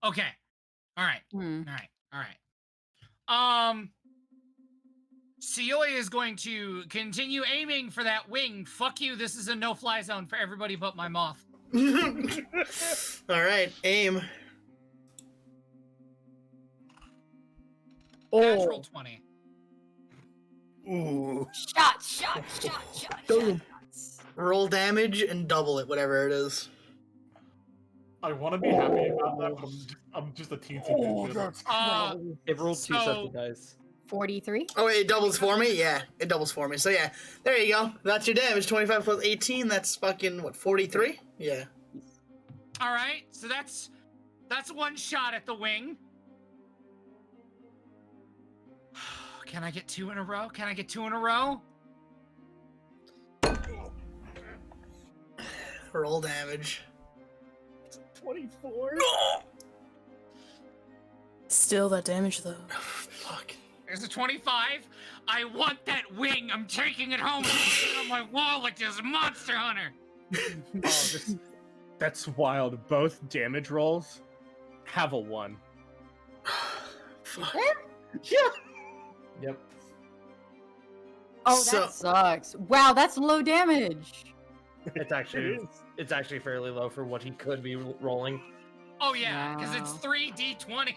Okay. All right. All right. All right. Suyoi is going to continue aiming for that wing. Fuck you. This is a no-fly zone for everybody but my moth. All right, aim. Natural 20. Ooh. Shot. Roll damage and double it, whatever it is. I want to be happy about that, but I'm just a teensy bit good. It rolled 2 sets of dice. 43. Oh, wait, it doubles for me? Yeah, it doubles for me. So yeah, there you go. That's your damage. 25 plus 18, that's fucking, what, 43? Yeah. All right, so that's one shot at the wing. Can I get 2 in a row? Can I get 2 in a row? Roll damage. 24. Still that damage though. Fuck. There's a 25. I want that wing. I'm taking it home and putting it on my wall like this Monster Hunter. That's wild. Both damage rolls have a 1. Fuck. Yeah. Yep. Oh, that sucks. Wow, that's low damage. It's actually fairly low for what he could be rolling. Oh yeah, because it's 3d20.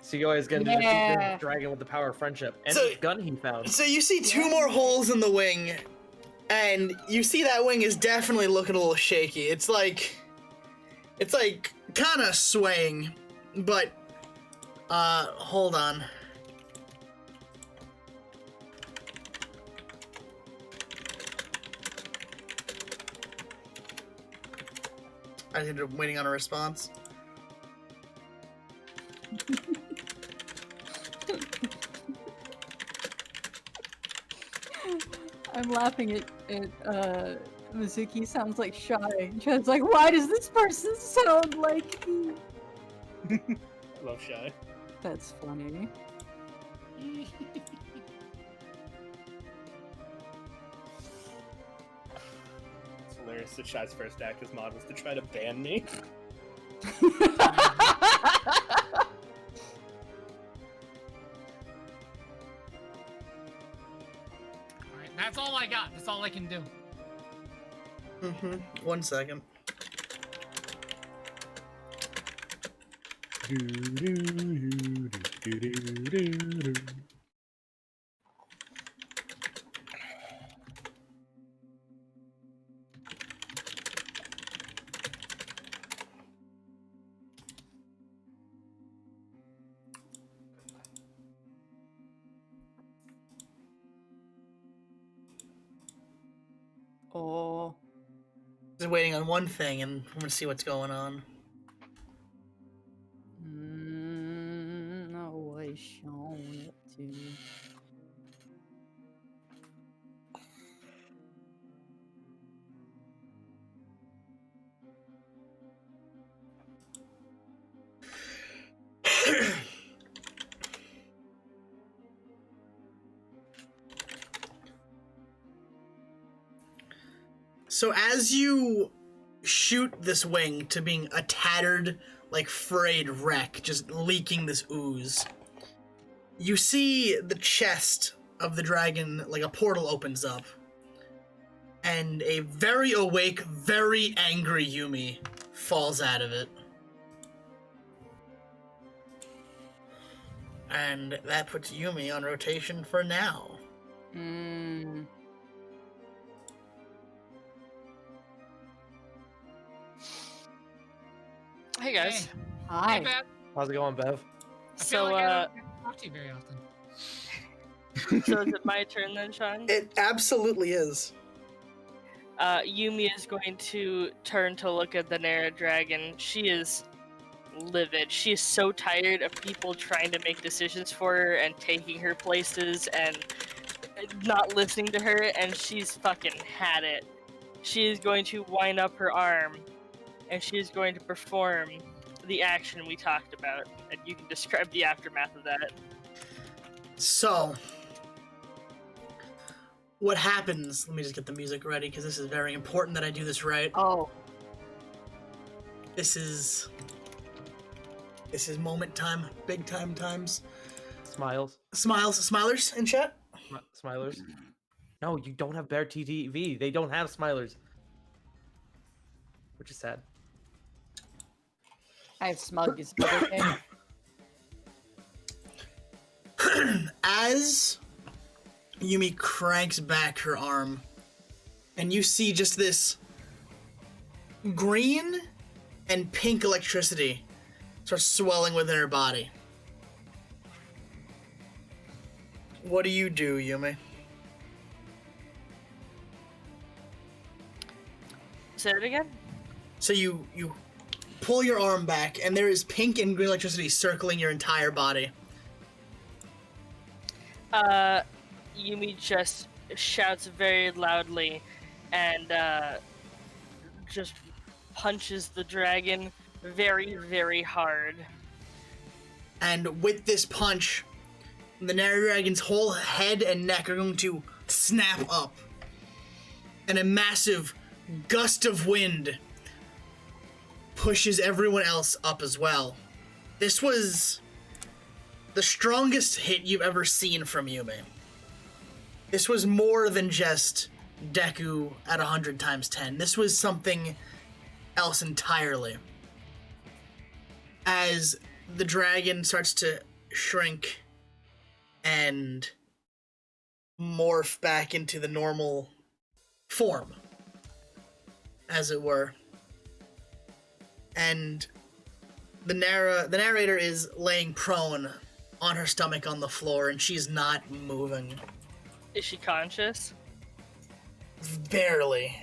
Suyoi is going to defeat the dragon with the power of friendship and the gun he found. So you see 2 more holes in the wing, and you see that wing is definitely looking a little shaky. It's like kind of swaying, but hold on. I think I'm waiting on a response. I'm laughing at Mizuki sounds like shy. Shai's like, why does this person sound like me? Love Shy. That's funny. It's hilarious that Shy's first act as mod was to try to ban me. Alright, that's all I got. That's all I can do. 1 second. Oh. Just waiting on one thing, and I'm gonna see what's going on. No, I shown it to. So as you shoot this wing to being a tattered, like frayed wreck, just leaking this ooze, you see the chest of the dragon, like a portal opens up, and a very awake, very angry Yumi falls out of it. And that puts Yumi on rotation for now. Hey guys. Hi. Hey, Bev. How's it going, Bev? I feel So, like I don't talk to you very often. So is it my turn then, Sean? It absolutely is. Yumi is going to turn to look at the Nara dragon. She is livid. She is so tired of people trying to make decisions for her and taking her places and not listening to her, and she's fucking had it. She is going to wind up her arm, and she is going to perform the action we talked about, and you can describe the aftermath of that. So, what happens? Let me just get the music ready because this is very important that I do this right. Oh. This is moment time, big time times. Smiles. Smilers in chat. Smilers. No, you don't have Bear TTV. They don't have Smilers. Which is sad. I have smug is okay. As Yumi cranks back her arm, and you see just this green and pink electricity start swelling within her body. What do you do, Yumi? Say it again? So you pull your arm back, and there is pink and green electricity circling your entire body. Yumi just shouts very loudly and just punches the dragon very, very hard. And with this punch, the Nara Dragon's whole head and neck are going to snap up. And a massive gust of wind pushes everyone else up as well. This was the strongest hit you've ever seen from Yumi. This was more than just Deku at 100 times 10. This was something else entirely. As the dragon starts to shrink and morph back into the normal form, as it were. And the narrator is laying prone on her stomach on the floor, and she's not moving. Is she conscious? Barely.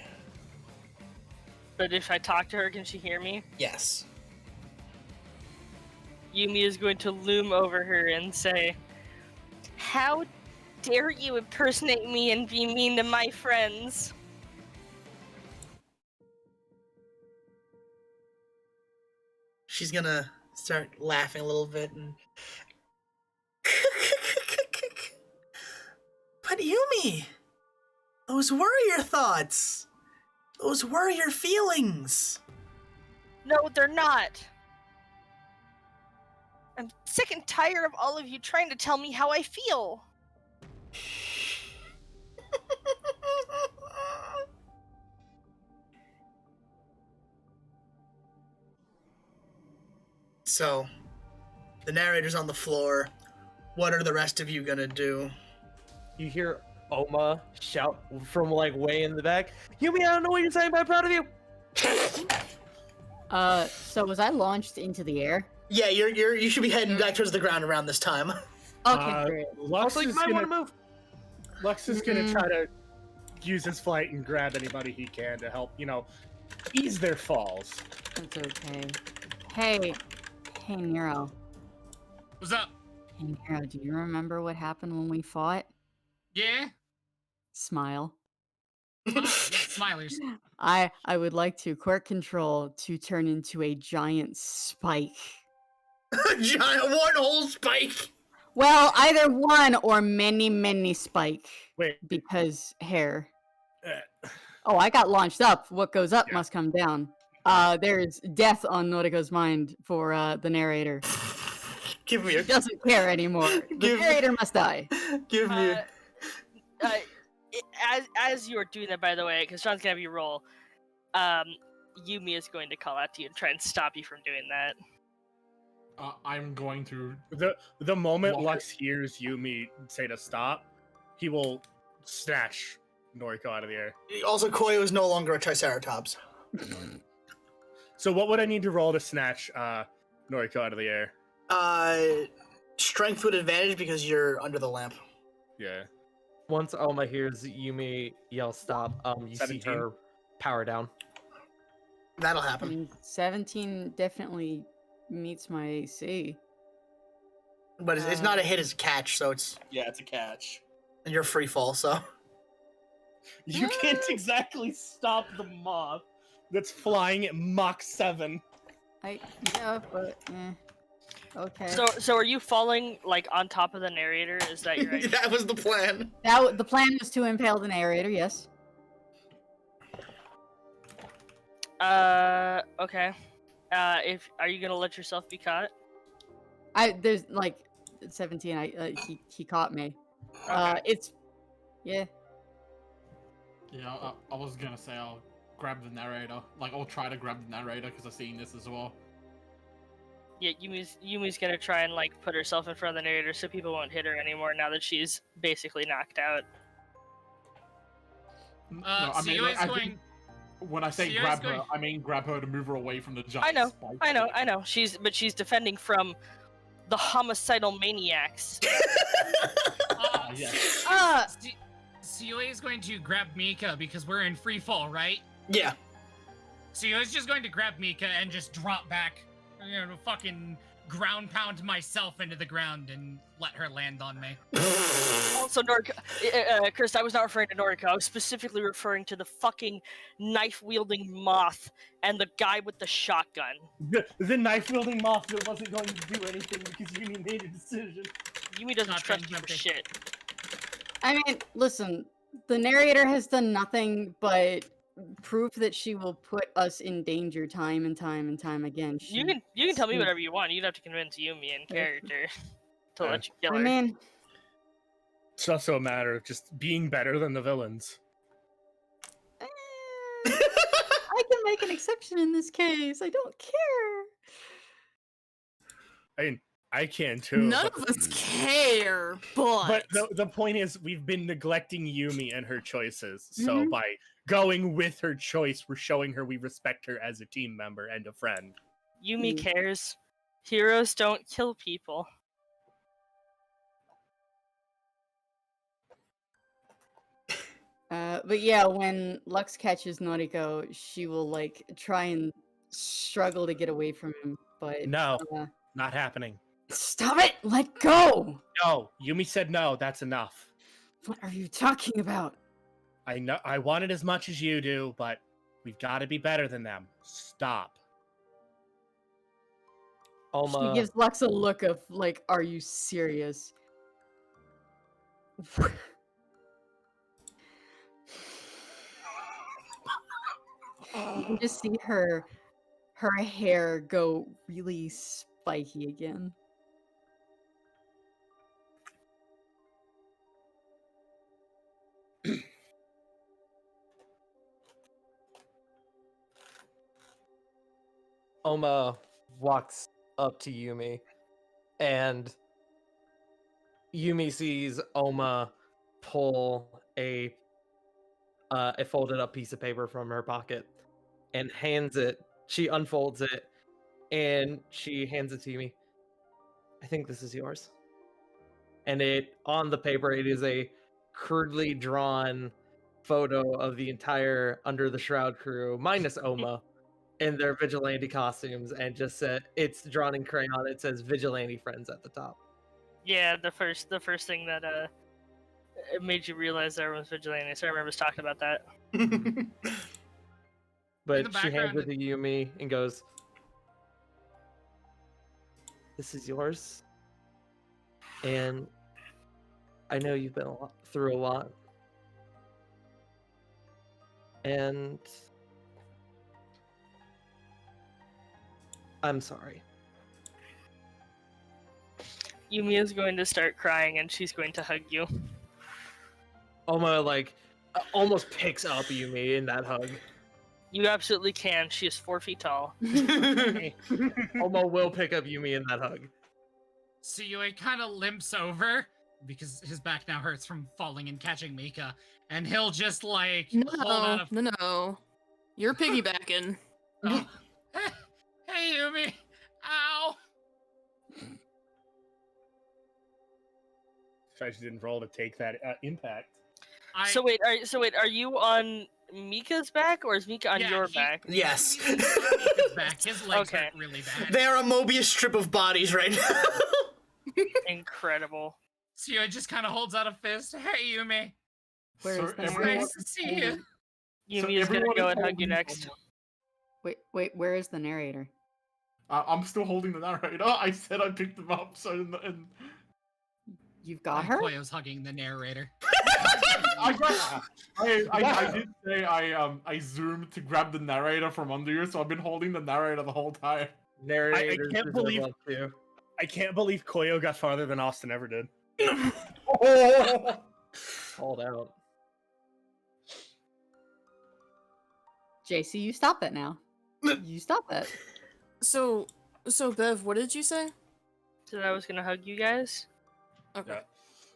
But if I talk to her, can she hear me? Yes. Yumi is going to loom over her and say, "How dare you impersonate me and be mean to my friends?" She's gonna start laughing a little bit and... But Yumi, those were your thoughts. Those were your feelings. No, they're not. I'm sick and tired of all of you trying to tell me how I feel. So, the narrator's on the floor. What are the rest of you gonna do? You hear Oma shout from like way in the back. Yumi, I don't know what you're saying, but I'm proud of you. So was I launched into the air? Yeah, you should be heading back towards the ground around this time. Okay, great. Lux Also, you is might gonna, want to move. Lux is gonna try to use his flight and grab anybody he can to help, ease their falls. That's okay. Hey Nero. What's up? Hey Nero, do you remember what happened when we fought? Yeah? Smile. Smilers. I would like to court control to turn into a giant spike. Giant one whole spike. Well, either one or many spike. Wait. Because hair. Oh, I got launched up. What goes up must come down. There's death on Noriko's mind for the narrator. Give me She doesn't care anymore. The narrator must die. Give me as you are doing that, by the way, because Sean's gonna have you roll, Yumi is going to call out to you and try and stop you from doing that. I'm going to... The moment Lux hears Yumi say to stop, he will snatch Noriko out of the air. Also, Koyo is no longer a Triceratops. So what would I need to roll to snatch Noriko out of the air? Strength with advantage because you're under the lamp. Yeah. Once Oma hears Yumi yell stop, you 17? see her power down. That'll happen. 17 definitely meets my AC. But it's not a hit, it's a catch, so it's... Yeah, it's a catch. And you're free fall, so... You can't exactly stop the moth that's flying at Mach 7. Yeah, but okay. So are you falling like on top of the narrator? Is that your idea? That was the plan. The plan was to impale the narrator. Yes. Okay. Are you gonna let yourself be caught? There's like 17. He caught me. Okay. It's yeah. Yeah, I was gonna say I'll grab the narrator. Like, I'll try to grab the narrator because I've seen this as well. Yeah, Yumi's gonna try and like put herself in front of the narrator so people won't hit her anymore now that she's basically knocked out. No, I mean, like, when I say Sierra's grab going- her, I mean grab her to move her away from the giant I know, spike. I know. She's defending from the homicidal maniacs. Yes. Siyue is going to grab Mika because we're in free fall, right? Yeah. Siyue is just going to grab Mika and just drop back, fucking ground pound myself into the ground and let her land on me. Also, Noriko, Chris, I was not referring to Noriko. I was specifically referring to the fucking knife-wielding moth and the guy with the shotgun. The knife-wielding moth that wasn't going to do anything because Yumi made a decision. Yumi doesn't trust you for shit. I mean, listen. The narrator has done nothing but prove that she will put us in danger time and time and time again. You can tell me whatever you want. You'd have to convince Yumi in character to let you kill her. I mean, It's also a matter of just being better than the villains. I can make an exception in this case. I don't care. I mean, I can too. None of us care, but the point is, we've been neglecting Yumi and her choices. So Mm-hmm. by going with her choice, we're showing her we respect her as a team member and a friend. Yumi cares. Heroes don't kill people. But yeah, when Lux catches Noriko, she will like try and struggle to get away from him. But No, not happening. Stop it! Let go! No, Yumi said no. That's enough. What are you talking about? I know I want it as much as you do, but we've got to be better than them. Stop. She gives Lux a look of like, "Are you serious?" You can just see her hair go really spiky again. Oma walks up to Yumi, and Yumi sees Oma pull a folded up piece of paper from her pocket and hands it. She unfolds it and she hands it to Yumi. I think this is yours. And on the paper, it is a crudely drawn photo of the entire Under the Shroud crew, minus Oma, in their vigilante costumes, and just said, it's drawn in crayon. It says vigilante friends at the top. Yeah, the first thing that it made you realize everyone's vigilante. So I remember us talking about that. But she hands it to Yumi and goes, this is yours. And I know you've been through a lot. And I'm sorry. Yumi is going to start crying and she's going to hug you. Oma almost picks up Yumi in that hug. You absolutely can. She is 4 feet tall. Oma will pick up Yumi in that hug. Siyue kind of limps over because his back now hurts from falling and catching Mika, and he'll just like hold out No. You're piggybacking. Hey, Yumi. Ow. Sorry, she didn't roll to take that impact. So wait, are you on Mika's back or is Mika on your back? Yes. He's on Mika's back. His legs hurt really bad. They are a Mobius strip of bodies right now. Incredible. Sio just kind of holds out a fist. Hey, Yumi. Where is It's nice to see you. Yumi is gonna go and hug you next. Wait, where is the narrator? I'm still holding the narrator. I said I picked them up, so and You've got her? Koyo's hugging the narrator. I did say I zoomed to grab the narrator from under you, so I've been holding the narrater the whole time. I can't believe I can't believe Koyo got farther than Austin ever did. Called out. JC, you stop that now. You stop that. So Bev, what did you say? That I was gonna hug you guys. Okay.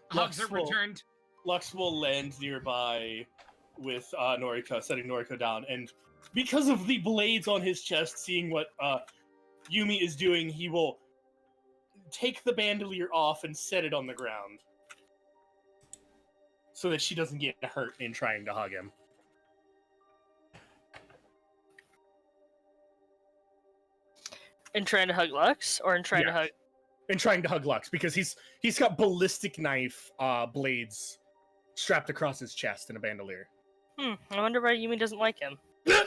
Hugs are returned. Lux will land nearby with Noriko, setting Noriko down, and because of the blades on his chest, seeing what Yumi is doing, he will take the bandolier off and set it on the ground so that she doesn't get hurt in trying to hug him. In trying to hug Lux, or in trying to hug? In trying to hug Lux, because he's got ballistic knife blades strapped across his chest in a bandolier. I wonder why Yumi doesn't like him. Yeah,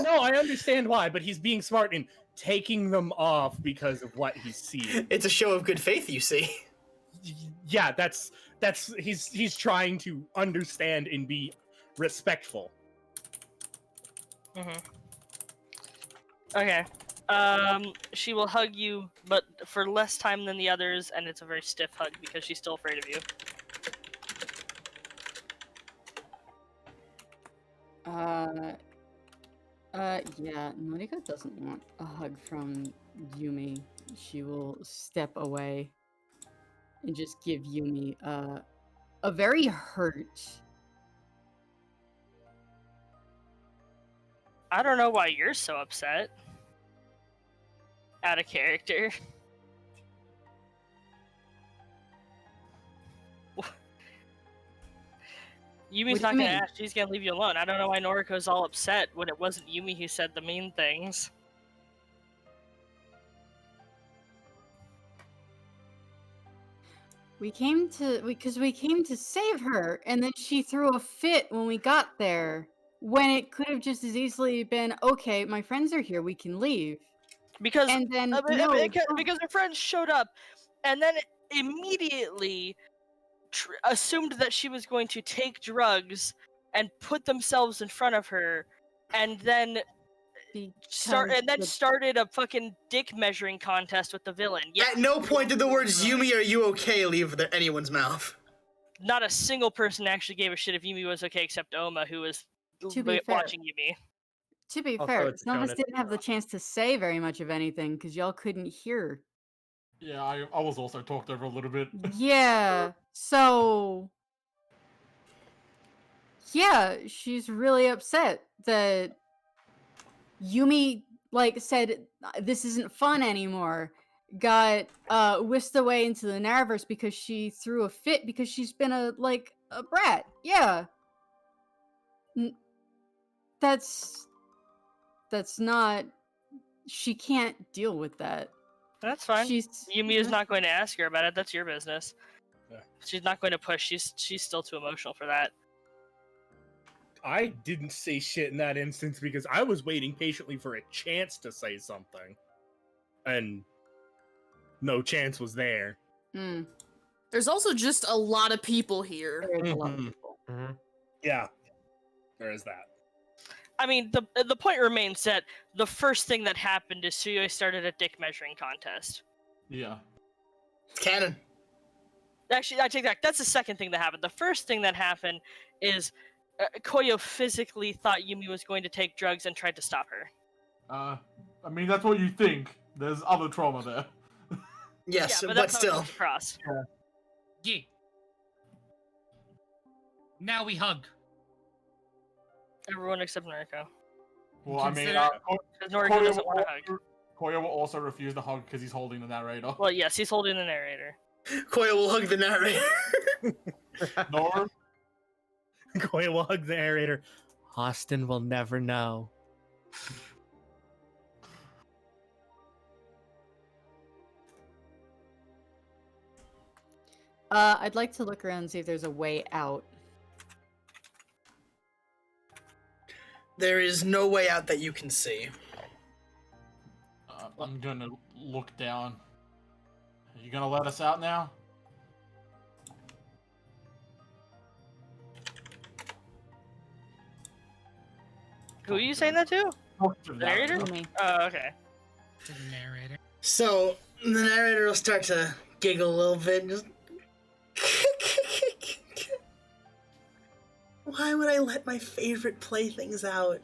no, I understand why, but he's being smart in taking them off because of what he's seeing. It's a show of good faith, you see. Yeah, that's he's trying to understand and be respectful. Okay. She will hug you, but for less time than the others, and it's a very stiff hug because she's still afraid of you. Yeah, Noriko doesn't want a hug from Yumi. She will step away and just give Yumi a very hurt. I don't know why you're so upset. Out of character. Yumi's not gonna ask, she's gonna leave you alone. I don't know why Noriko's all upset when it wasn't Yumi who said the mean things. We came to save her, and then she threw a fit when we got there. When it could have just as easily been, okay, my friends are here, we can leave. Because and then because her friends showed up, and then immediately assumed that she was going to take drugs and put themselves in front of her, and then started a fucking dick measuring contest with the villain. Yeah. At no point did the words "Yumi, are you okay?" leave anyone's mouth. Not a single person actually gave a shit if Yumi was okay, except Oma, who was watching Yumi. To be fair, some of us didn't have the chance to say very much of anything because y'all couldn't hear. Yeah, I was also talked over a little bit. Yeah, so yeah, she's really upset that Yumi said this isn't fun anymore. Got whisked away into the Narverse because she threw a fit because she's been a brat. Yeah. That's not. She can't deal with that. That's fine. Yumi is not going to ask her about it. That's your business. Yeah. She's not going to push. She's still too emotional for that. I didn't say shit in that instance because I was waiting patiently for a chance to say something, and no chance was there. There's also just a lot of people here. There's a lot of people. Yeah, there is that. I mean, the point remains that the first thing that happened is Suyoi started a dick measuring contest. Yeah. Canon. Actually, I take that. That's the second thing that happened. The first thing that happened is Koyo physically thought Yumi was going to take drugs and tried to stop her. I mean, that's what you think. There's other trauma there. Yes, yeah, but still. Across. Yeah. Now we hug. Everyone except Noriko. Well, I mean, Because Noriko doesn't want to hug. Koya will also refuse to hug because he's holding the narrator. Well, yes, he's holding the narrator. Koya will hug the narrator. Norm? Koya will hug the narrator. Austin will never know. I'd like to look around and see if there's a way out. There is no way out that you can see. I'm gonna look down. Are you gonna let us out now? Who are you saying that to? The narrator? Oh, okay. To the narrator. So the narrator will start to giggle a little bit and just. Why would I let my favorite playthings out?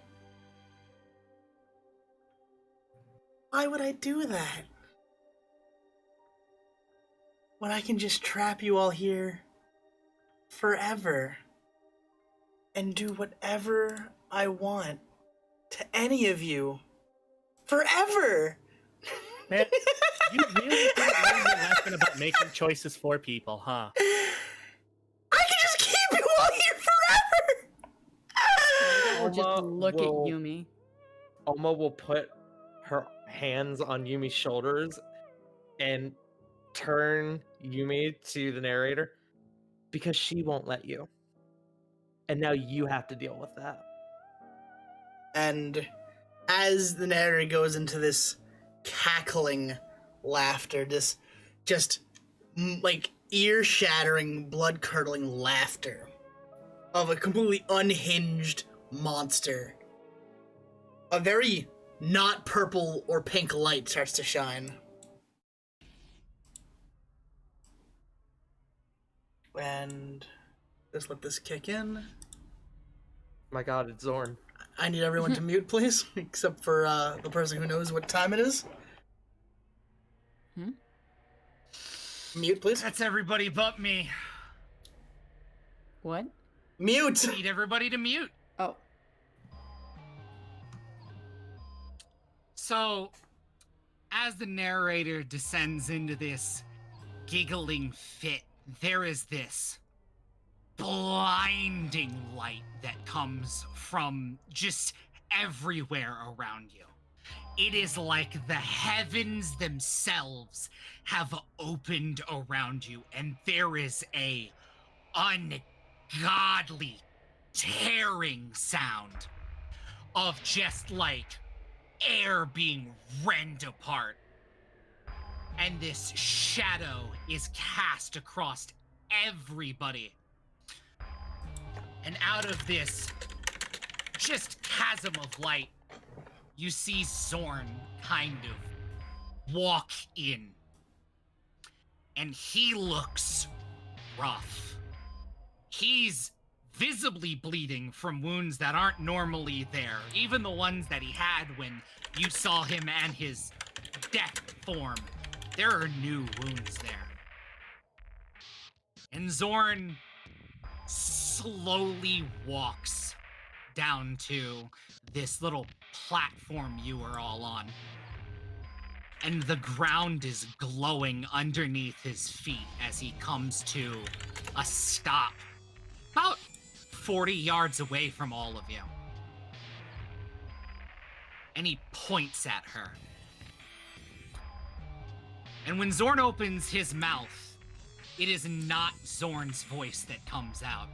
Why would I do that? When I can just trap you all here forever and do whatever I want to any of you forever. Man, you really didn't learn your lesson about making choices for people, huh? I can just keep you all here forever. Or just look at will- Yumi. Oma will put her hands on Yumi's shoulders and turn Yumi to the narrator because she won't let you. And now you have to deal with that. And as the narrator goes into this cackling laughter, this just like ear-shattering, blood-curdling laughter of a completely unhinged monster, a very not purple or pink light starts to shine. And just let this kick in. My god, it's Zorn. I need everyone to mute, please, except for the person who knows what time it is. Mute, please. That's everybody but me. What? Mute! Need everybody to mute. Oh. So, as the narrator descends into this giggling fit, there is this blinding light that comes from just everywhere around you. It is like the heavens themselves have opened around you, and there is a ungodly tearing sound of just like air being rent apart. And this shadow is cast across everybody. And out of this just chasm of light, you see Zorn kind of walk in. And he looks rough. He's visibly bleeding from wounds that aren't normally there, even the ones that he had when you saw him and his death form. There are new wounds there. And Zorn slowly walks down to this little platform you are all on. And the ground is glowing underneath his feet as he comes to a stop about 40 yards away from all of you. And he points at her. And when Zorn opens his mouth, it is not Zorn's voice that comes out.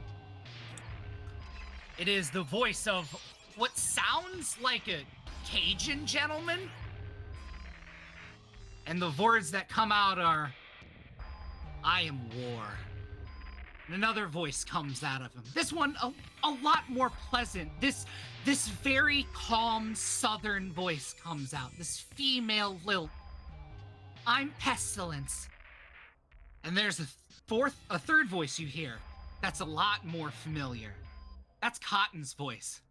It is the voice of what sounds like a Cajun gentleman. And the words that come out are, "I am war." And another voice comes out of him. This one, a lot more pleasant. This very calm southern voice comes out. This female lilt. "I'm pestilence." And there's a third voice you hear that's a lot more familiar. That's Cotton's voice.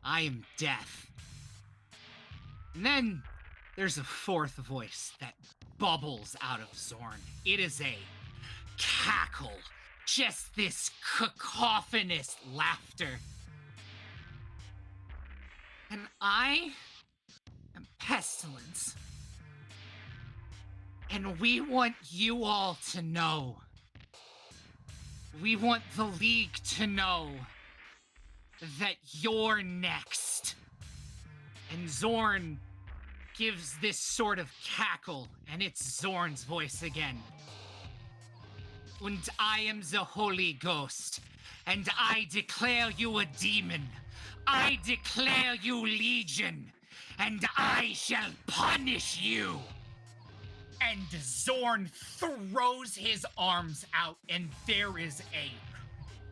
"I am death." And then there's a fourth voice that bubbles out of Zorn. It is a cackle. Just this cacophonous laughter. And I am Pestilence. And we want you all to know. We want the League to know that you're next. And Zorn gives this sort of cackle, and it's Zorn's voice again. And I am the Holy Ghost, and I declare you a demon. I declare you legion, and I shall punish you. And Zorn throws his arms out, and there is a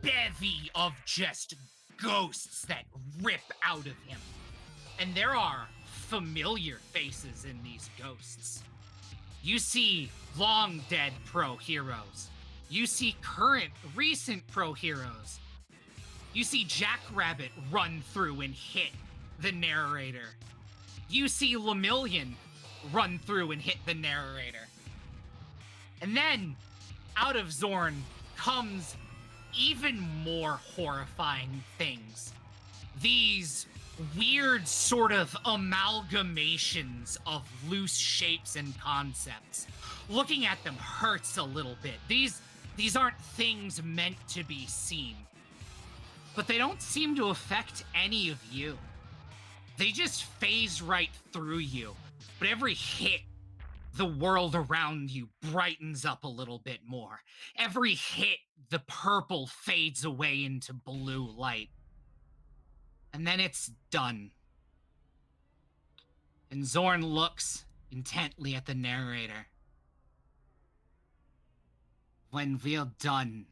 bevy of just ghosts that rip out of him. And there are familiar faces in these ghosts. You see long dead pro heroes. You see current, recent pro heroes. You see Jackrabbit run through and hit the narrator. You see Lemillion run through and hit the narrator. And then, out of Zorn comes even more horrifying things. These weird sort of amalgamations of loose shapes and concepts. Looking at them hurts a little bit. These aren't things meant to be seen. But they don't seem to affect any of you. They just phase right through you. But every hit, the world around you brightens up a little bit more. Every hit, the purple fades away into blue light. And then it's done. And Zorn looks intently at the narrator. When we're done,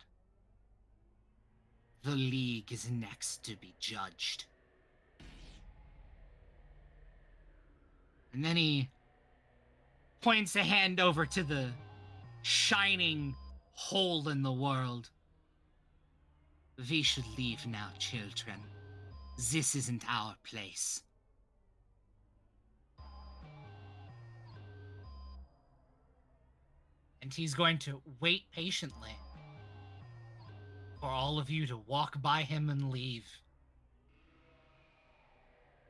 the League is next to be judged. And then he points a hand over to the shining hole in the world. We should leave now, children. This isn't our place. And he's going to wait patiently for all of you to walk by him and leave.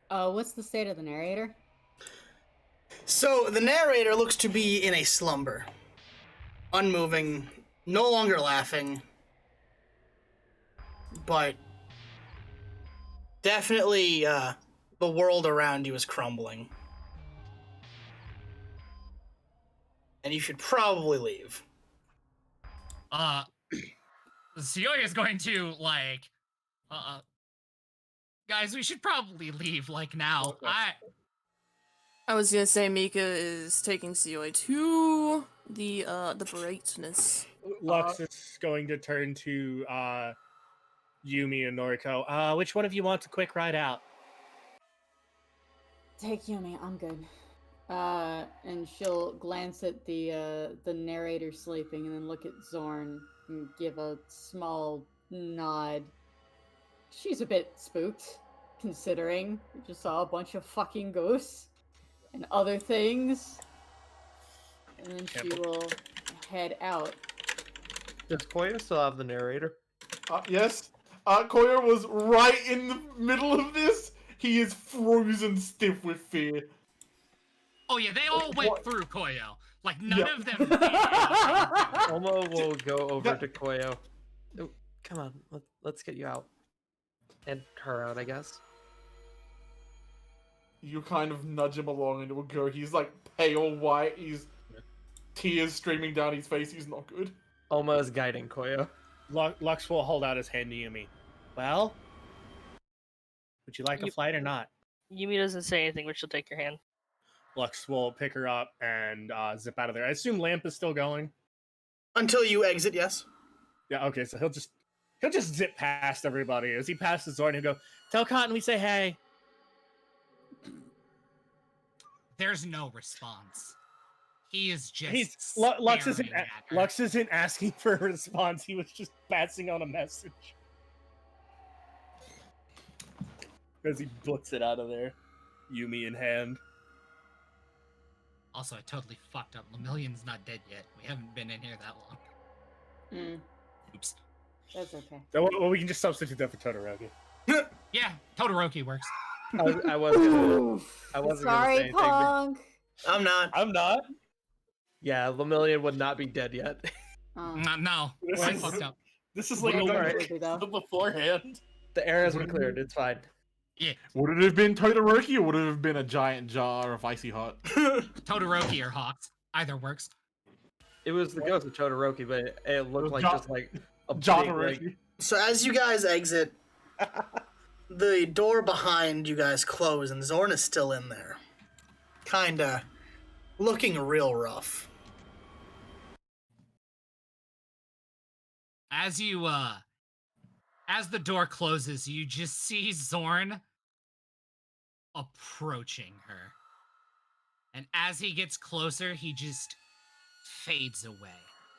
What's the state of the narrator? So the narrator looks to be in a slumber. Unmoving, no longer laughing, but definitely the world around you is crumbling. And you should probably leave. Sioya is going to, like, guys, we should probably leave, like, now. Okay. I was gonna say Mika is taking COA to the brightness. Lux is going to turn to Yumi and Noriko. Which one of you wants a quick ride out? Take Yumi, I'm good. And she'll glance at the narrator sleeping and then look at Zorn and give a small nod. She's a bit spooked, considering we just saw a bunch of fucking ghosts and other things. And then she will head out. Does Koya still have the narrator? Yes. Koya was right in the middle of this. He is frozen stiff with fear. Oh yeah, they all went through Koyo. Like, none of them did. Omo will go over to Koyo. Oh, come on, let's get you out. And her out, I guess. You kind of nudge him along and it will go. He's like pale white. He's tears streaming down his face. He's not good. Oma is guiding Koyo. Lux will hold out his hand to Yumi. Well, would you like a flight or not? Yumi doesn't say anything, but she'll take your hand. Lux will pick her up and zip out of there. I assume Lamp is still going. Until you exit, yes. Yeah, okay, so he'll just zip past everybody. As he passes Zorn, he'll go, "Tell Cotton we say hey." There's no response. He is just Lux Lux isn't asking for a response. He was just passing on a message. As he books it out of there, Yumi in hand. Also, I totally fucked up. Lemillion's not dead yet. We haven't been in here that long. Oops. That's okay. Well, we can just substitute that for Todoroki. Yeah, Todoroki works. I wasn't gonna say Sorry, anything, but- Punk. I'm not. I'm not. Yeah, Lemillion would not be dead yet. No, This I is- fucked up. This is like It's a alright. week beforehand. The air has been cleared. It's fine. Yeah. Would it have been Todoroki or would it have been a giant jar of icy hot? Todoroki or Hawks. Either works. It was the ghost of Todoroki, but it looked like just like a big, like, So as you guys exit, the door behind you guys close, and Zorn is still in there, kinda looking real rough. As you as the door closes, you just see Zorn approaching her. And as he gets closer, he just fades away.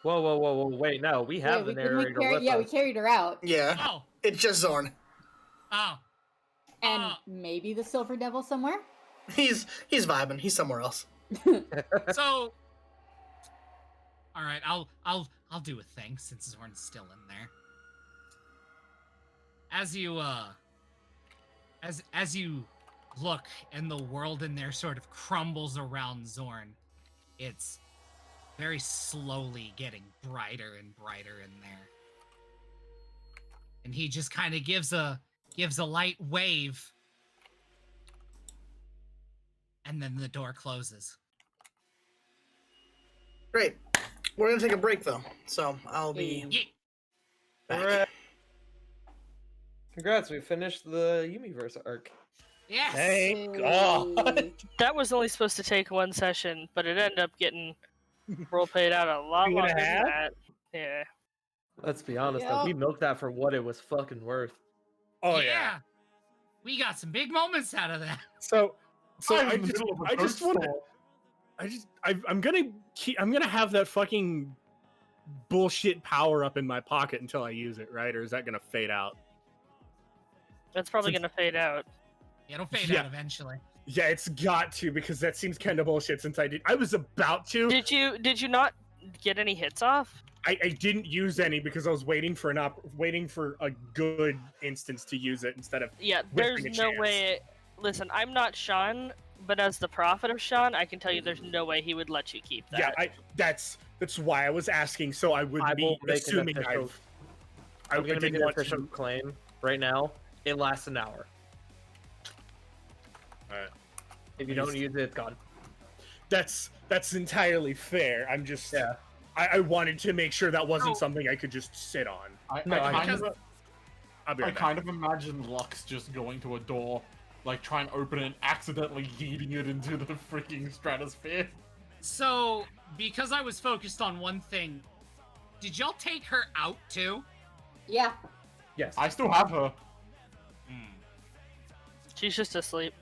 whoa, wait, no, we have the narrator with we us. carried her out. Yeah. Oh. It's just Zorn. Oh. And maybe the Silver Devil somewhere? He's vibing. He's somewhere else. So alright, I'll do a thing since Zorn's still in there. As you as you look and the world in there sort of crumbles around Zorn, it's very slowly getting brighter and brighter in there. And he just kind of gives a light wave. And then the door closes. Great. We're gonna take a break though, so I'll be. Alright. Congrats, we finished the Yumiverse arc. Yes. Thank God. That was only supposed to take one session, but it ended up getting role played out a lot 2.5? longer than that. Yeah. Let's be honest, though, we milked that for what it was fucking worth. Oh yeah. We got some big moments out of that. So I'm I in the just, middle of a I just toast want to. I'm gonna have that fucking bullshit power up in my pocket until I use it, right? Or is that gonna fade out? That's probably Since- gonna fade out. It'll fade Yeah. out eventually. Yeah, it's got to, because that seems kind of bullshit. Since I was about to. Did you not get any hits off? I didn't use any because I was waiting for a good instance to use it instead of Yeah, whiffing there's a no chance. way. Listen, I'm not Sean, but as the prophet of Sean, I can tell you there's no way he would let you keep that. Yeah, that's why I was asking, so I would I be will make an assuming official- I I'm gonna make didn't an want official to. claim right now. It lasts an hour. Alright. If you don't use it, it's gone. That's entirely fair. I'm just I wanted to make sure that wasn't something I could just sit on. I kind of imagine Lux just going to a door, like trying to open it and accidentally yeeting it into the freaking stratosphere. So, because I was focused on one thing, did y'all take her out too? Yeah. Yes. I still have her. She's just asleep.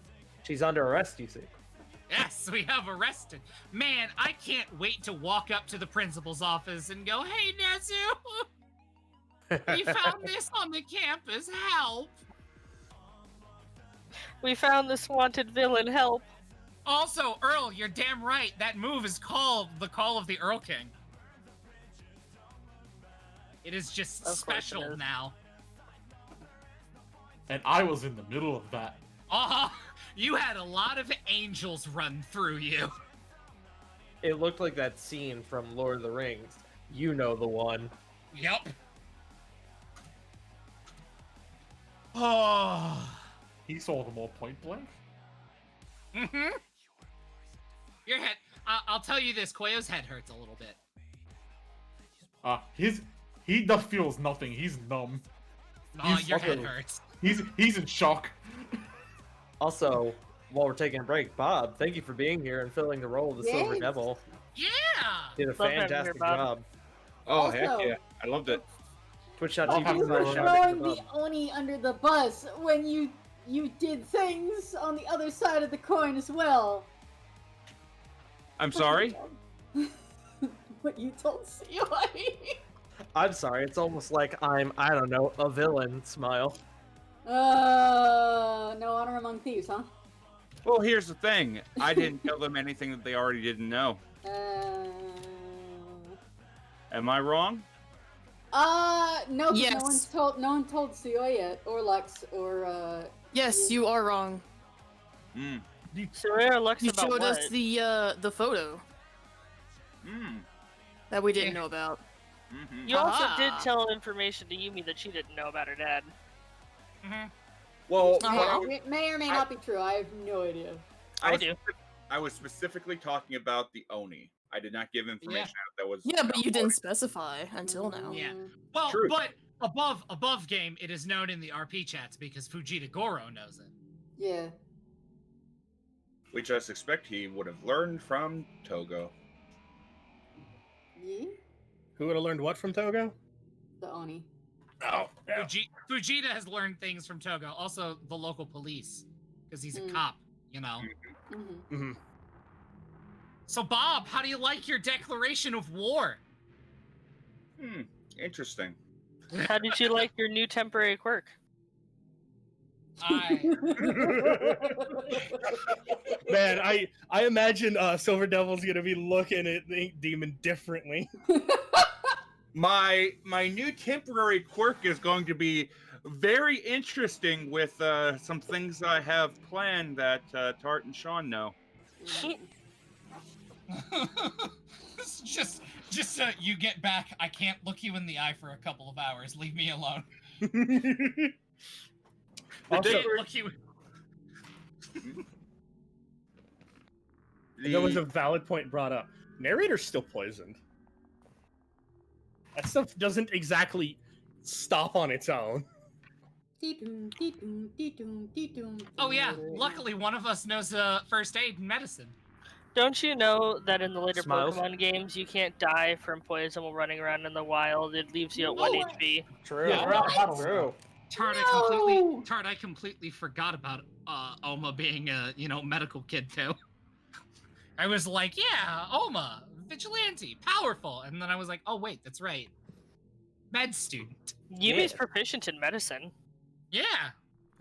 She's under arrest, you see. Yes, we have arrested. Man, I can't wait to walk up to the principal's office and go, "Hey, Nezu, we found this on the campus. Help!" We found this wanted villain. Help! Also, Earl, you're damn right. That move is called the Call of the Earl King. It is just special now. And I was in the middle of that. You had a lot of angels run through you. It looked like that scene from Lord of the Rings. You know the one. Yep. Oh, he saw them all point blank. Mm-hmm. Your head. I'll tell you this. Koyo's head hurts a little bit. He does feels nothing. He's numb. Your head hurts. He's in shock. Also, while we're taking a break, Bob, thank you for being here and filling the role of the Silver Thanks. Devil. Yeah. Did a Love having you here, fantastic Bob. job. Oh, heck Also- yeah. I loved it. Twitch.tv/Shroud You were Bob. throwing the Oni under the bus when you did things on the other side of the coin as well. I'm sorry? What you told COI. I'm sorry, it's almost like I'm, I don't know, a villain. Smile. No honor among thieves, huh? Well, here's the thing. I didn't tell them anything that they already didn't know. Am I wrong? No, 'cause Yes. no one told COI yet, or Lux, or Yes, you are wrong. So where Lux You about showed what? us the photo that we didn't know about. You also Aha. did tell information to Yumi that she didn't know about her dad. Well, It may or may not be true. I have no idea. I was specifically talking about the Oni. I did not give information out that was. Yeah, but you didn't specify until now. Yeah. Well, True. but above game, it is known in the RP chats because Fujita Goro knows it. Yeah. Which I suspect he would have learned from Togo. Yeah. Who would have learned what from Togo? The Oni. Oh, yeah. Fujita has learned things from Togo. Also, the local police, because he's a cop. You know. Mm-hmm. So, Bob, how do you like your declaration of war? Interesting. How did you like your new temporary quirk? Man, I imagine Silver Devil's gonna be looking at Ink Demon differently. My new temporary quirk is going to be very interesting with some things I have planned that Tart and Sean know. just so you get back, I can't look you in the eye for a couple of hours. Leave me alone. Also, there was a valid point brought up. Narrator's still poisoned. That stuff doesn't exactly stop on its own. Oh yeah, luckily one of us knows first aid and medicine. Don't you know that in the later Smiles. Pokemon games, you can't die from poison while running around in the wild? It leaves you at 1 HP. True. Yeah, True. Tart, I completely forgot about Oma being a medical kid too. I was like, yeah, Oma, vigilante, powerful, and then I was like, oh wait, that's right, med student. Yumi's proficient in medicine. Yeah.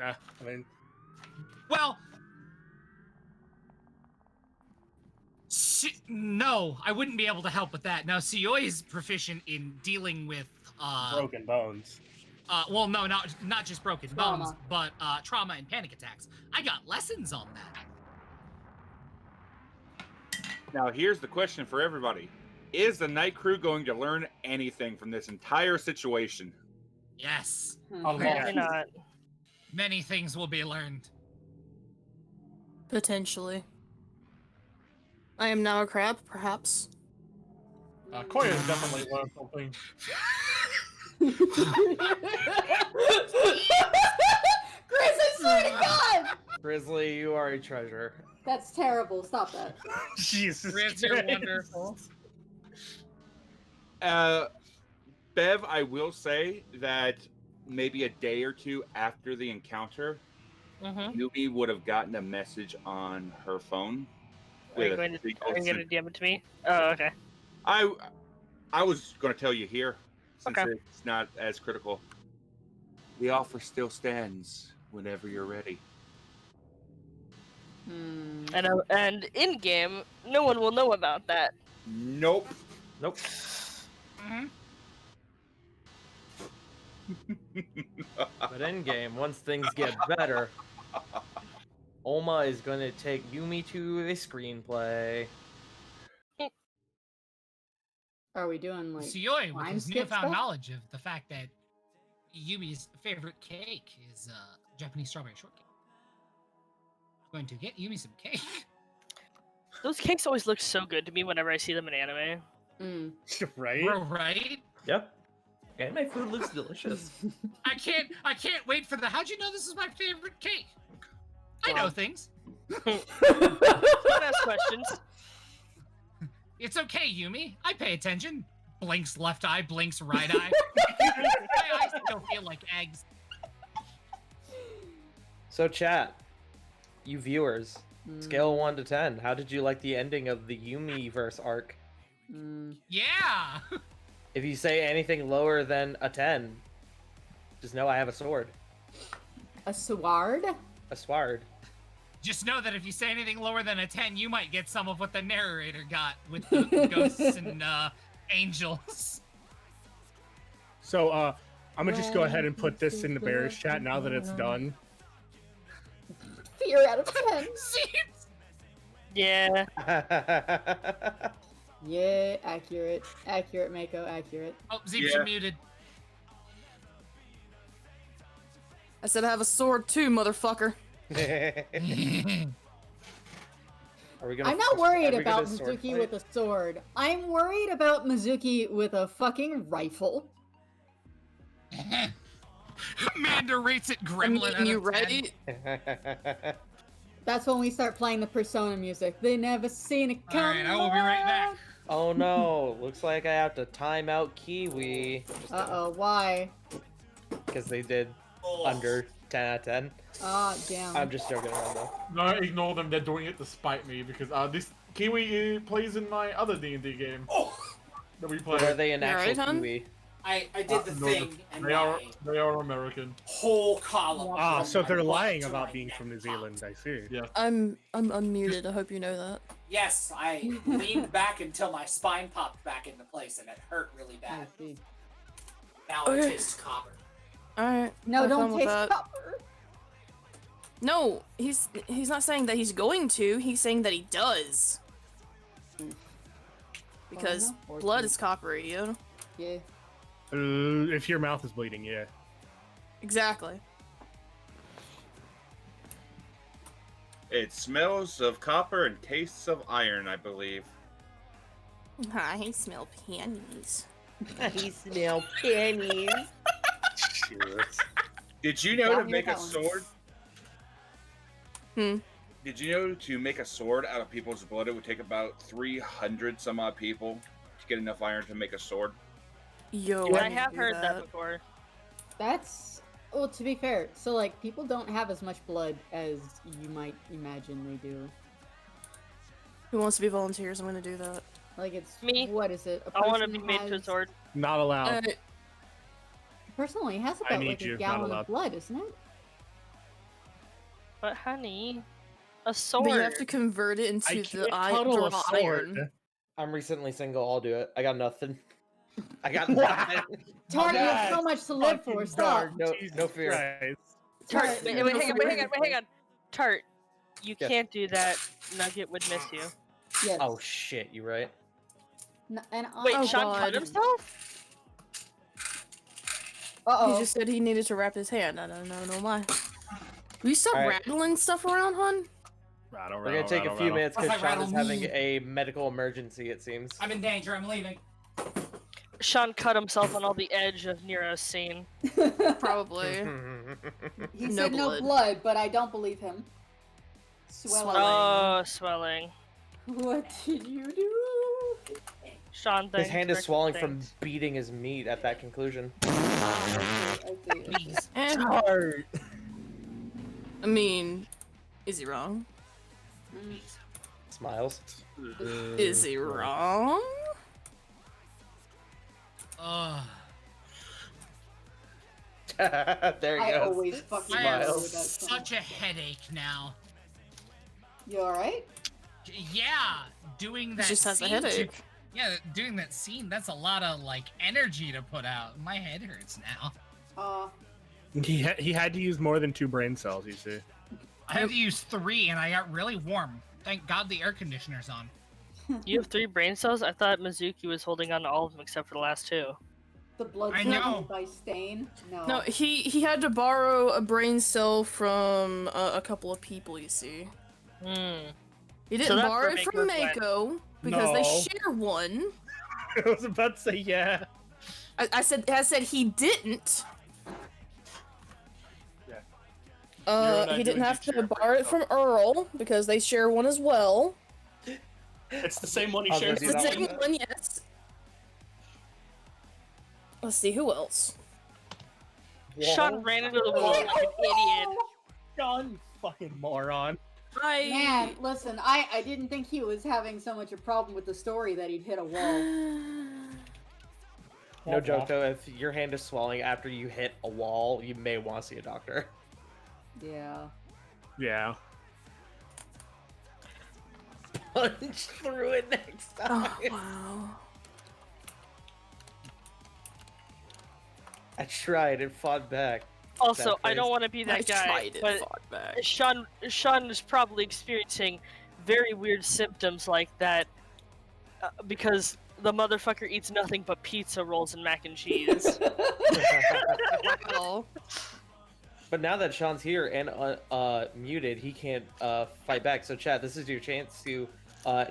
I mean, well, no, I wouldn't be able to help with that. Now, Suyoi is proficient in dealing with broken bones. Well, no, not just broken Trauma. bones, but trauma and panic attacks. I got lessons on that. Now, here's the question for everybody. Is the night crew going to learn anything from this entire situation? Yes. Probably not. Many things will be learned. Potentially. I am now a crab, perhaps. Koya definitely learned something. Chris, I swear to God! Grizzly, you are a treasure. That's terrible. Stop that. Jesus Grizz, you're wonderful. Bev, I will say that maybe a day or two after the encounter, Yubi would have gotten a message on her phone. Are you going to DM it to me? Oh, okay. I was going to tell you here, since Okay. it's not as critical. The offer still stands whenever you're ready. And in game, no one will know about that. Nope. Nope. But in game, once things get better, Oma is gonna take Yumi to the screenplay. Are we doing like Suyoi, with time his skip newfound stuff? knowledge of the fact that Yumi's favorite cake is Japanese strawberry shortcake. Going to get Yumi some cake. Those cakes always look so good to me whenever I see them in anime. Right? Right? Yep. And my food looks delicious. I can't wait for the. How'd you know this is my favorite cake? I know things. Don't ask questions. It's okay, Yumi. I pay attention. Blinks left eye, blinks right eye. My eyes still feel like eggs. So chat, you viewers, scale 1 to 10, how did you like the ending of the Yumiverse arc? Yeah. If you say anything lower than a 10, just know I have a sword. A sword? A sword. Just know that if you say anything lower than a 10, you might get some of what the narrator got with the ghosts and angels. So, I'm gonna just go ahead and put this in the Bears chat now that it's done. fear out of 10. Yeah. Yeah, accurate. Accurate, Mako, accurate. Oh, Zeeps, you're muted. I said I have a sword too, motherfucker. Are we gonna I'm not worried about sword Mizuki fight? with a sword. I'm worried about Mizuki with a fucking rifle. Amanda rates it gremlin out you of 10. ready? That's when we start playing the Persona music. They never seen it come. Alright, I will be right back. Oh no, looks like I have to time out Kiwi. Uh-oh, why? Because they did under 10 out of 10. Ah, damn. I'm just joking around though. No, ignore them. They're doing it to spite me because this Kiwi plays in my other D&D game. That we play. But are they an actual Kiwi? I did the no, thing and they are American. whole column. Ah, so they're lying to about my being from New Zealand. I see. Yeah. I'm unmuted. I hope you know that. Yes, I leaned back until my spine popped back into place and it hurt really bad. Now it Okay. tastes copper. Alright. No, have don't fun with taste that. copper. No, he's not saying that he's going to. He's saying that he does. Because blood is coppery, you know? Yeah. If your mouth is bleeding, yeah. Exactly. It smells of copper and tastes of iron, I believe. I smell panties. I smell panties. Did you know Got to me make a that one. sword? Did you know to make a sword out of people's blood, it would take about 300 some odd people to get enough iron to make a sword? Yo, I have heard that before. That's, well, to be fair, so like people don't have as much blood as you might imagine they do. Who wants to be volunteers? I'm gonna do that. Like it's Me. What is it? I want to person be made to a has- sword. Not allowed. A person only has I about need like you, a not gallon allowed. of blood, isn't it? But honey, a sword. But you have to convert it into the raw iron. I'm recently single. I'll do it. I got nothing. I got nothing. Tart, you have so much to live for. Stop. No fear. Tart, wait, hang on. Tart, you Yes. can't do that. Nugget would miss you. Yes. Oh shit, you right. And Wait, oh, Sean God. cut himself? He just said he needed to wrap his hand. I don't know why. Will you stop Alright. rattling stuff around, hon? Rattle, We're gonna take a few minutes Plus, because I Sean is rattled having me. a medical emergency. It seems. I'm in danger. I'm leaving. Sean cut himself on all the edge of Nero's scene. Probably. He No said blood. no blood, but I don't believe him. Swelling. Oh, swelling. What did you do? Sean, His thanks hand is for swelling things. from beating his meat at that conclusion. And, Tart. I mean, is he wrong? Smiles. Is he wrong? Ugh. There he I goes. always fucking I have know that song. such a headache now. You alright? Yeah, doing that just has a scene headache. Yeah, doing that scene, that's a lot of, like, energy to put out. My head hurts now. He had to use more than 2 brain cells, you see. I had to use 3, and I got really warm. Thank God the air conditioner's on. You have 3 brain cells? I thought Mizuki was holding on to all of them except for the last 2. The blood I cell know. by stain? No. No, he had to borrow a brain cell from a couple of people, you see. He didn't that's borrow where it from Mako went. Mako because they No. share one. I was about to say yeah. I said he didn't. He didn't have to borrow it from Earl because they share one as well. It's the same one he I'll shares go It's do the that same one. one, yes. Let's see who else. Sean ran into the wall like an idiot. Sean, you fucking moron. Man, listen, I didn't think he was having so much a problem with the story that he'd hit a wall. No joke though, if your hand is swelling after you hit a wall, you may want to see a doctor. Yeah. Yeah. Punch through it next time. Oh, wow. I tried and fought back. Also, I face. don't want to be that guy, but Sean is probably experiencing very weird symptoms like that because the motherfucker eats nothing but pizza rolls and mac and cheese. Wow. But now that Sean's here and muted, he can't fight back. So, chat, this is your chance to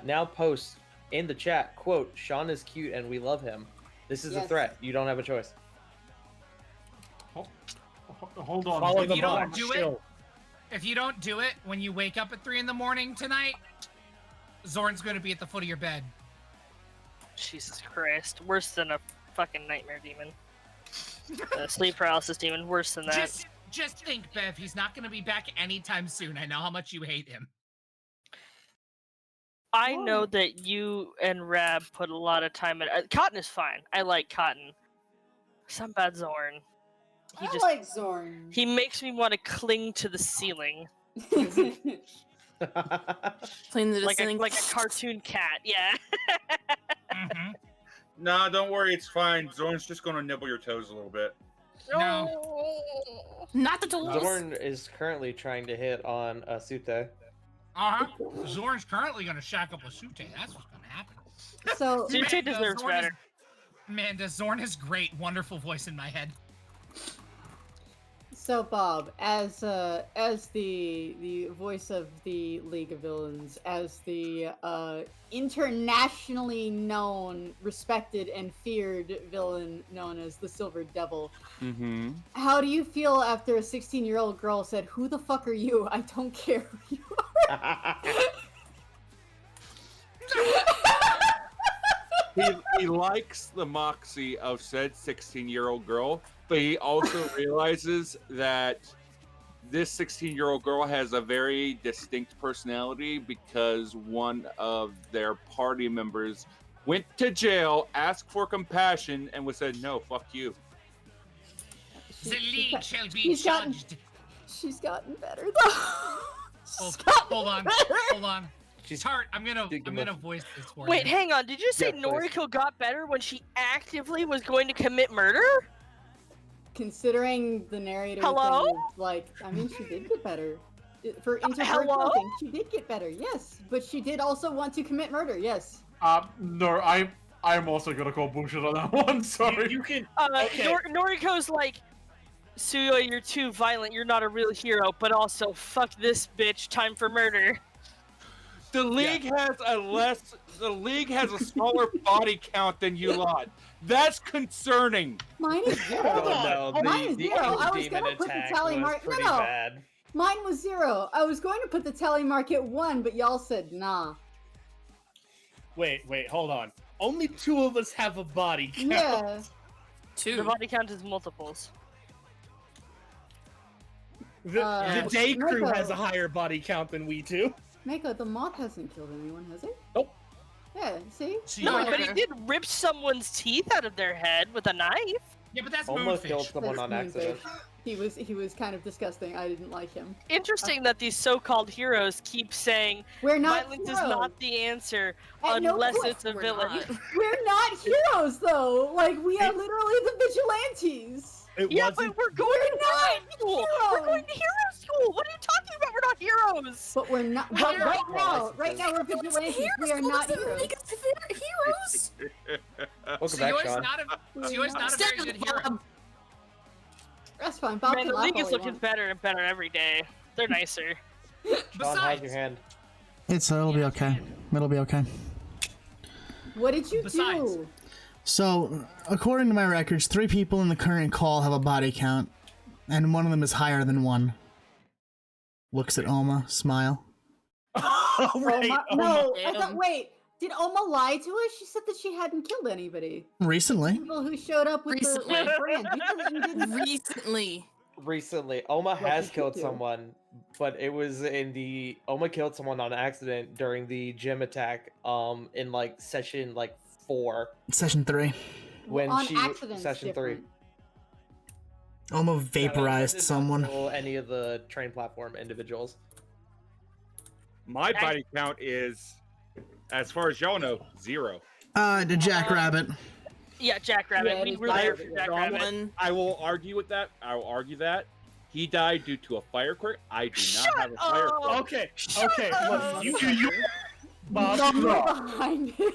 now post in the chat, quote, Sean is cute and we love him. This is a Yes. threat. You don't have a choice. Hold on. Follow If the you don't box, do it, chill. if you don't do it when you wake up at 3 in the morning tonight, Zorn's going to be at the foot of your bed. Jesus Christ. Worse than a fucking nightmare demon. A sleep paralysis demon. Worse than that. Just think, Bev, he's not going to be back anytime soon. I know how much you hate him. I know that you and Rab put a lot of time in. Cotton is fine. I like Cotton. Some bad Zorn. I like Zorn. He makes me want to cling to the ceiling. Clean the like ceiling. like a cartoon cat, yeah. Nah, don't worry, it's fine. Zorn's just gonna nibble your toes a little bit. No. Not the toes. Zorn is currently trying to hit on Sute. Zorn's currently going to shack up with Sute. That's what's going to happen. So Sute deserves better. Amanda, Zorn has great, wonderful voice in my head. So Bob, as the voice of the League of Villains, as the internationally known, respected, and feared villain known as the Silver Devil, Mm-hmm. how do you feel after a 16-year-old girl said, "Who the fuck are you? I don't care who you are." He likes the moxie of said 16-year-old girl, but he also realizes that this 16-year-old girl has a very distinct personality because one of their party members went to jail, asked for compassion, and was said, "No, fuck you." The League shall be She's gotten- judged. She's gotten better though. Hold on. She's Tart, I'm gonna voice this for Wait, you. hang on. Did you say Yeah, please. Noriko got better when she actively was going to commit murder? Considering the narrative, Hello? I mean, she did get better. For interpersonal hello? things, she did get better, yes. But she did also want to commit murder, yes. No, I'm also gonna call bullshit on that one. Sorry. You can. Noriko's like, Suyo, you're too violent. You're not a real hero. But also, fuck this bitch. Time for murder. The league has a smaller body count than you lot. That's concerning. Mine is zero. Mine is zero. I was demon gonna put the attack tally was mark. pretty No. bad. Mine was 0. I was going to put the tally mark at 1, but y'all said nah. Wait, hold on. Only 2 of us have a body count. Yeah. The body count is multiples. The day crew Mako. has a higher body count than we do. Mako, the moth hasn't killed anyone, has it? Nope. Yeah, see? No, but he did rip someone's teeth out of their head with a knife. Yeah, but that's Almost killed someone That's on accident. Moonfish. He was kind of disgusting. I didn't like him. Interesting that these so-called heroes keep saying We're not violence heroes. is not the answer At no unless point. it's a We're villain. not. We're not heroes, though. Like, we are literally the vigilantes. Yeah, but we're going to not school. We're going to hero school. What are you talking about? We're not heroes. But we're not. But right now we're vigilantes. We are not heroes. Heroes. Welcome back, Sean. Seoy's not a very good hero. That's fine. Bob Man, can the laugh league all is he looking wants. better and better every day. They're nicer. Sean, how's your hand? It'll be okay. It'll be okay. What did you do? So, according to my records, 3 people in the current call have a body count, and one of them is higher than 1. Looks at Oma, smile. Oma, no, I thought. Wait, did Oma lie to us? She said that she hadn't killed anybody. Recently. People who showed up with Recently. the brand. You didn't. Recently. Oma has you killed do. someone, but it was in the Oma killed someone on accident during the gym attack. In like session 4. Session 3. When on she accident's session different. 3. Oma vaporized Did not someone. kill any of the train platform individuals. My body count is, as far as y'all know, 0. The Jackrabbit. Yeah, Jackrabbit. We were there for Jackrabbit. I will argue with that. I will argue that. He died due to a fire quirk. I do not have a fire quirk. Okay, look, you Bob, behind it.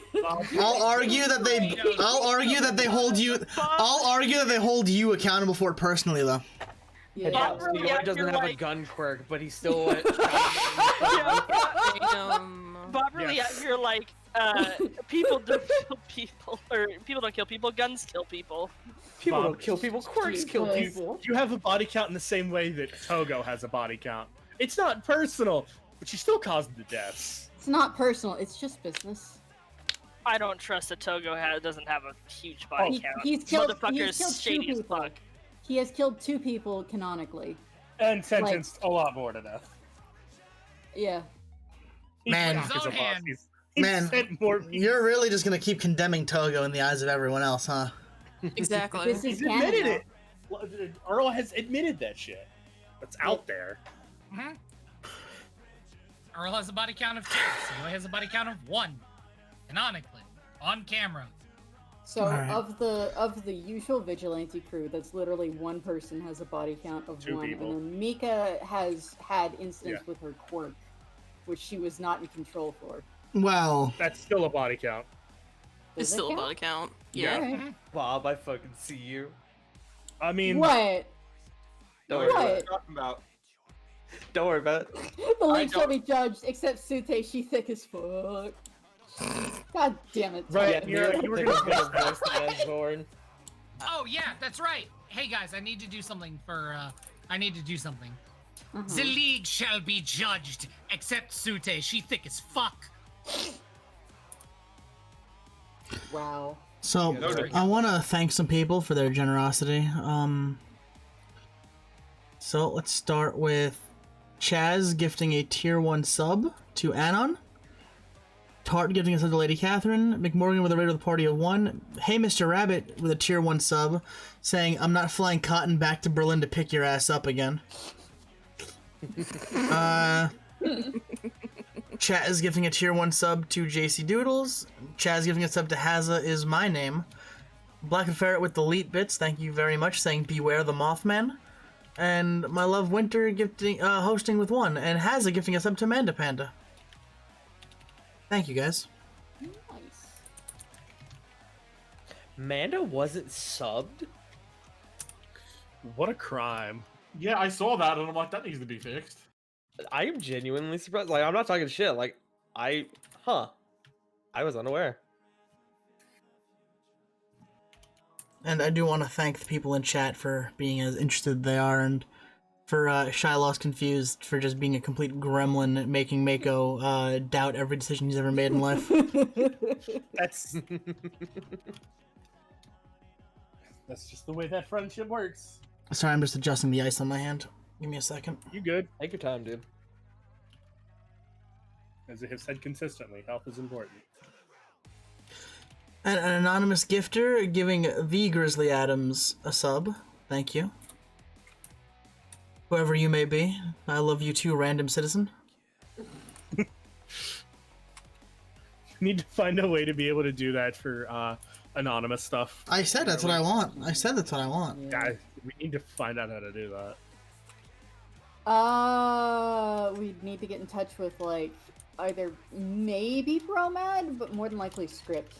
I'll argue that they hold you. I'll argue that they hold you accountable for it personally, though. Yeah, Bob really Leon acted doesn't have a like- gun quirk, but he still went. Bob really you're like, people don't kill people, or people don't kill people, guns kill people. People Bob, don't kill people, quirks kill people. You have a body count in the same way that Togo has a body count. It's not personal, but you still caused the deaths. It's not personal. It's just business. I don't trust that Togo doesn't have a huge body count. He's killed Motherfucker's two shady as people. fuck. He has killed 2 people canonically. And sentenced a lot more to death. Yeah. Man, you're really just gonna keep condemning Togo in the eyes of everyone else, huh? Exactly. This is He's admitted Canada. it. Earl has admitted that shit. It's out there. Earl has a body count of 2. Seoy has a body count of 1. Canonically. On camera. So Alright. of the usual vigilante crew, that's literally one person has a body count of 2 1, people. and then Mika has had incidents with her quirk, which she was not in control for. Well, that's still a body count. It's Does it still a count? body count. Yeah. Yeah. Okay. Bob, I fucking see you. I mean, What? Don't worry about it. Talking about. Don't worry about it. The link shall be judged, except Sute, she thick as fuck. God damn it. Right, Tom. you were gonna voice that Zorn. Oh yeah, that's right. Hey guys, I need to do something for. I need to do something. Uh-huh. The league shall be judged, except Sute. She thick as fuck. Wow. So Yeah, I want to thank some people for their generosity. So let's start with Chaz gifting a tier 1 sub to Anon. Tart giving a sub to Lady Catherine. McMorgan with a rate of the party of 1. Hey Mr. Rabbit with a tier 1 sub saying, I'm not flying Cotton back to Berlin to pick your ass up again. Chaz giving a tier 1 sub to JC Doodles. Chaz giving a sub to Hazza is my name. Black and Ferret with the elite bits, thank you very much, saying beware the Mothman. And my love Winter gifting hosting with 1, and Hazza gifting a sub to Manda Panda. Thank you guys. Nice. Manda wasn't subbed? What a crime. Yeah, I saw that and I'm like, that needs to be fixed. I am genuinely surprised. Like, I'm not talking shit. Like, I was unaware. And I do want to thank the people in chat for being as interested they are, and for Shiloh's Confused for just being a complete gremlin, making Mako doubt every decision he's ever made in life. That's just the way that friendship works. Sorry, I'm just adjusting the ice on my hand. Give me a second. You good? Take your time, dude. As I have said consistently, health is important. And an anonymous gifter giving the Grizzly Adams a sub. Thank you. Whoever you may be, I love you too, random citizen. Need to find a way to be able to do that for anonymous stuff. I said that's what I want. I said that's what I want. Guys, we need to find out how to do that. We need to get in touch with, like, either maybe Bromad, but more than likely Script.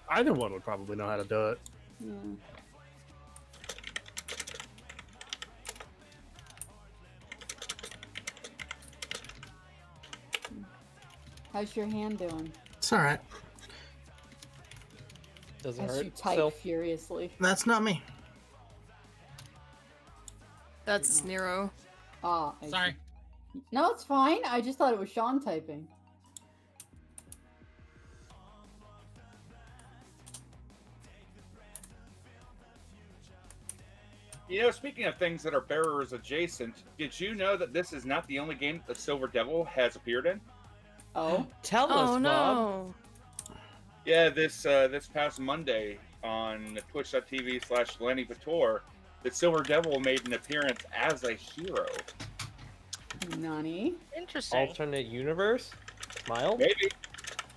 Either one would probably know how to do it. Yeah. How's your hand doing? It's alright. Doesn't As hurt. you type still. furiously. That's not me. That's Nero. Ah, I Sorry. see. No, it's fine. I just thought it was Sean typing. You know, speaking of things that are bearers adjacent, did you know that this is not the only game that the Silver Devil has appeared in? Oh? Tell us, Bob. No. Yeah, this past Monday on twitch.tv/Lenny Pator, the Silver Devil made an appearance as a hero. Nani? Interesting. Alternate universe? Smile? Maybe.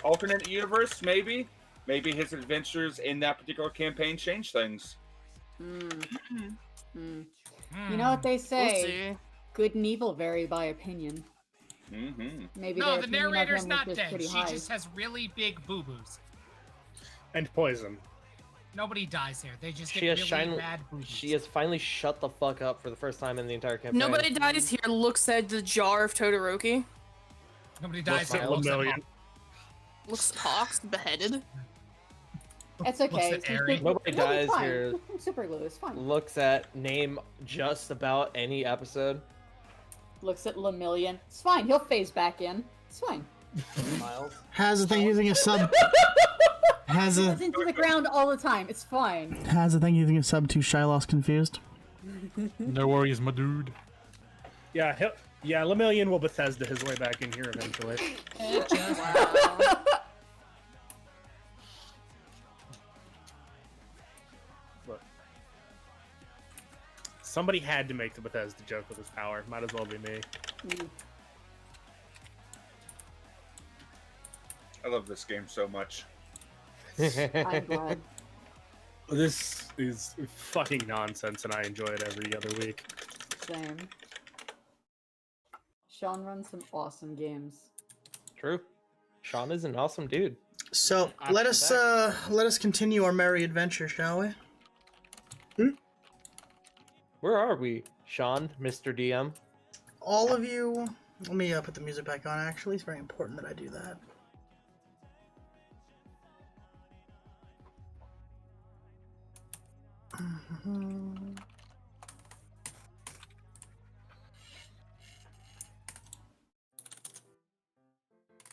Alternate universe, maybe. Maybe his adventures in that particular campaign changed things. You know what they We'll say? see. Good and evil vary by opinion. Mm-hmm. Maybe No, their the opinion of narrator's him was not just dead. pretty She high. just has really big boo-boos. And poison. Nobody dies here. They just She get has really bad boo-boos. She has finally shut the fuck up for the first time in the entire campaign. Nobody dies here. Looks at the jar of Todoroki. Nobody dies here. Looks at Looks at Lemillion. Looks at Hawks beheaded. It's okay. at Eri. Nobody It'll be dies fine. here. Super glue is fine. Looks at name just about any episode. Looks at Lemillion. It's fine. He'll phase back in. It's fine. Miles. Has a thing using a sub. Has He a goes into the ground all the time. It's fine. has a thing using a sub to Shyloss confused. No worries, my dude. Yeah, Lemillion will Bethesda his way back in here eventually. Look. Somebody had to make the Bethesda joke with his power. Might as well be me. I love this game so much. I'm glad. This is fucking nonsense, and I enjoy it every other week. Same. Sean runs some awesome games. True. Sean is an awesome dude. So let us continue our merry adventure, shall we? Where are we, Sean, Mr. DM? All of you. Let me put the music back on. Actually, it's very important that I do that.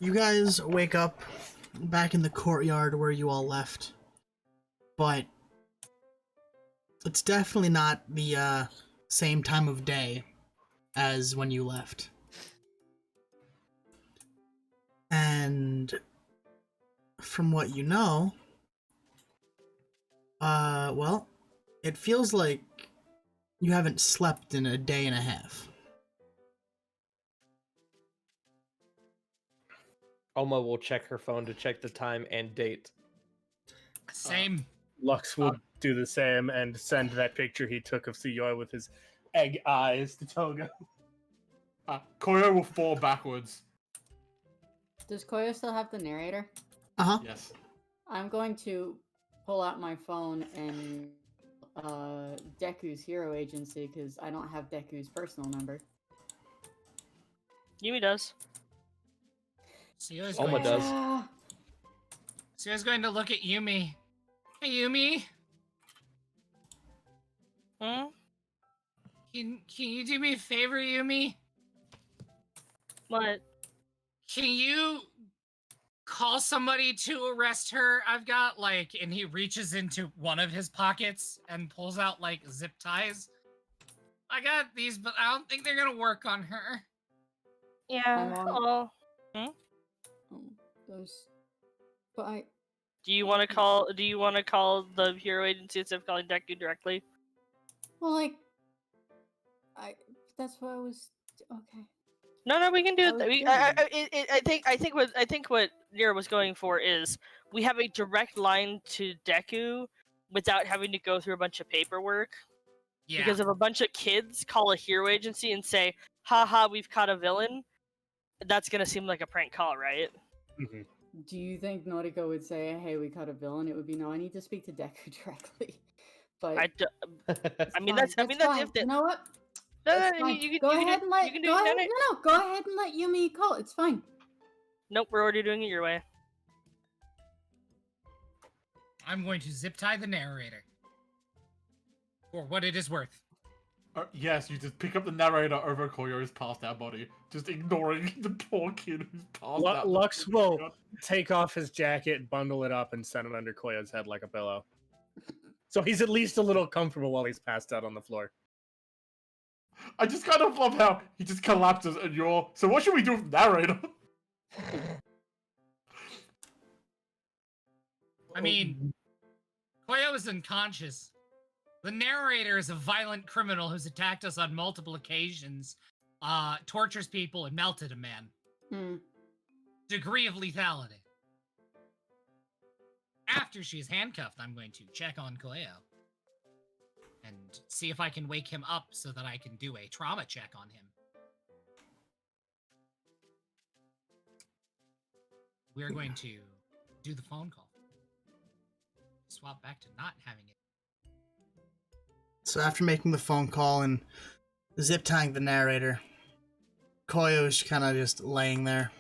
You guys wake up back in the courtyard where you all left, but it's definitely not the same time of day as when you left. And from what you know, well, it feels like you haven't slept in a day and a half. Oma will check her phone to check the time and date. Same. Lux will do the same and send that picture he took of Suyoi with his egg eyes to Toga. Koyo will fall backwards. Does Koyo still have the narrator? Uh-huh. Yes. I'm going to pull out my phone and Deku's hero agency because I don't have Deku's personal number. Yumi does. Sio's Oma going does. Sio's going to look at Yumi. Hey, Yumi. Hmm? Can you do me a favor, Yumi? What? Can you call somebody to arrest her? I've got, and he reaches into one of his pockets and pulls out, zip ties. I got these, but I don't think they're gonna work on her. Yeah. Oh. Hmm? Those. But I. Do you want to call? Do you want to call the hero agency instead of calling Deku directly? Well, that's what I was. Okay. No, we can do was it. I think what Nira was going for is we have a direct line to Deku without having to go through a bunch of paperwork. Yeah. Because if a bunch of kids call a hero agency and say, "Haha, we've caught a villain," that's gonna seem like a prank call, right? Mm-hmm. Do you think Nautico would say, "Hey, we caught a villain"? It would be, "No, I need to speak to Deku directly." But I mean, that's fine. if the, You know what? No, That's no, fine. you can Go you ahead can and let. you can do Go ahead. no, No, go ahead and let Yumi call. It's fine. Nope, we're already doing it your way. I'm going to zip tie the narrator. For what it is worth. Yes, you just pick up the narrator over Koyo's passed out body, just ignoring the poor kid who's passed out. Lux will take off his jacket, bundle it up, and set it under Koyo's head like a pillow. So he's at least a little comfortable while he's passed out on the floor. I just kind of love how he just collapses and you're... So what should we do with the narrator? I mean, Koyo is unconscious. The narrator is a violent criminal who's attacked us on multiple occasions, tortures people, and melted a man. Degree of lethality. After she's handcuffed, I'm going to check on Koyo. And see if I can wake him up so that I can do a trauma check on him. We're going to do the phone call. Swap back to not having it. So after making the phone call and zip tying the narrator, Koyo's kind of just laying there.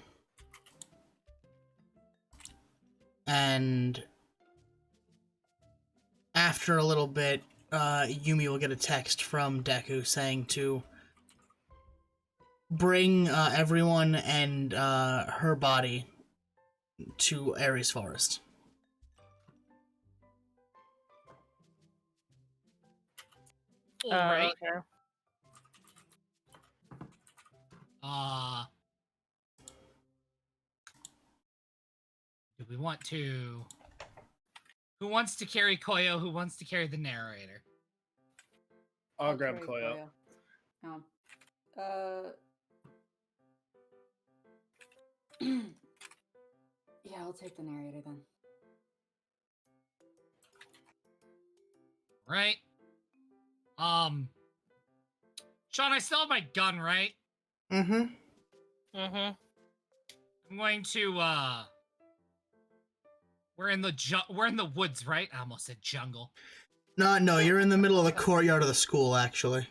And after a little bit, Yumi will get a text from Deku saying to bring everyone and her body to Ares Forest. Okay. Do we want to... Who wants to carry Koyo? Who wants to carry the narrator? I'll grab Koyo. Oh. Yeah, I'll take the narrator then. Right? Sean, I still have my gun, right? Mm-hmm. Mm-hmm. I'm going to, we're in the woods, right? I almost said jungle. No, you're in the middle of the courtyard of the school, actually.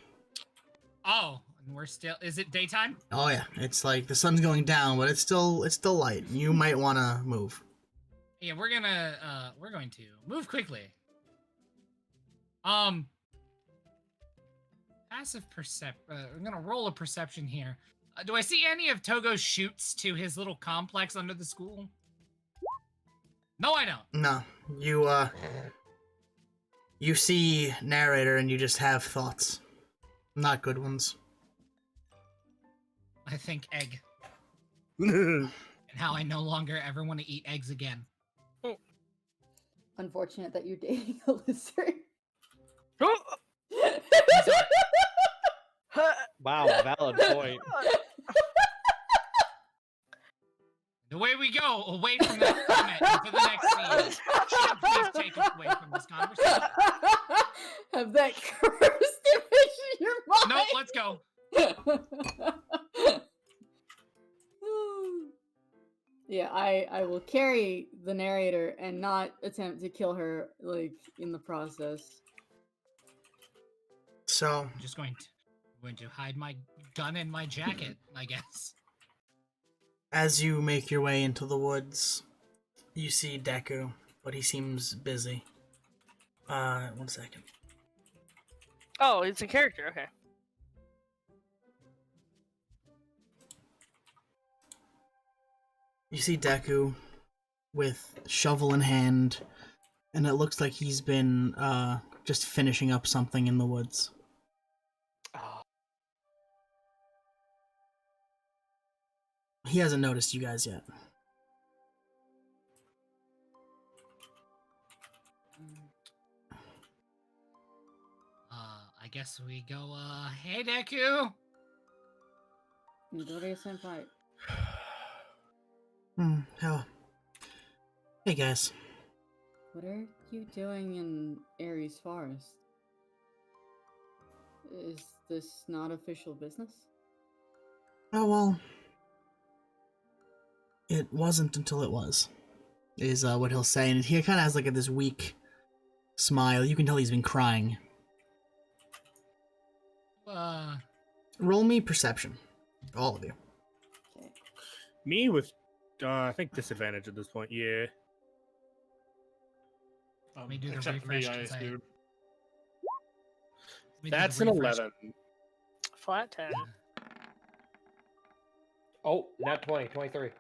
Oh, and we're still, is it daytime? Oh yeah, it's like the sun's going down, but it's still light. You might want to move. Yeah, we're going to move quickly. Passive I'm gonna roll a perception here. Do I see any of Togo's shoots to his little complex under the school? No, I don't. No, you see narrator and you just have thoughts. Not good ones. I think egg. And how I no longer ever want to eat eggs again. Unfortunate that you're dating a lizard. Wow, valid point. Away we go, away from that comment into the next scene. Sean, please take us away from this conversation. Have that cursed image in your mind. Nope, let's go. Yeah, I will carry the narrator and not attempt to kill her, like, in the process. So I'm just going to hide my gun in my jacket, I guess. as you make your way into the woods, you see Deku, but he seems busy. 1 second. Oh, it's a character. Okay. You see Deku with shovel in hand, and it looks like he's been just finishing up something in the woods. He hasn't noticed you guys yet. I guess we go, hey Deku! Midoriya-senpai. Hey guys. What are you doing in Ares Forest? Is this not official business? Oh well. It wasn't until it was. Is what he'll say, and he kind of has like this weak smile. You can tell he's been crying. Roll me perception, all of you. Me with, I think disadvantage at this point. Yeah. Let me do the Except for me, refresh. I 'cause I- assume. Let me do That's the an refresh. 11. Flat 10. Oh, not 20, 23.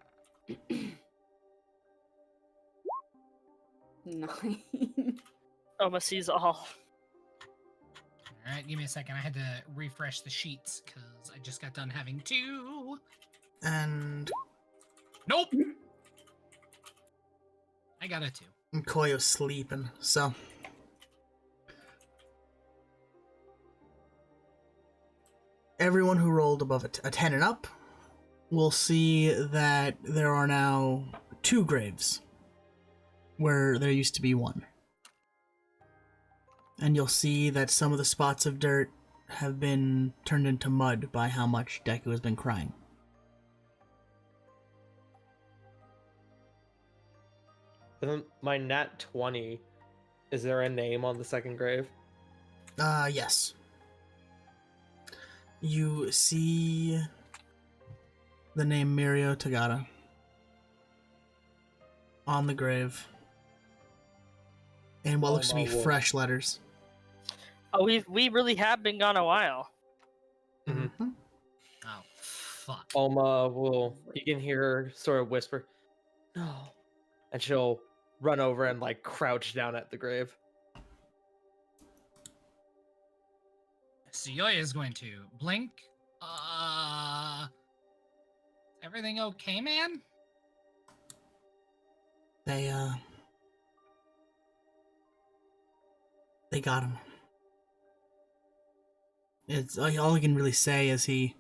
9. Almost sees all. Alright, give me a second. I had to refresh the sheets because I just got done having 2. And Nope! I got a 2. Koyo's sleeping, so everyone who rolled above a 10 and up will see that there are now 2 graves where there used to be 1. And you'll see that some of the spots of dirt have been turned into mud by how much Deku has been crying. My nat 20, is there a name on the second grave? Yes. You see the name Mirio Tagata on the grave in what looks to be Wolf. fresh letters. Oh, we really have been gone a while. Mm-hmm. Oh, fuck. Oma will, you can hear her sort of whisper, no. And she'll run over and like crouch down at the grave. Tsuyoya is going to blink. Everything okay, man? They got him. It's all I can really say is he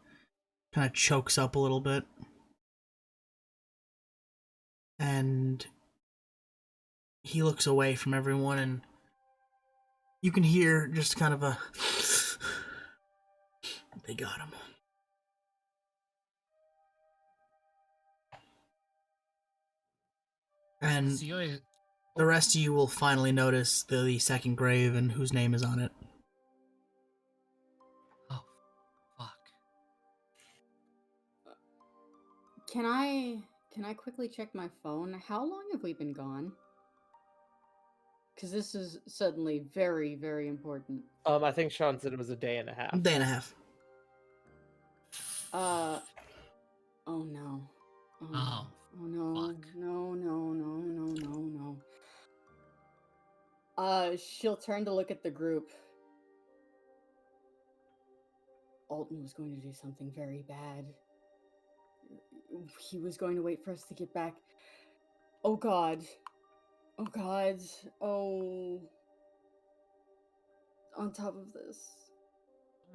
kind of chokes up a little bit. And he looks away from everyone, and you can hear just kind of a they got him. And Tsuyoya, the rest of you will finally notice the second grave and whose name is on it. Can I quickly check my phone? How long have we been gone? Because this is suddenly very, very important. I think Sean said it was a day and a half. Day and a half. Oh no. Oh no. Fuck. No. She'll turn to look at the group. Alton was going to do something very bad. He was going to wait for us to get back. Oh god. Oh. On top of this.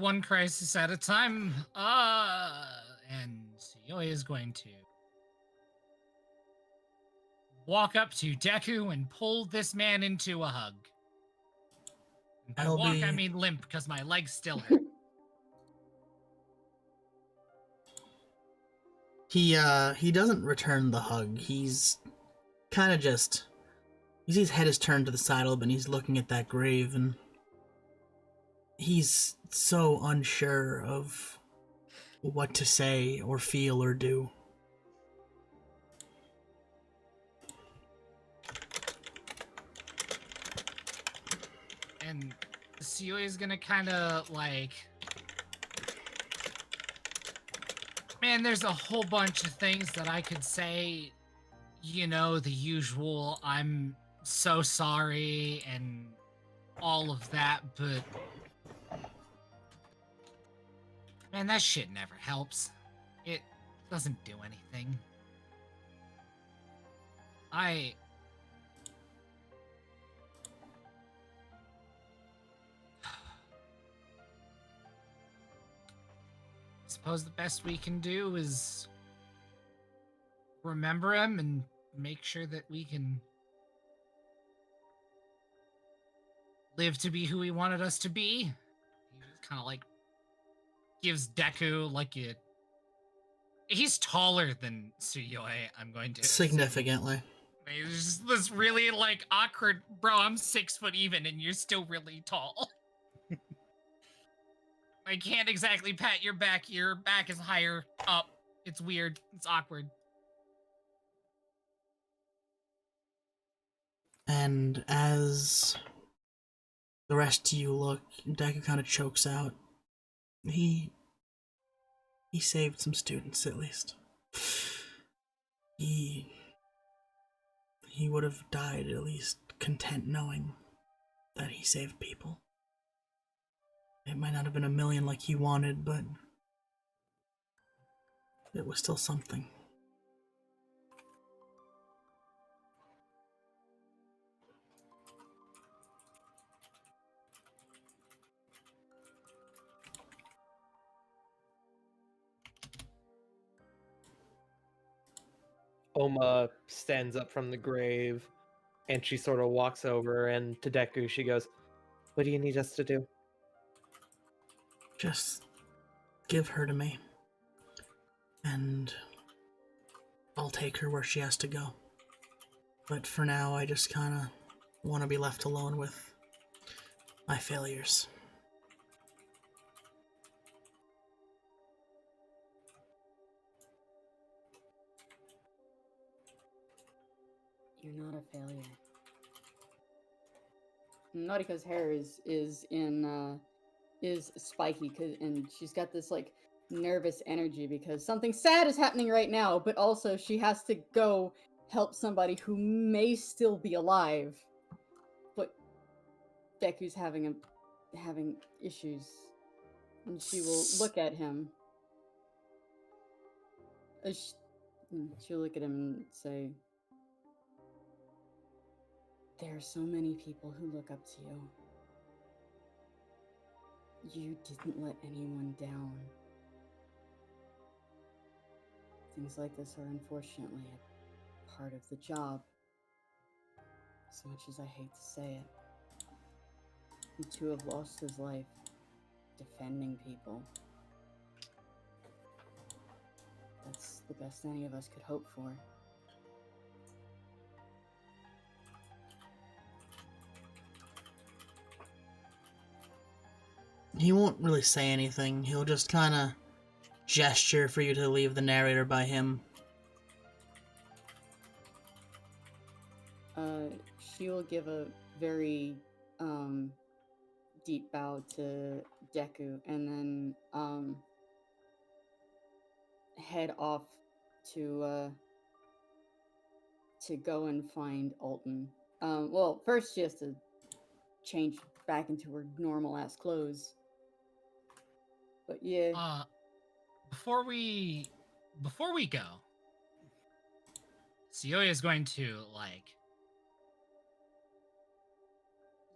one crisis at a time. And Tsuyoya is going to walk up to Deku and pull this man into a hug. And by walk, I mean limp, because my legs still hurt. He doesn't return the hug. He's kind of just... You see his head is turned to the side a little bit, and he's looking at that grave, and he's so unsure of what to say or feel or do. And Tsuyoya is gonna kind of like... Man, there's a whole bunch of things that I could say. You know, the usual, I'm so sorry, and all of that, but... Man, that shit never helps. It doesn't do anything. I suppose the best we can do is remember him and make sure that we can live to be who he wanted us to be. He just kind of like gives Deku like a... He's taller than Tsuyoya, I'm going to Significantly. It's just this really like awkward, bro, I'm 6 foot even and you're still really tall. I can't exactly pat your back is higher up. It's weird, it's awkward. And as the rest of you look, Deku kind of chokes out. He saved some students, at least. He would have died at least content knowing that he saved people. It might not have been a million like he wanted, but it was still something. Oma stands up from the grave, and she sort of walks over, and to Deku she goes, What do you need us to do? Just give her to me. And I'll take her where she has to go. But for now, I just kind of want to be left alone with my failures. You're not a failure. Nautika's hair is spiky, and she's got this like nervous energy because something sad is happening right now, but also she has to go help somebody who may still be alive, but Deku's having issues, and she will look at him. She'll look at him and say, "There are so many people who look up to you. You didn't let anyone down. Things like this are unfortunately a part of the job. As much as I hate to say it, he too have lost his life defending people. That's the best any of us could hope for." He won't really say anything. He'll just kind of gesture for you to leave the narrator by him. She will give a very deep bow to Deku, and then head off to go and find Alton. Well, first she has to change back into her normal ass clothes. But yeah. Before we go, Sioya is going to like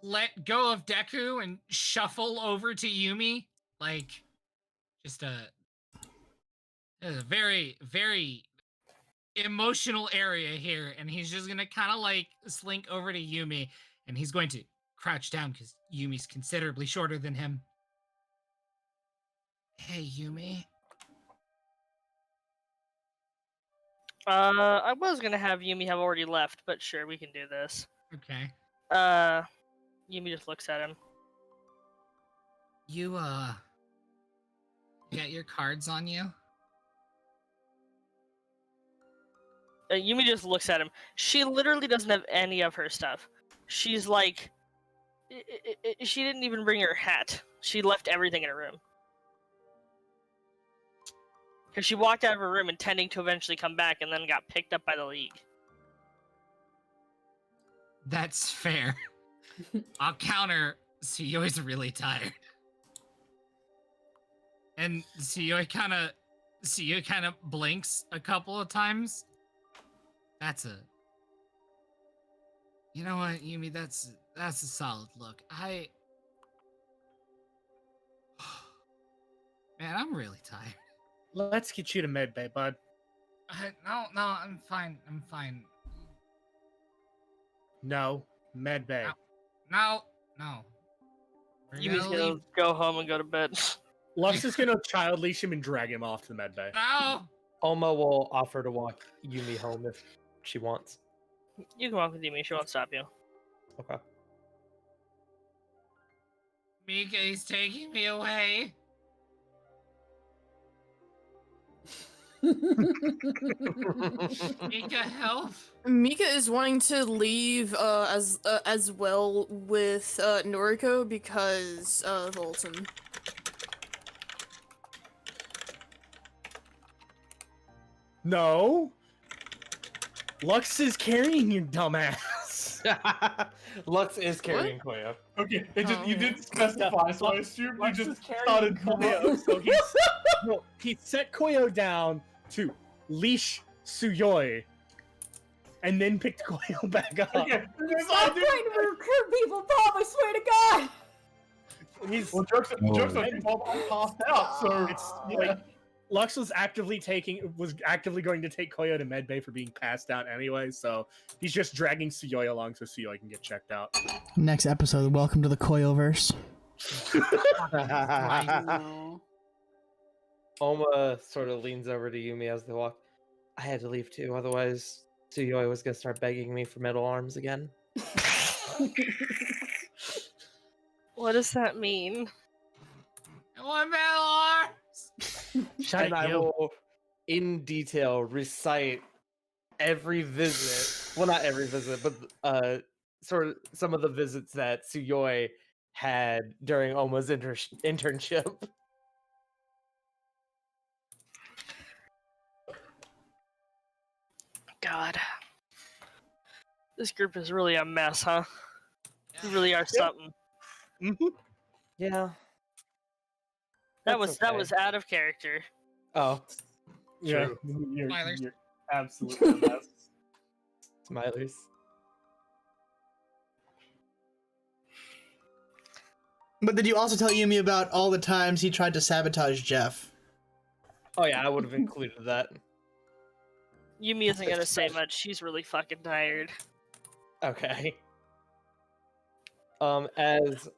let go of Deku and shuffle over to Yumi, like just a very, very emotional area here, and he's just gonna kind of like slink over to Yumi, and he's going to crouch down because Yumi's considerably shorter than him. Hey, Yumi. I was gonna have Yumi have already left, but sure, we can do this. Okay. Yumi just looks at him. You got your cards on you? Yumi just looks at him. She literally doesn't have any of her stuff. She's like, she didn't even bring her hat. She left everything in her room. Because she walked out of her room intending to eventually come back and then got picked up by the League. That's fair. I'll counter. Sioya's really tired. And Sioya kind of blinks a couple of times. You know what, Yumi, that's a solid look. Man, I'm really tired. Let's get you to medbay, bud. No, I'm fine. No, medbay. No. Yumi's gonna go home and go to bed. Lux is gonna child leash him and drag him off to the medbay. No! Oma will offer to walk Yumi home if she wants. You can walk with Yumi, she won't stop you. Okay. Mika is taking me away. Mika, help! Mika is wanting to leave as well with Noriko because of Alton. No. Lux is carrying your dumbass. Lux is carrying Koyo. Okay, you didn't specify, so I assume you just started Koyo. So he set Koyo down to leash Suyoi, and then picked Koyo back up. Okay, Stop trying to recruit people, Bob! I swear to God! Jokes on people, I'm passed out, so it's like Lux was actively going to take Koyo to medbay for being passed out anyway, so he's just dragging Suyoi along so Suyoi can get checked out. Next episode, welcome to the Koyoverse. Oma sort of leans over to Yumi as they walk. I had to leave too, otherwise Tsuyoi was gonna start begging me for metal arms again. What does that mean? I want metal arms! And I will, in detail, recite every visit. Well, not every visit, but sort of some of the visits that Tsuyoi had during Oma's internship. God. This group is really a mess, huh? You really are something. Yeah. That That's was out of character. Oh. Yeah, True. you're absolutely the best. Smilers. But did you also tell Yumi about all the times he tried to sabotage Jeff? Oh yeah, I would have included that. Yumi isn't gonna say much. She's really fucking tired. Okay. As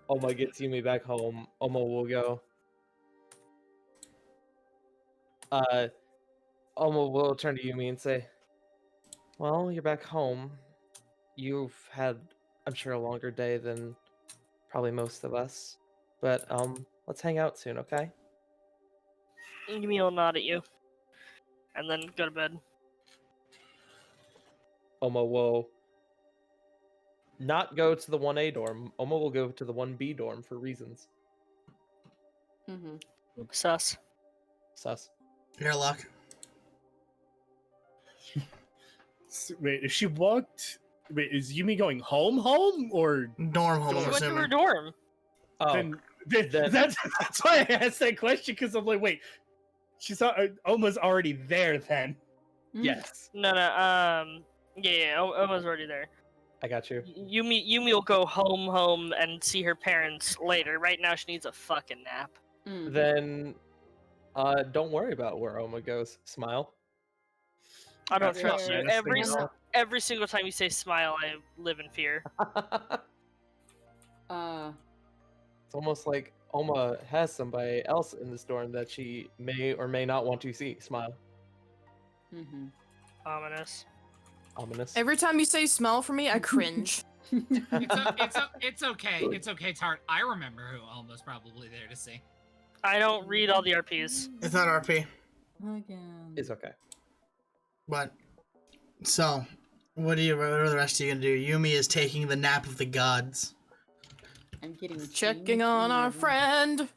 Oma gets Yumi back home, Oma will go. Oma will turn to Yumi and say, "Well, you're back home. You've had, I'm sure, a longer day than probably most of us. But let's hang out soon, okay?" Yumi will nod at you, and then go to bed. Oma will not go to the 1A dorm. Oma will go to the 1B dorm for reasons. Sus. Sus. Airlock. Wait, if she walked... Wait, is Yumi going home or... Dorm home, She went to her dorm. Oh. That's why I asked that question, because I'm like, wait, she's Oma's already there then. Yes. No, yeah, Oma's already there. I got you. Yumi will go home and see her parents later. Right now, she needs a fucking nap. Then don't worry about where Oma goes. Smile. I don't That's trust not you. nice thing at all. Every single time you say smile, I live in fear. It's almost like Oma has somebody else in the storm that she may or may not want to see. Smile. Ominous. Ominous. Every time you say smell for me, I cringe. It's okay. It's okay, Tart. I remember who Alma's probably there to see. I don't read all the RPs. It's not RP. Again. It's okay. But, so, what are the rest of you gonna do? Yumi is taking the nap of the gods. I'm getting Checking on our friend.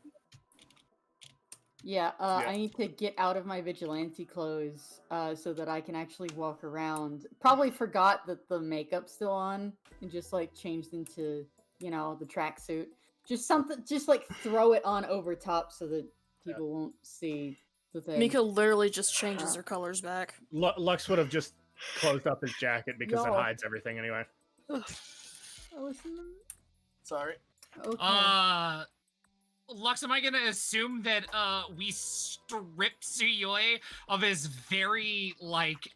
Yeah, I need to get out of my vigilante clothes so that I can actually walk around. Probably forgot that the makeup's still on and just like changed into, you know, the tracksuit. Just something, just like throw it on over top so that people won't see the thing. Mika literally just changes her colors back. Lux would have just closed up his jacket because it No. hides everything anyway. Sorry. Okay. Lux, am I gonna assume that we strip Tsuyoi of his very like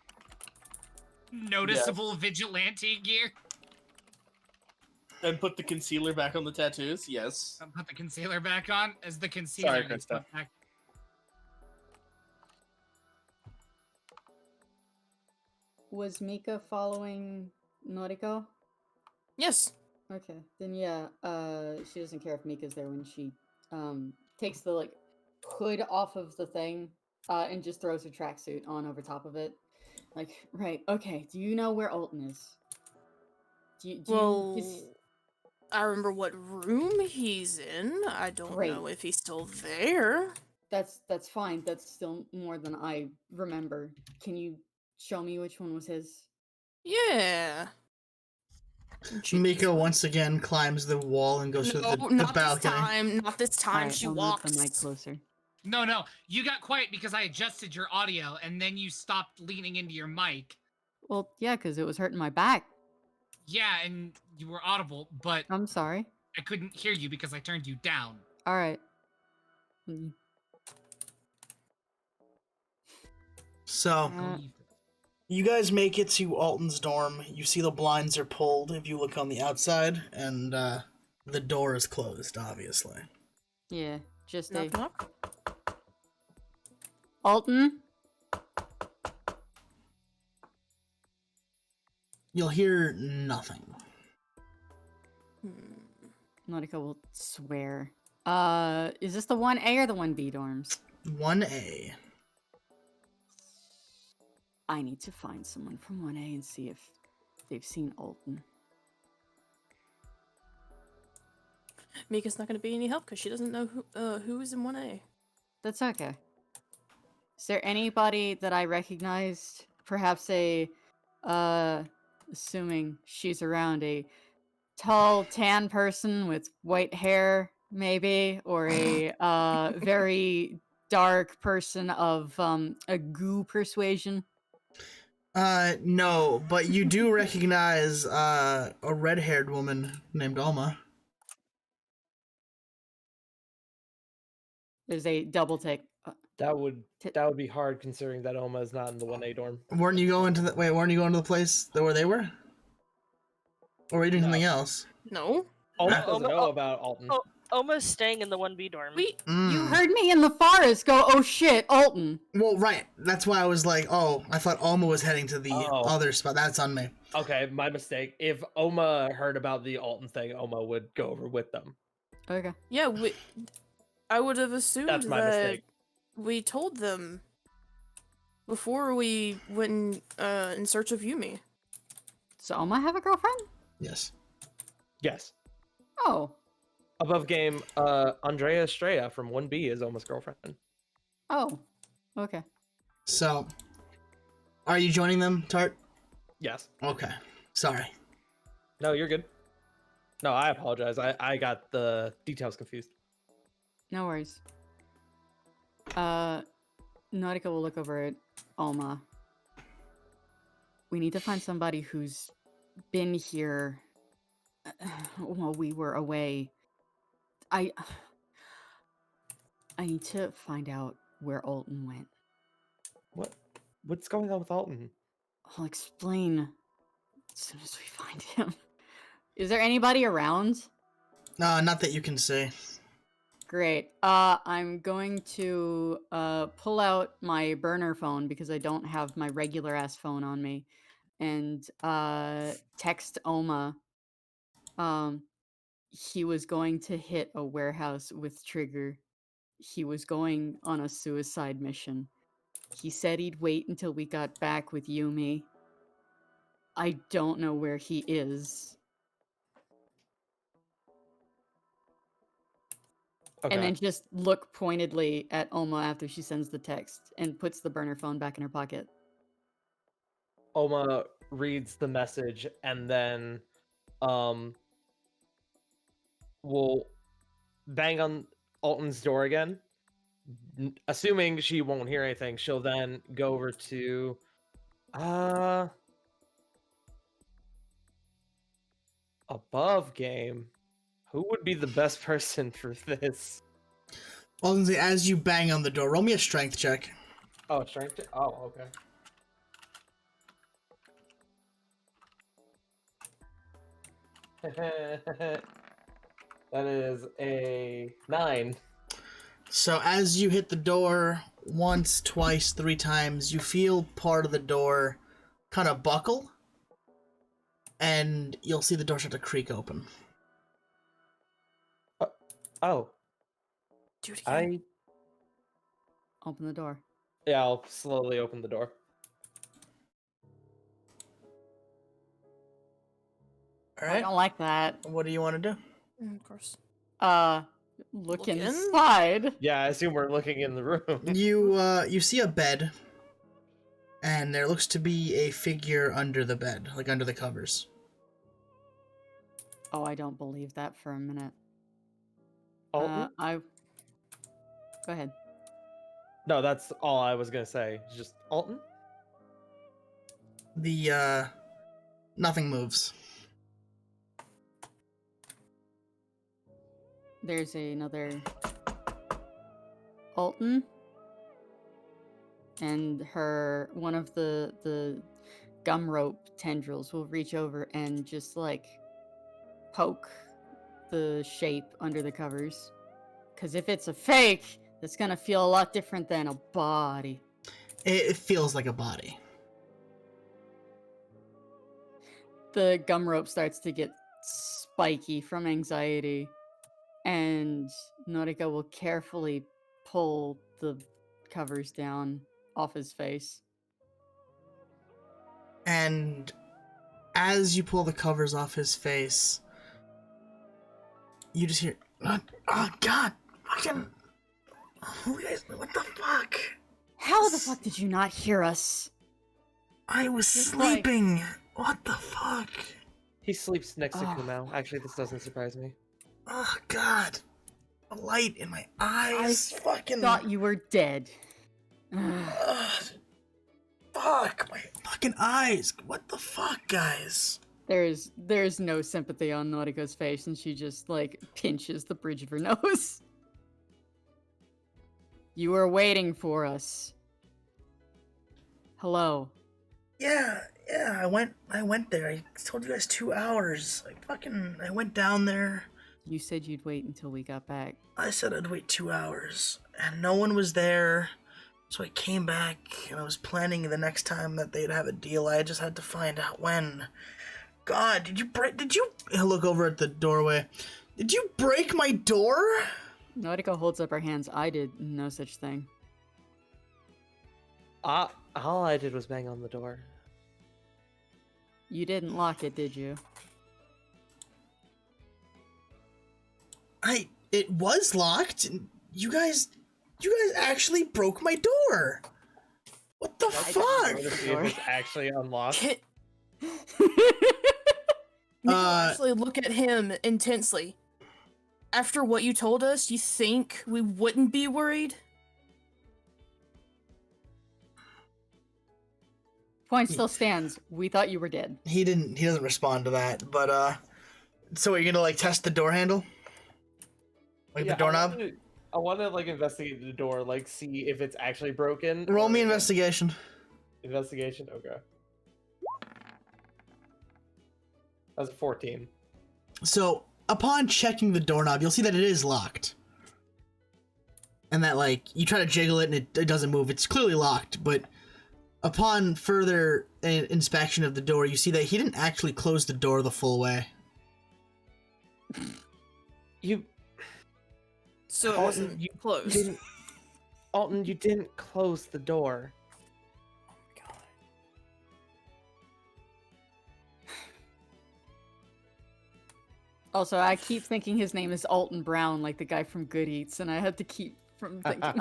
noticeable vigilante gear? And put the concealer back on the tattoos? Yes. Put the concealer back on as the concealer Sorry, gets Krista. put back. Was Mika following Noriko? Yes. Okay, then yeah, she doesn't care if Mika's there when she takes the like hood off of the thing and just throws her tracksuit on over top of it. Like, right, okay, do you know where Alton is? Well, I remember what room he's in. I don't Great. know if he's still there. That's fine. That's still more than I remember. Can you show me which one was his? Yeah. Mika once again climbs the wall and goes to the not balcony. this time. Not this time. Alright, She I'll move walks. the mic closer. No, you got quiet because I adjusted your audio and then you stopped leaning into your mic. Well, yeah, because it was hurting my back. Yeah, and you were audible, but I'm sorry. I couldn't hear you because I turned you down. All right. So, you guys make it to Alton's dorm. You see the blinds are pulled if you look on the outside, and the door is closed, obviously. Yeah, just Knock, a knock. Alton. You'll hear nothing. Nautica will swear. Is this the 1A or the 1B dorms? 1A. I need to find someone from 1A and see if they've seen Alton. Mika's not going to be any help because she doesn't know who is in 1A. That's okay. Is there anybody that I recognized? Perhaps a, assuming she's around, a tall, tan person with white hair, maybe? Or a, very dark person of, a goo persuasion? No, but you do recognize, a red-haired woman named Alma. There's a double take. That would be hard considering that Oma is not in the 1A dorm. Weren't you going to the place where they were? Or were you doing something else? No. Oma doesn't know about Alton. Oma's staying in the 1B dorm. You heard me in the forest go, oh shit, Alton. Well, right. That's why I was like, oh, I thought Alma was heading to the other spot. That's on me. Okay, my mistake. If Oma heard about the Alton thing, Oma would go over with them. Okay. Yeah, I would have assumed That's my that mistake. we told them before we went in search of Yumi. So Oma have a girlfriend? Yes. Yes. Oh. Above game, Andrea Estrella from 1B is Oma's girlfriend. Oh. Okay. So, are you joining them, Tart? Yes. Okay. Sorry. No, you're good. No, I apologize. I got the details confused. No worries. Nautica will look over at Alma. We need to find somebody who's been here while we were away. I need to find out where Alton went. What's going on with Alton? I'll explain as soon as we find him. Is there anybody around? No, not that you can see. Great. I'm going to pull out my burner phone because I don't have my regular ass phone on me, and text Oma. He was going to hit a warehouse with Trigger. He was going on a suicide mission. He said he'd wait until we got back with Yumi. I don't know where he is. Okay. And then just look pointedly at Oma after she sends the text and puts the burner phone back in her pocket. Oma reads the message and then will bang on Alton's door again. Assuming she won't hear anything, she'll then go over to above game. Who would be the best person for this? Well, as you bang on the door, roll me a strength check. Oh, strength check? Oh, okay. That is a 9. So as you hit the door once, twice, 3 times, you feel part of the door kind of buckle, and you'll see the door start to creak open. Oh. Do it again. Open the door. Yeah, I'll slowly open the door. All right. I don't like that. What do you want to do? Of course. Look in? inside. Yeah, I assume we're looking in the room. You see a bed, and there looks to be a figure under the bed, like under the covers. Oh, I don't believe that for a minute. Alton? Go ahead. No, that's all I was gonna say. Just Alton? Nothing moves. There's another Alton. and one of the gum rope tendrils will reach over and just like poke the shape under the covers. Because if it's a fake, that's gonna feel a lot different than a body. It feels like a body. The gum rope starts to get spiky from anxiety, and Noriko will carefully pull the covers down off his face. And as you pull the covers off his face, you just hear, oh God, fucking, what the fuck? How the fuck did you not hear us? I was sleeping. What the fuck? He sleeps next to Oh. Kumao. Actually, this doesn't surprise me. Oh God, a light in my eyes. Fucking thought you were dead. Fuck my fucking eyes. What the fuck, guys? There's no sympathy on Noriko's face, and she just like pinches the bridge of her nose. You were waiting for us. Hello. Yeah, I went there. I told you guys 2 hours. I went down there. You said you'd wait until we got back. I said I'd wait 2 hours, and no one was there. So I came back, and I was planning the next time that they'd have a deal. I just had to find out when. God, did you look over at the doorway? Did you break my door? Noriko holds up her hands. I did no such thing. All I did was bang on the door. You didn't lock it, did you? It was locked. You guys actually broke my door. What the fuck? It's actually unlocked. You actually look at him intensely. After what you told us, you think we wouldn't be worried? Point still stands. We thought you were dead. He doesn't respond to that, but so are you gonna like test the door handle? Like the doorknob? I want to like investigate the door, like see if it's actually broken. Roll me investigation. Investigation? Okay. That's a 14. So, upon checking the doorknob, you'll see that it is locked. And that, like, you try to jiggle it and it doesn't move. It's clearly locked, but upon further inspection of the door, you see that he didn't actually close the door the full way. So it wasn't closed. Alton, you didn't close the door. Also, I keep thinking his name is Alton Brown, like the guy from Good Eats, and I have to keep from thinking.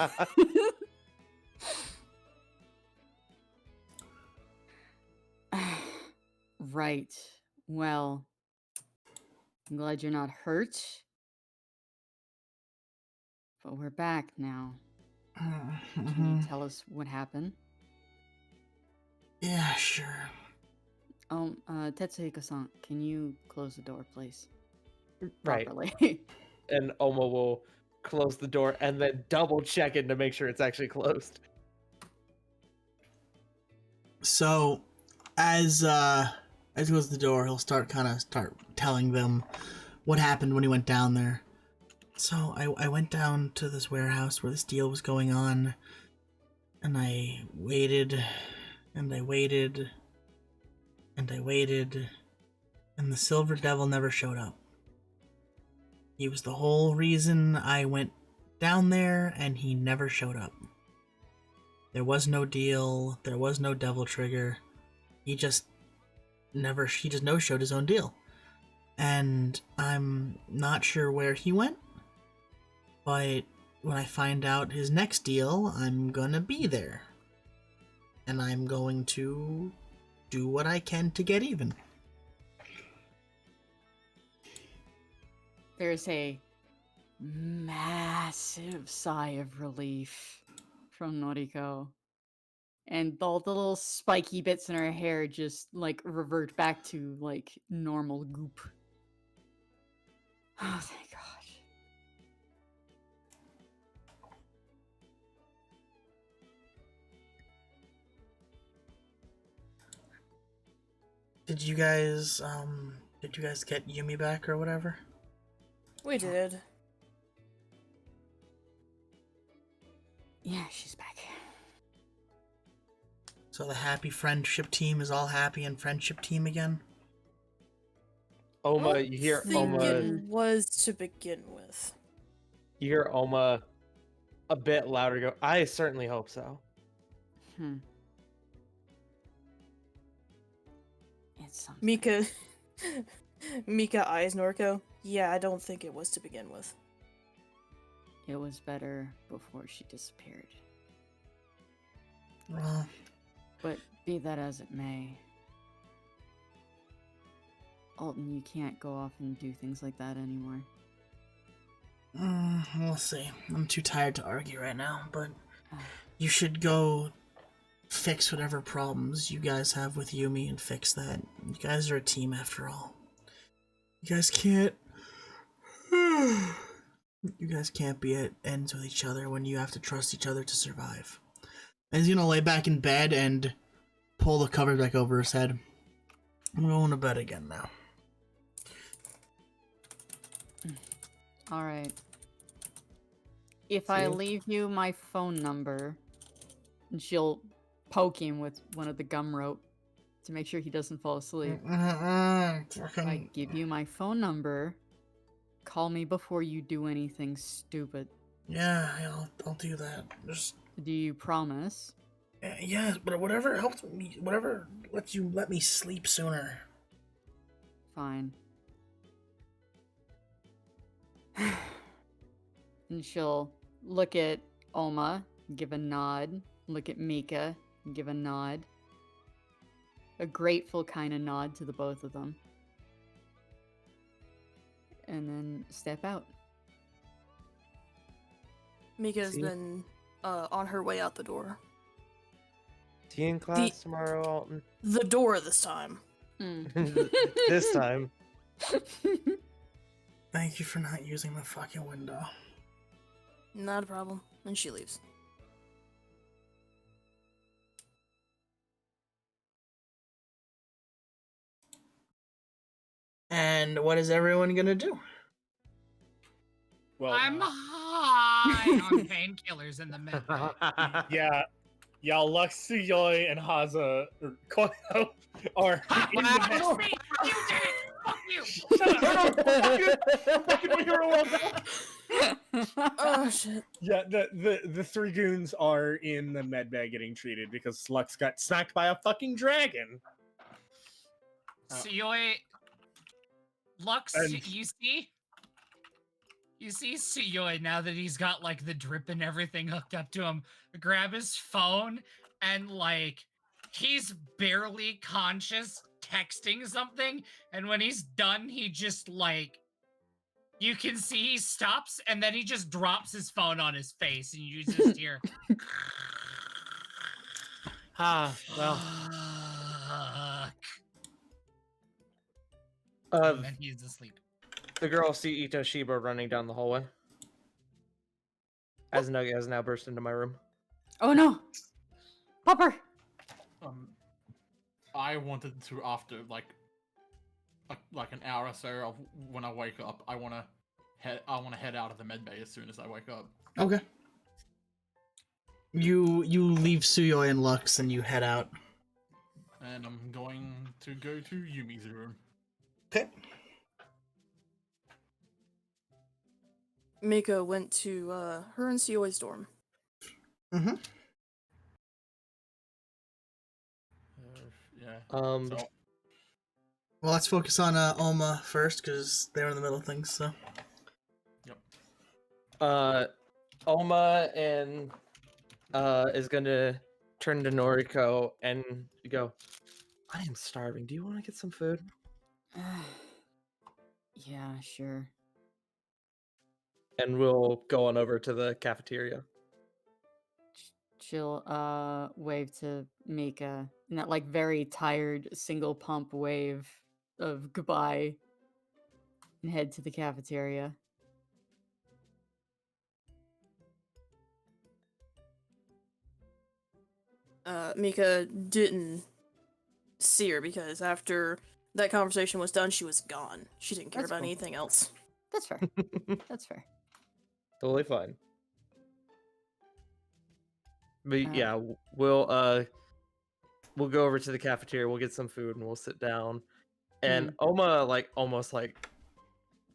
Right. Well, I'm glad you're not hurt. But we're back now. Can you tell us what happened? Yeah, sure. Tetsuhiko-san, can you close the door, please? Right. Properly. And Oma will close the door and then double check it to make sure it's actually closed. So, as he goes to the door, he'll start telling them what happened when he went down there. So I went down to this warehouse where this deal was going on, and I waited, and I waited, and I waited, and the Silver Devil never showed up. He was the whole reason I went down there, and he never showed up. There was no deal, there was no Devil Trigger. He just no-showed his own deal. And I'm not sure where he went, but when I find out his next deal, I'm gonna be there. And I'm going to do what I can to get even. There's a massive sigh of relief from Noriko. And all the little spiky bits in her hair just, like, revert back to, like, normal goop. Oh, thank God. did you guys get Yumi back or whatever? We did. Yeah, she's back. So the happy friendship team is all happy and friendship team again? Oma, you hear I think Oma. it was to begin with. You hear Oma a bit louder go, I certainly hope so. It's Mika. Mika eyes Noriko. Yeah, I don't think it was to begin with. It was better before she disappeared. Well, but be that as it may, Alton, you can't go off and do things like that anymore. We'll see. I'm too tired to argue right now, but you should go fix whatever problems you guys have with Yumi and fix that. You guys are a team after all. You guys can't... You guys can't be at ends with each other when you have to trust each other to survive. And he's gonna lay back in bed and pull the covers back over his head. I'm going to bed again now. Alright. If I leave you my phone number, and she'll poke him with one of the gum rope to make sure he doesn't fall asleep. I give you my phone number. Call me before you do anything stupid. Yeah, I'll do that. Just... Do you promise? Yes, but whatever helps me, whatever let me sleep sooner. Fine. And she'll look at Oma, give a nod. Look at Mika, give a nod. A grateful kind of nod to the both of them. And then step out. Mika's been on her way out the door. See you in class tomorrow, Alton. The door this time. This time. Thank you for not using the fucking window. Not a problem. And she leaves. And what is everyone gonna do? Well, I'm high on painkillers in the med. yeah, Lux, Suyoi, and Haza or Koyo are in the med. You did it! Fuck you! Shut up! I'm fucking my hero well now. Oh shit. Yeah, the three goons are in the med bay getting treated because Lux got snacked by a fucking dragon. Suyoi, Lux, And- you see Suyoi now that he's got like the drip and everything hooked up to him, grab his phone and like he's barely conscious texting something, and when he's done, he just like you can see he stops and then he just drops his phone on his face and you just hear well. And then he's asleep. The girls see Ito Shiba running down the hallway. As Nugget has now burst into my room. Oh no! Popper! I wanted to, after like an hour or so of when I wake up, I wanna head out of the med bay as soon as I wake up. Okay. You leave Suyoi and Lux and you head out. And I'm going to go to Yumi's room. Okay. Mika went to her and Suyoi's dorm. Mm-hmm. Yeah. Well, let's focus on Oma first, because they're in the middle of things, so. Oma and is gonna turn to Noriko and go, I am starving. Do you want to get some food? Yeah, sure. And we'll go on over to the cafeteria. She'll wave to Mika in that like very tired single pump wave of goodbye and head to the cafeteria. Mika didn't see her because after that conversation was done, she was gone. She didn't care That's about cool. anything else. That's fair. That's fair. Totally fine. But Uh, yeah, we'll go over to the cafeteria, we'll get some food, and we'll sit down. And Oma like almost like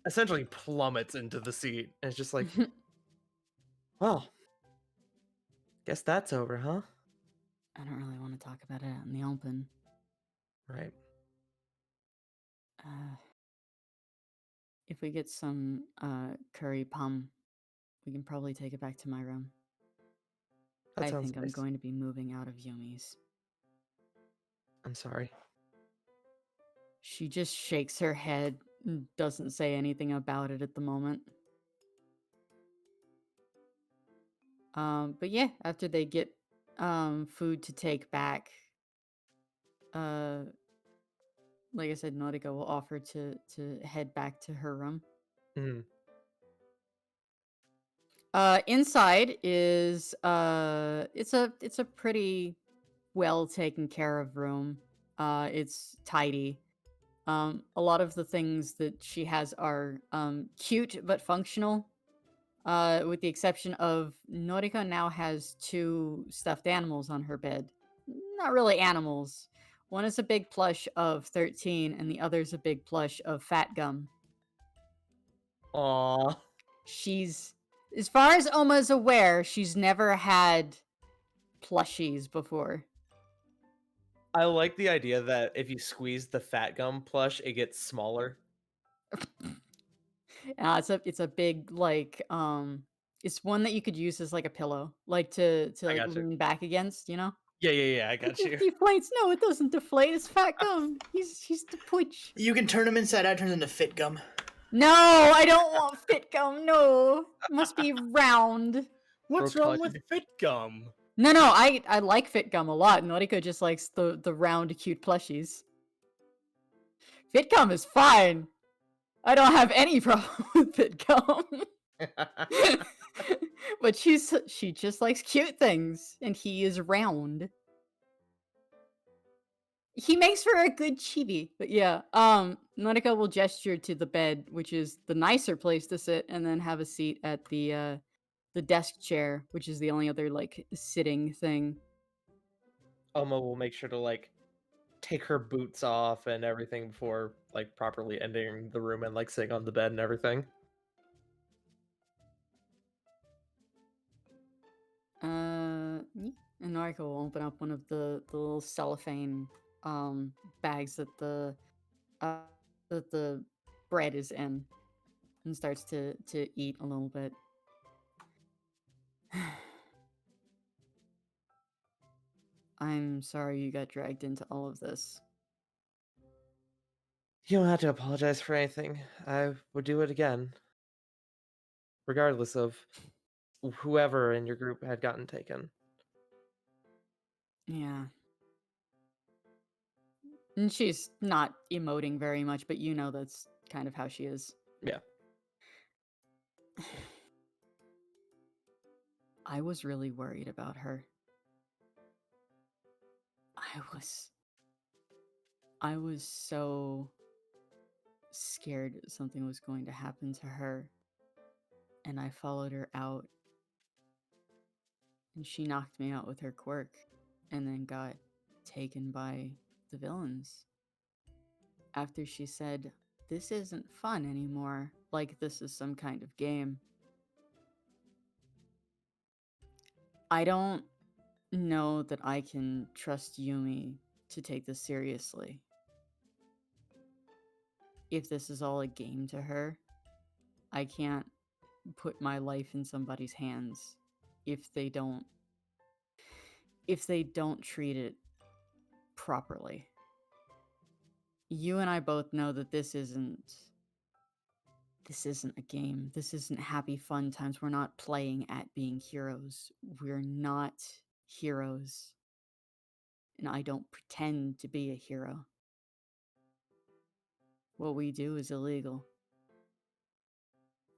essentially plummets into the seat, and it's just like, well, guess that's over, huh? I don't really want to talk about it out in the open. Right. If we get some curry pum, we can probably take it back to my room. That I sounds think I'm nice. going to be moving out of Yumi's. I'm sorry. She just shakes her head and doesn't say anything about it at the moment. But yeah, after they get food to take back, like I said, Noriko will offer to head back to her room. Mhm. Inside is it's a pretty well taken care of room. It's tidy. A lot of the things that she has are cute but functional. With the exception of Noriko now has 2 stuffed animals on her bed. Not really animals. One is a big plush of 13, and the other is a big plush of Fat Gum. Aww. She's, as far as Oma is aware, she's never had plushies before. I like the idea that if you squeeze the fat gum plush, it gets smaller. It's a big like it's one that you could use as like a pillow, like to I like gotcha. lean back against, you know? Yeah, I got you. It deflates. No, it doesn't deflate. It's Fat Gum. He's the pooch. You can turn him inside out, turns into fit gum. No, I don't want Fit Gum. No, it must be round. What's wrong with fit gum? No, I like Fit Gum a lot. Noriko just likes the round, cute plushies. Fit Gum is fine. I don't have any problem with Fit Gum. But she just likes cute things, and he is round. He makes for a good chibi, but yeah. Noriko will gesture to the bed, which is the nicer place to sit, and then have a seat at the desk chair, which is the only other like sitting thing. Oma will make sure to like take her boots off and everything before like properly entering the room and like sitting on the bed and everything. Yeah. And Noriko will open up one of the little cellophane bags that the bread is in, and starts to eat a little bit. I'm sorry you got dragged into all of this. You don't have to apologize for anything. I would do it again. Regardless of whoever in your group had gotten taken. Yeah. And she's not emoting very much, but you know that's kind of how she is. Yeah. I was really worried about her. I was so scared something was going to happen to her. And I followed her out. And she knocked me out with her quirk, and then got taken by the villains. After she said, "This isn't fun anymore, like this is some kind of game." I don't know that I can trust Yumi to take this seriously. If this is all a game to her, I can't put my life in somebody's hands if they don't treat it properly. You and I both know that this isn't a game. This isn't happy fun times. We're not playing at being heroes. We're not heroes. And I don't pretend to be a hero. What we do is illegal.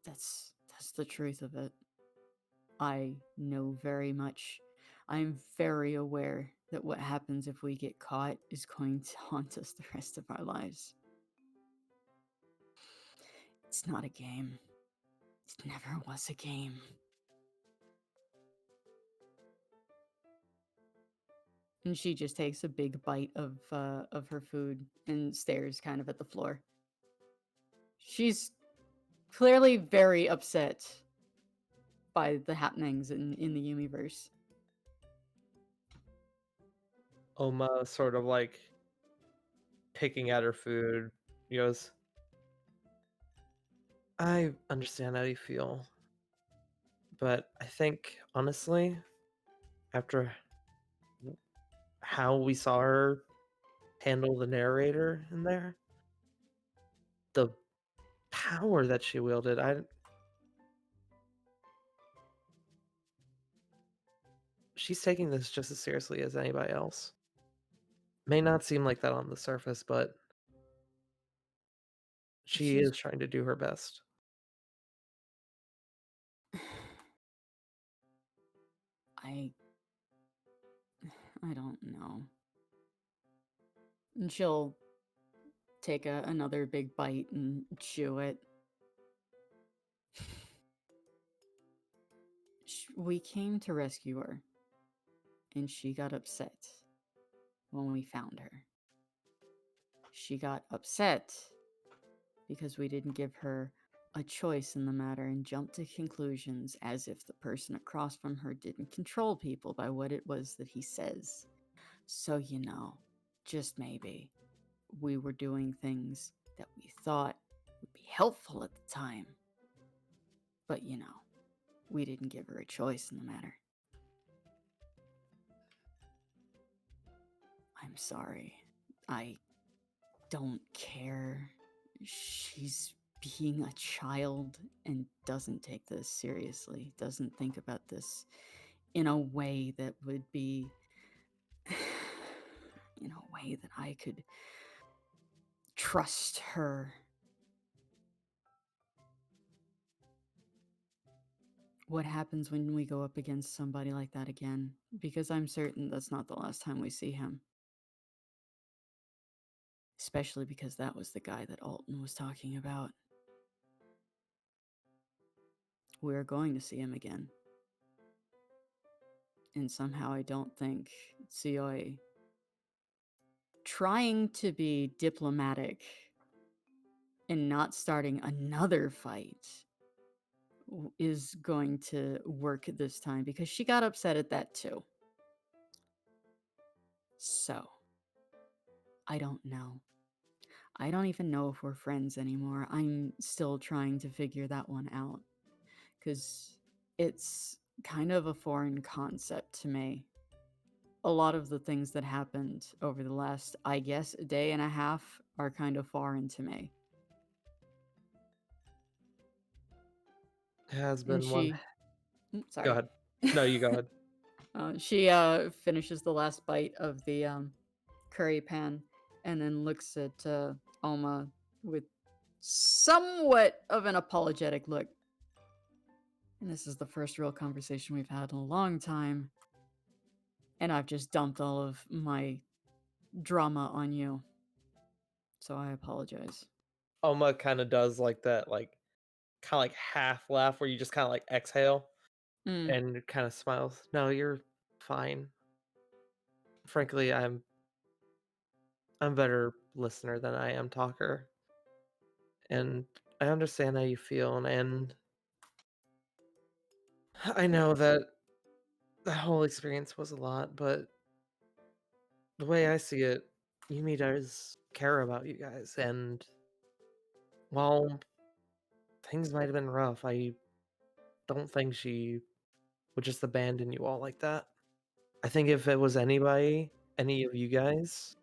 That's the truth of it. I know very much. I'm very aware that what happens if we get caught is going to haunt us the rest of our lives. It's not a game. It never was a game. And she just takes a big bite of her food and stares kind of at the floor. She's clearly very upset by the happenings in the Yumiverse. Oma sort of like picking at her food. He goes, I understand how you feel. But I think, honestly, after how we saw her handle the narrator in there, the power that she wielded, she's taking this just as seriously as anybody else. May not seem like that on the surface, but she is trying to do her best. I don't know. And she'll take another big bite and chew it. We came to rescue her, and she got upset when we found her. She got upset because we didn't give her a choice in the matter and jumped to conclusions as if the person across from her didn't control people by what it was that he says. So, just maybe, we were doing things that we thought would be helpful at the time. But, we didn't give her a choice in the matter. I'm sorry. I don't care. She's being a child and doesn't take this seriously, doesn't think about this in a way that would be in a way that I could trust her. What happens when we go up against somebody like that again? Because I'm certain that's not the last time we see him. Especially because that was the guy that Alton was talking about. We're going to see him again. And somehow I don't think Tsuyoi trying to be diplomatic and not starting another fight is going to work this time, because she got upset at that too. So, I don't know. I don't even know if we're friends anymore. I'm still trying to figure that one out, because it's kind of a foreign concept to me. A lot of the things that happened over the last, I guess, a day and a half are kind of foreign to me. Has And been one. Sorry. Go ahead. No, you go ahead. She finishes the last bite of the curry pan and then looks at Oma with somewhat of an apologetic look. And this is the first real conversation we've had in a long time. And I've just dumped all of my drama on you. So I apologize. Oma kind of does like that, like kind of like half laugh where you just kind of like exhale and kind of smiles. No, you're fine. Frankly, I'm a better listener than I am talker. And I understand how you feel, and I know that the whole experience was a lot, but the way I see it, Yumi does care about you guys, and while things might have been rough, I don't think she would just abandon you all like that. I think if it was anybody, any of you guys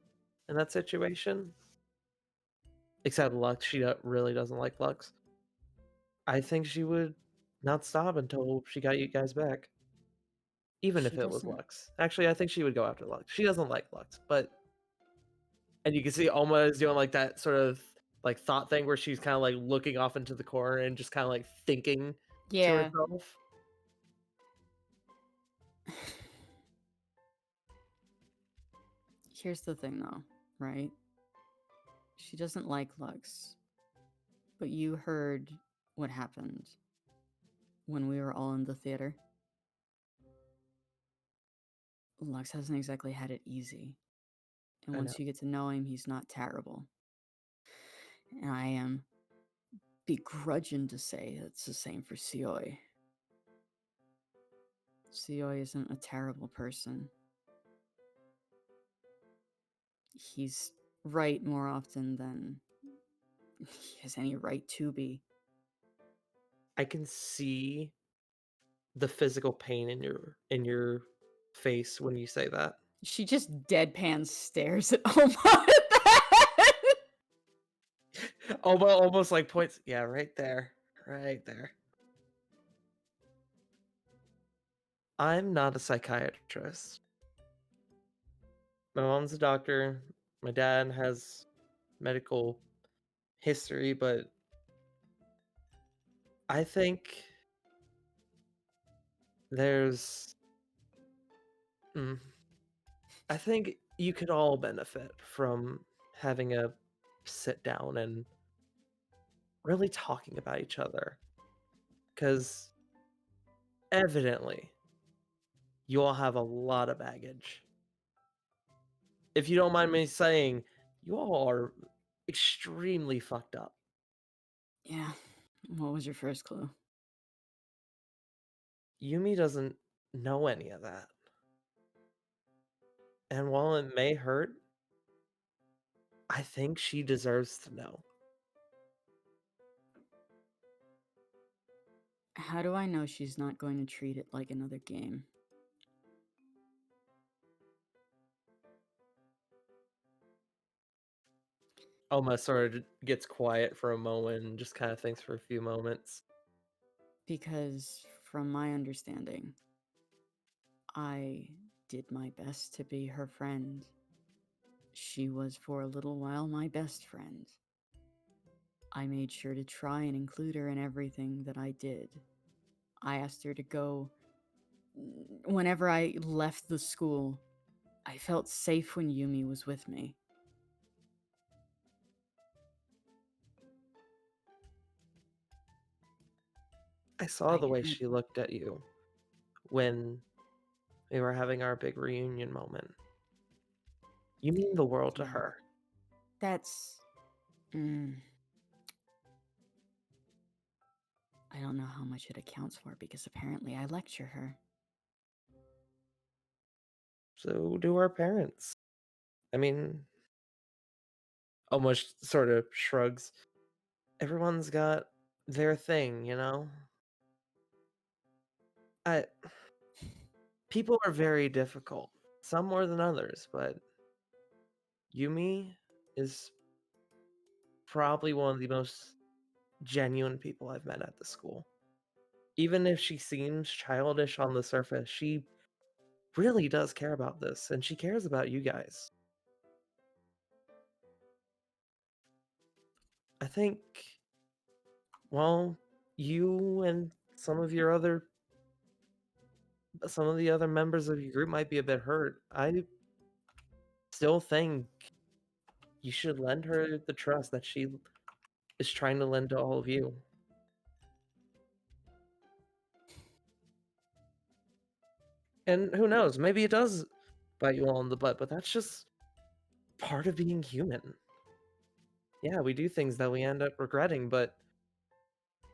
in that situation, except Lux, she really doesn't like Lux, I think she would not stop until she got you guys back. Even if She it was doesn't. Lux. Actually, I think she would go after Lux. She doesn't like Lux, but... And you can see Oma is doing like that sort of like thought thing where she's kind of like looking off into the corner and just kind of like thinking to Yeah. herself. Here's the thing, though, right? She doesn't like Lux. But you heard what happened when we were all in the theater. Lux hasn't exactly had it easy. And I once know. you get to know him, he's not terrible. And I am begrudging to say it's the same for Sioi. Sioi isn't a terrible person. He's right more often than he has any right to be. I can see the physical pain in your face when you say that. She just deadpan stares at Oma at that. Oma almost like points. Yeah, right there. Right there. I'm not a psychiatrist. My mom's a doctor. My dad has medical history, but I think there's. I think you could all benefit from having a sit down and really talking about each other. Because evidently, you all have a lot of baggage. If you don't mind me saying, you all are extremely fucked up. Yeah. What was your first clue? Yumi doesn't know any of that. And while it may hurt, I think she deserves to know. How do I know she's not going to treat it like another game? Oma sort of gets quiet for a moment and just kind of thinks for a few moments. Because, from my understanding, I did my best to be her friend. She was for a little while my best friend. I made sure to try and include her in everything that I did. I asked her to go. Whenever I left the school, I felt safe when Yumi was with me. I saw the way she looked at you when we were having our big reunion moment. You mean the world to her. That's... I don't know how much it accounts for because apparently I lecture her. So do our parents. I mean, almost sort of shrugs. Everyone's got their thing, you know? People are very difficult. Some more than others, but Yumi is probably one of the most genuine people I've met at the school. Even if she seems childish on the surface, she really does care about this, and she cares about you guys. I think, well, you and some of the other members of your group might be a bit hurt. I still think you should lend her the trust that she is trying to lend to all of you. And who knows, maybe it does bite you all in the butt, but that's just part of being human. Yeah, we do things that we end up regretting, but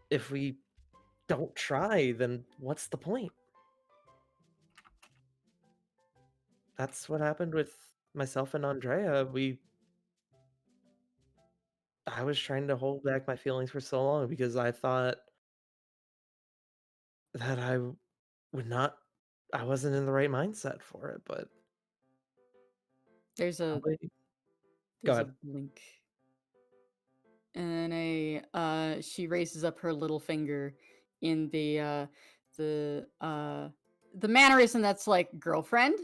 if we don't try, then what's the point? That's what happened with myself and Andrea. I was trying to hold back my feelings for so long because I thought that I wasn't in the right mindset for it, but There's a Go ahead. blink. And she raises up her little finger in the mannerism that's like girlfriend?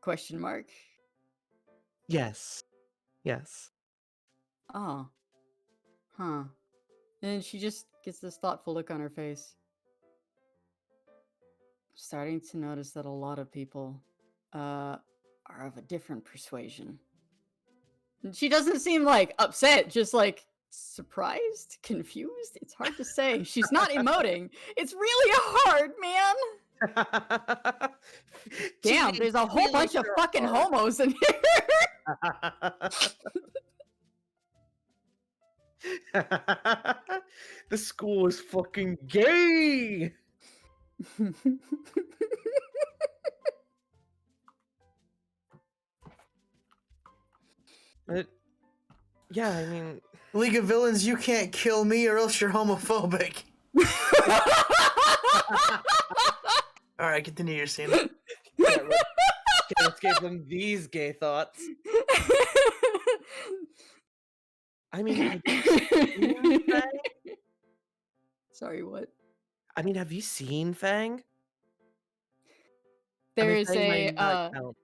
Question mark. Yes. Yes. Oh. Huh. And she just gets this thoughtful look on her face. Starting to notice that a lot of people are are of a different persuasion. And she doesn't seem like upset, just like surprised, confused. It's hard to say. She's not emoting. It's really hard, man. Damn, there's a whole bunch of fucking homos in here. The school is fucking gay. But, yeah, I mean, League of Villains, you can't kill me or else you're homophobic. All right, continue your scene. can't escape from these gay thoughts. I mean, have you seen Fang? Sorry, what? I mean, have you seen Fang? There I mean, is Fang a might not count.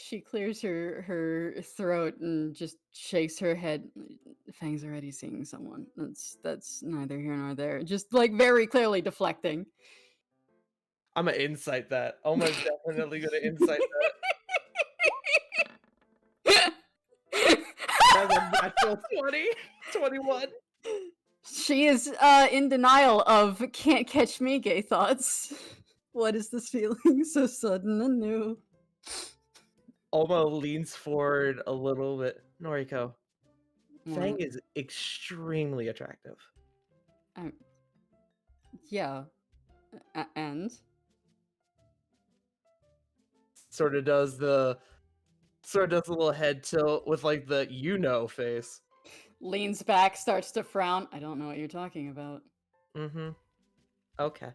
she clears her throat and just shakes her head. Fang's already seeing someone. That's neither here nor there. Just like very clearly deflecting. I'm gonna insight that. Almost definitely gonna insight that. That's a natural 20, 21. She is in denial of can't catch me gay thoughts. What is this feeling so sudden and new? Alma leans forward a little bit. Noriko, Fang What? is extremely attractive. Yeah. And? Sort of does a little head tilt with like the face. Leans back, starts to frown. I don't know what you're talking about. Mm-hmm. Okay.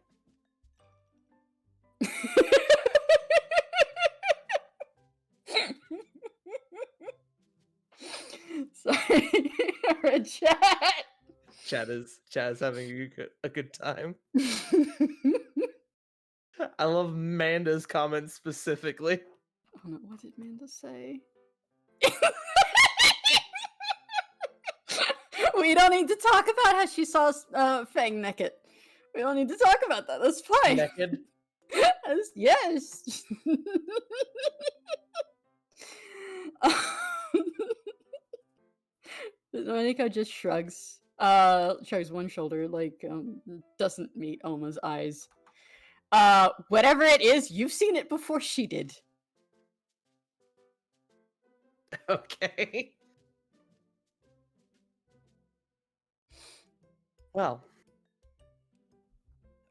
Sorry. Chat. Chat is having a good time. I love Manda's comments specifically. Oh no, what did Manda say? We don't need to talk about how she saw Fang naked. We don't need to talk about that. That's fine. Naked? Yes. Noriko just shrugs. Shrugs one shoulder, like doesn't meet Oma's eyes. Whatever it is, you've seen it before she did. Okay. Well,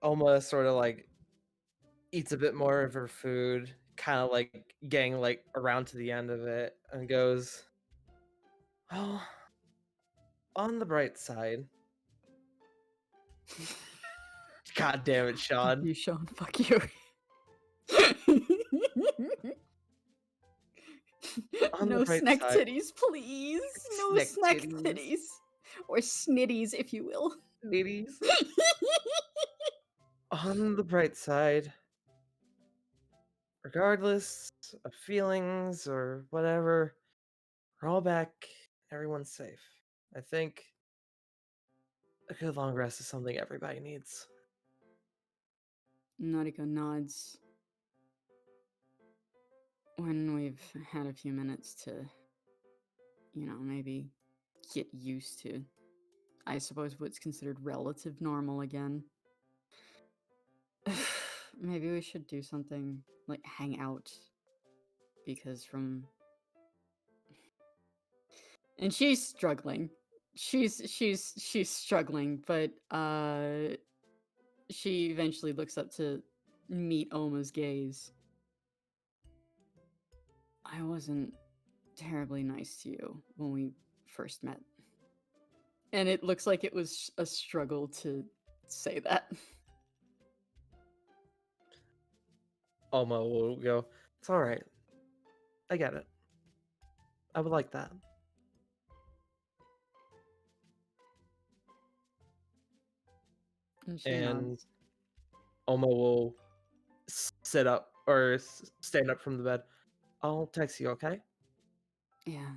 Oma sort of like eats a bit more of her food, kind of like getting like around to the end of it, and goes, "Oh, on the bright side." God damn it, Sean. Fuck you, Sean. Fuck you. No snack titties, please. No snack titties. Or snitties, if you will. Snitties. On the bright side, regardless of feelings or whatever, we're all back. Everyone's safe. I think a good long rest is something everybody needs. Noriko nods. When we've had a few minutes to, maybe get used to, I suppose, what's considered relative normal again. Maybe we should do something like hang out. Because and she's struggling. She's struggling, but she eventually looks up to meet Oma's gaze. I wasn't terribly nice to you when we first met. And it looks like it was a struggle to say that. Oma will go, "It's alright. I get it. I would like that." And Oma will sit up or stand up from the bed. "I'll text you, okay?" Yeah.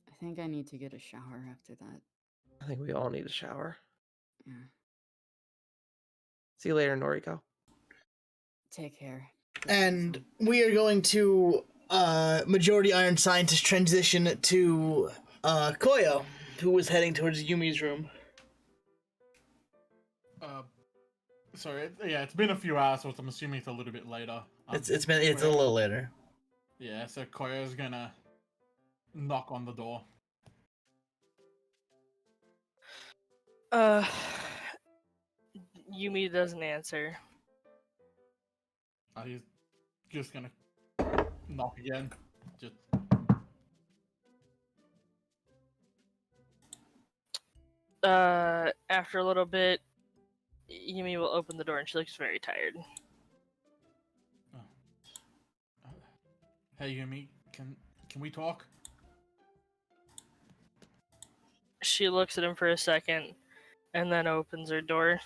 I think I need to get a shower after that. I think we all need a shower. Yeah. See you later, Noriko. Take care. And we are going to majority Iron Scientist transition to Koyo, who was heading towards Yumi's room. Sorry, yeah, it's been a few hours, so I'm assuming it's a little bit later. It's a little later. Yeah, so Koyo's gonna knock on the door. Yumi doesn't answer. He's just gonna knock again. Just After a little bit, Yumi will open the door and she looks very tired. Hey Yumi, can we talk? She looks at him for a second and then opens her door.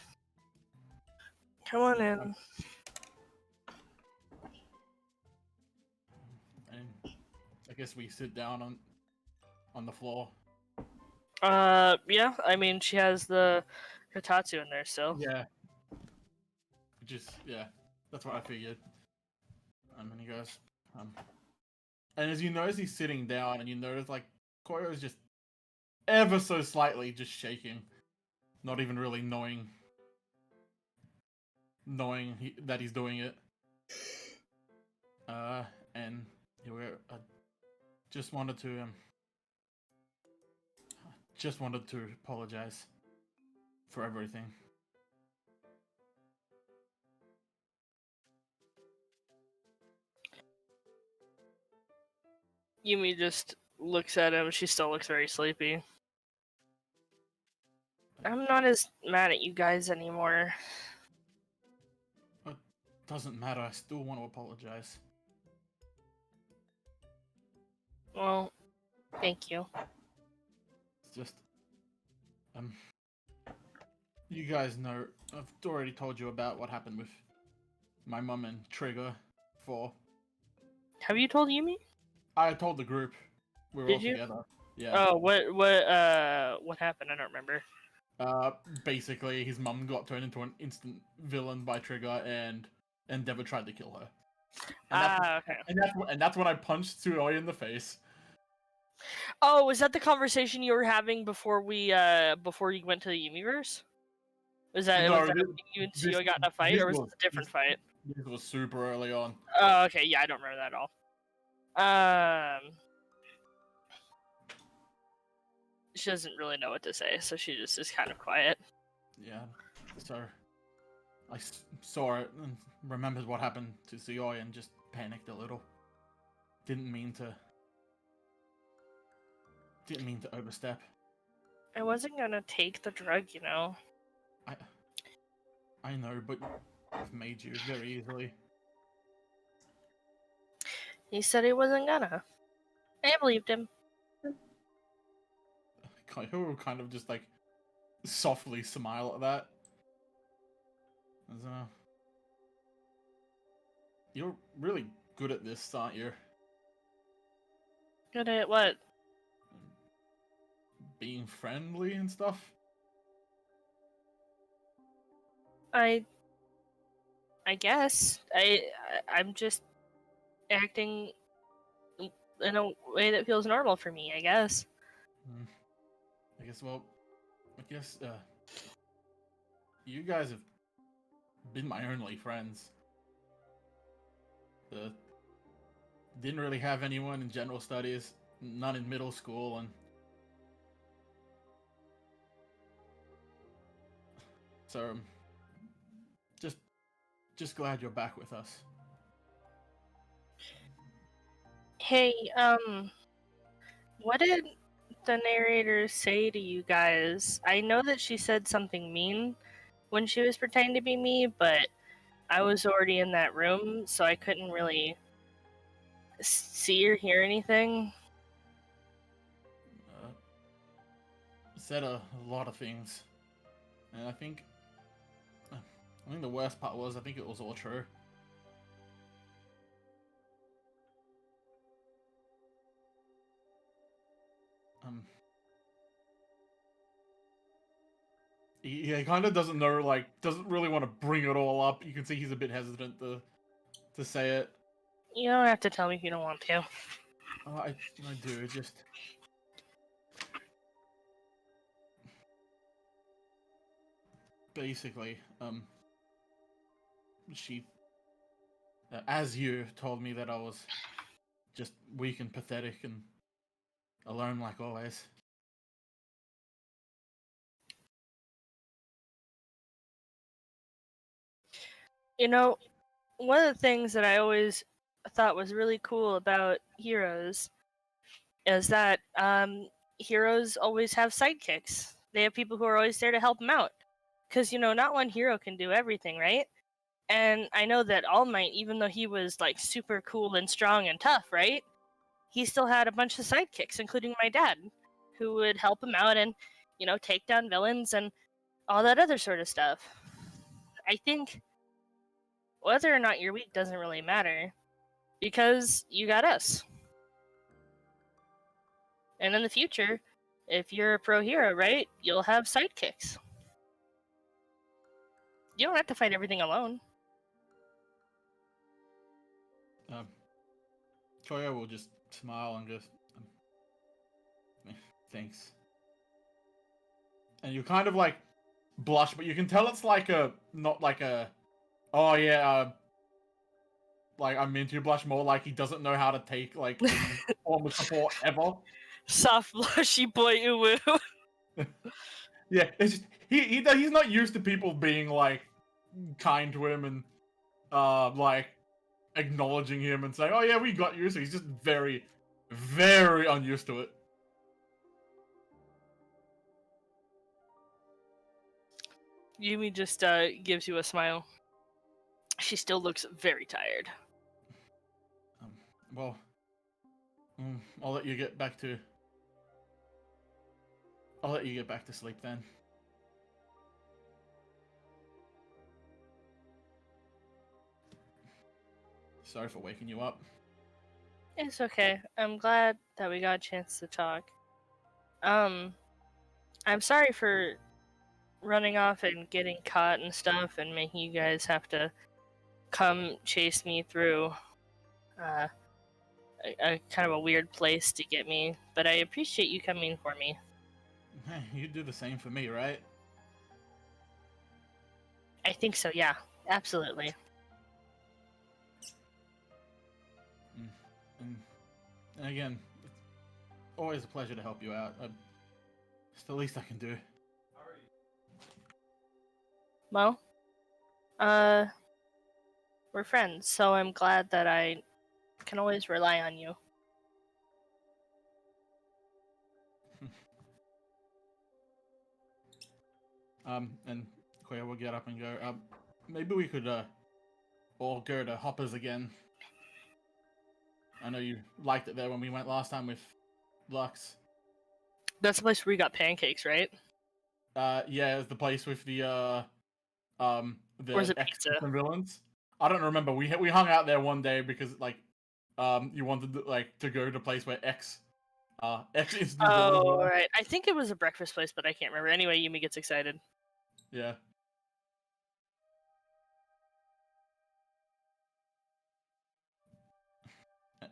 Come on in. And I guess we sit down on the floor. Yeah, I mean, she has the Kotatsu in there still. Yeah. Yeah, that's what I figured. And he goes, and as you notice he's sitting down, and you notice, like, Koyo's just ever so slightly just shaking. Not even really knowing that he's doing it. And I just wanted to apologize for everything. Yumi just looks at him. She still looks very sleepy. I'm not as mad at you guys anymore. It doesn't matter. I still want to apologize. Well, thank you. It's just, you guys know, I've already told you about what happened with my mum and Trigger before. Have you told Yumi? I told the group. We were Did all you? together. Yeah. Oh, what happened? I don't remember. Basically, his mum got turned into an instant villain by Trigger, and Endeavor tried to kill her. Okay. And that's when I punched Tsuoi in the face. Oh, was that the conversation you were having before you went to the Yumiverse? Was that you and Tsuoi got in a fight, or was it a different fight? This was super early on. Oh, okay. Yeah, I don't remember that at all. She doesn't really know what to say, so she just is kind of quiet. Yeah, so I saw it and remembered what happened to Tsuoi and just panicked a little. Didn't mean to overstep. I wasn't gonna take the drug, you know. I know, but I've made you very easily. He said he wasn't gonna. I believed him. Kaio will kind of just like softly smile at that. As, you're really good at this, aren't you? Good at what? Being friendly and stuff? I guess. I'm just acting in a way that feels normal for me, I guess. I guess, you guys have been my only friends. Didn't really have anyone in general studies, none in middle school, and so just glad you're back with us. Hey, what did the narrator say to you guys? I know that she said something mean when she was pretending to be me, but I was already in that room, so I couldn't really see or hear anything. Said a lot of things, and I think the worst part was I think it was all true. He kind of doesn't know, like, doesn't really want to bring it all up. You can see he's a bit hesitant to to say it. You don't have to tell me if you don't want to. Oh, I do. Just basically, she, as you told me that I was just weak and pathetic and alone like always. You know, one of the things that I always thought was really cool about heroes is that heroes always have sidekicks. They have people who are always there to help them out. Because, not one hero can do everything, right? And I know that All Might, even though he was like super cool and strong and tough, right? He still had a bunch of sidekicks, including my dad, who would help him out and, take down villains and all that other sort of stuff. I think whether or not you're weak doesn't really matter because you got us. And in the future, if you're a pro hero, right, you'll have sidekicks. You don't have to fight everything alone. Koyo will just smile and just, thanks. And you kind of like blush, but you can tell it's like not like oh yeah, like I'm meant to blush, more like he doesn't know how to take like any form of support ever. Soft blushy boy uwu. Yeah, it's just, he's not used to people being like kind to him and like acknowledging him and saying, "Oh yeah, we got you." So he's just very, very unused to it. Yumi just gives you a smile. She still looks very tired. Well, I'll let you get back to. I'll let you get back to sleep then. Sorry for waking you up. It's okay. I'm glad that we got a chance to talk. I'm sorry for running off and getting caught and stuff and making you guys have to come chase me through a kind of a weird place to get me, but I appreciate you coming for me. Hey, you do the same for me, right? I think so, yeah. Absolutely. And again, it's always a pleasure to help you out. It's the least I can do. Well, we're friends, so I'm glad that I can always rely on you. And Koya will get up and go, maybe we could, all go to Hoppers again. I know you liked it there when we went last time with Lux. That's the place where we got pancakes, right? Yeah, it's the place with the, Or is it extras pizza? and villains. I don't remember. We hung out there one day because, like, you wanted to, like, to go to a place where X instant villains Oh, were. right. I think it was a breakfast place, but I can't remember. Anyway, Yumi gets excited. Yeah.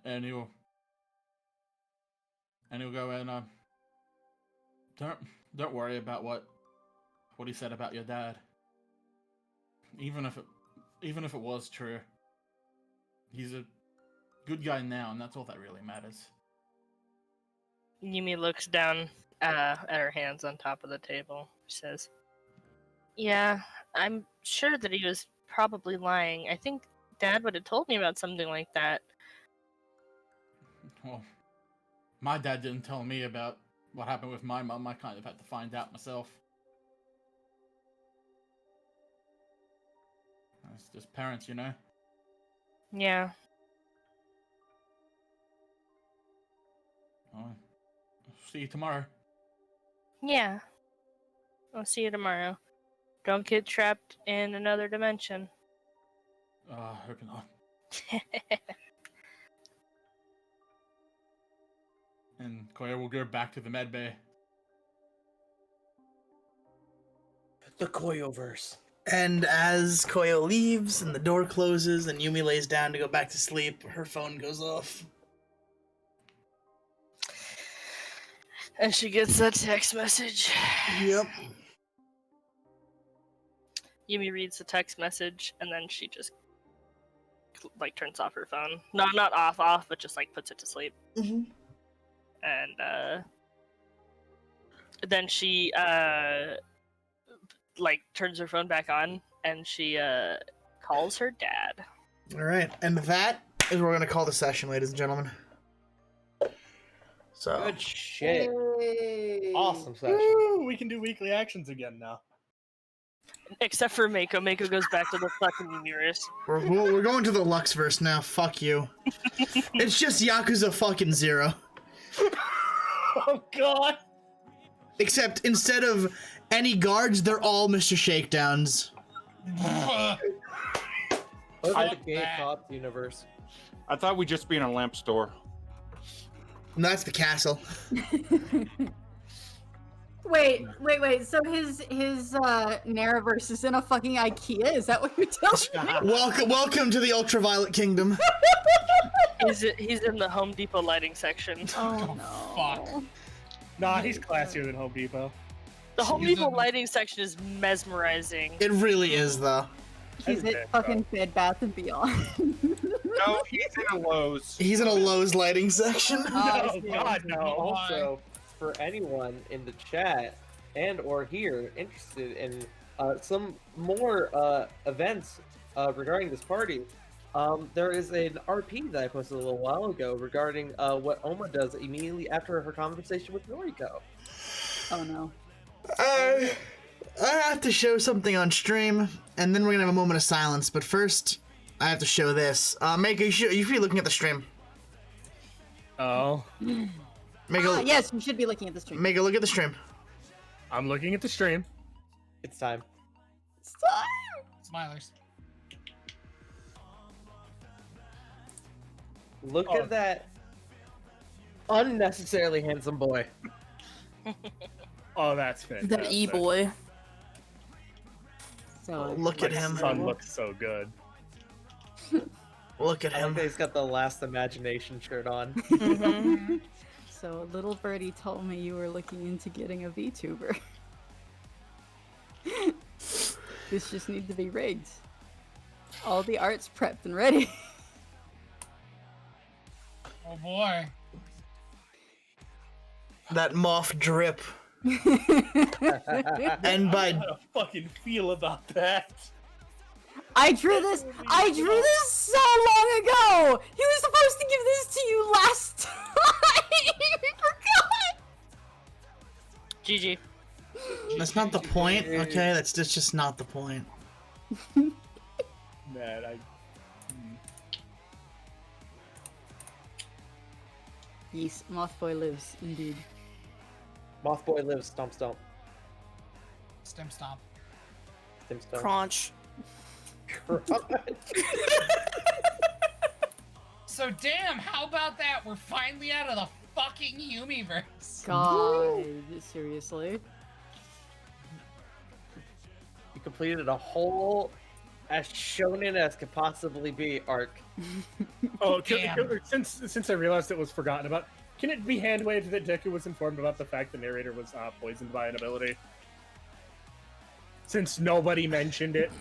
And he'll go and don't worry about what he said about your dad. Even if it was true, he's a good guy now, and that's all that really matters. Yumi looks down at her hands on top of the table. She says, "Yeah, I'm sure that he was probably lying. I think Dad would have told me about something like that." Well, my dad didn't tell me about what happened with my mum. I kind of had to find out myself. It's just parents, you know? Yeah. I'll see you tomorrow. Yeah. I'll see you tomorrow. Don't get trapped in another dimension. I hope not. And Koya will go back to the med bay. The Koyoverse. And as Koyo leaves and the door closes and Yumi lays down to go back to sleep, her phone goes off. And she gets that text message. Yep. Yumi reads the text message and then she just like turns off her phone. No, not off, but just like puts it to sleep. Mm-hmm. And then she like turns her phone back on and she calls her dad. All right, and that is where we're gonna call the session, ladies and gentlemen. So Good shit. Yay. Awesome session. Woo, we can do weekly actions again now. Except for Mako. Mako goes back to the fucking universe. We're going to the Luxverse now. Fuck you. It's just Yakuza fucking 0. Oh god. Except instead of any guards, they're all Mr. Shakedowns. Look at the Gay Cops universe. I thought we'd just be in a lamp store. And that's the castle. Wait. So his Naraverse is in a fucking IKEA? Is that what you're telling me? Welcome to the Ultraviolet Kingdom. He's in the Home Depot lighting section. Oh no. Fuck. Nah, he's classier than Home Depot. The Home Depot lighting section is mesmerizing. It really is, though. He's at fucking Bed Bath and Beyond. No, he's in a Lowe's. He's in a Lowe's lighting section. Oh god, no. Also, for anyone in the chat and or here interested in some more events regarding this party, there is an RP that I posted a little while ago regarding what Oma does immediately after her conversation with Noriko. Oh no. I have to show something on stream, and then we're gonna have a moment of silence. But first, I have to show this. Mako, you should be looking at the stream. Oh. Mako, yes, you should be looking at the stream. Mako, look at the stream. I'm looking at the stream. It's time. It's time. Smilers. Look at that unnecessarily handsome boy. Oh, that's fantastic. That E-boy. So Look at him. Son looks so good. Look at I him. like that he's got the Last Imagination shirt on. Mm-hmm. So little birdie told me you were looking into getting a VTuber. This just needs to be rigged. All the art's prepped and ready. Oh boy. That moth drip. And by How do I fucking feel about that? I drew this so long ago! He was supposed to give this to you last time! We forgot! GG. that's not the point, okay? That's just not the point. Man, Yes, Mothboy lives, indeed. Mothboy lives, stomp stomp. Stem stomp. Stem stomp. Crunch. So damn, how about that? We're finally out of the fucking Yumiverse. God, seriously? You completed a whole as shonen as could possibly be arc. Oh, Damn. since I realized it was forgotten about, can it be hand-waved that Deku was informed about the fact the narrator was poisoned by an ability? Since nobody mentioned it.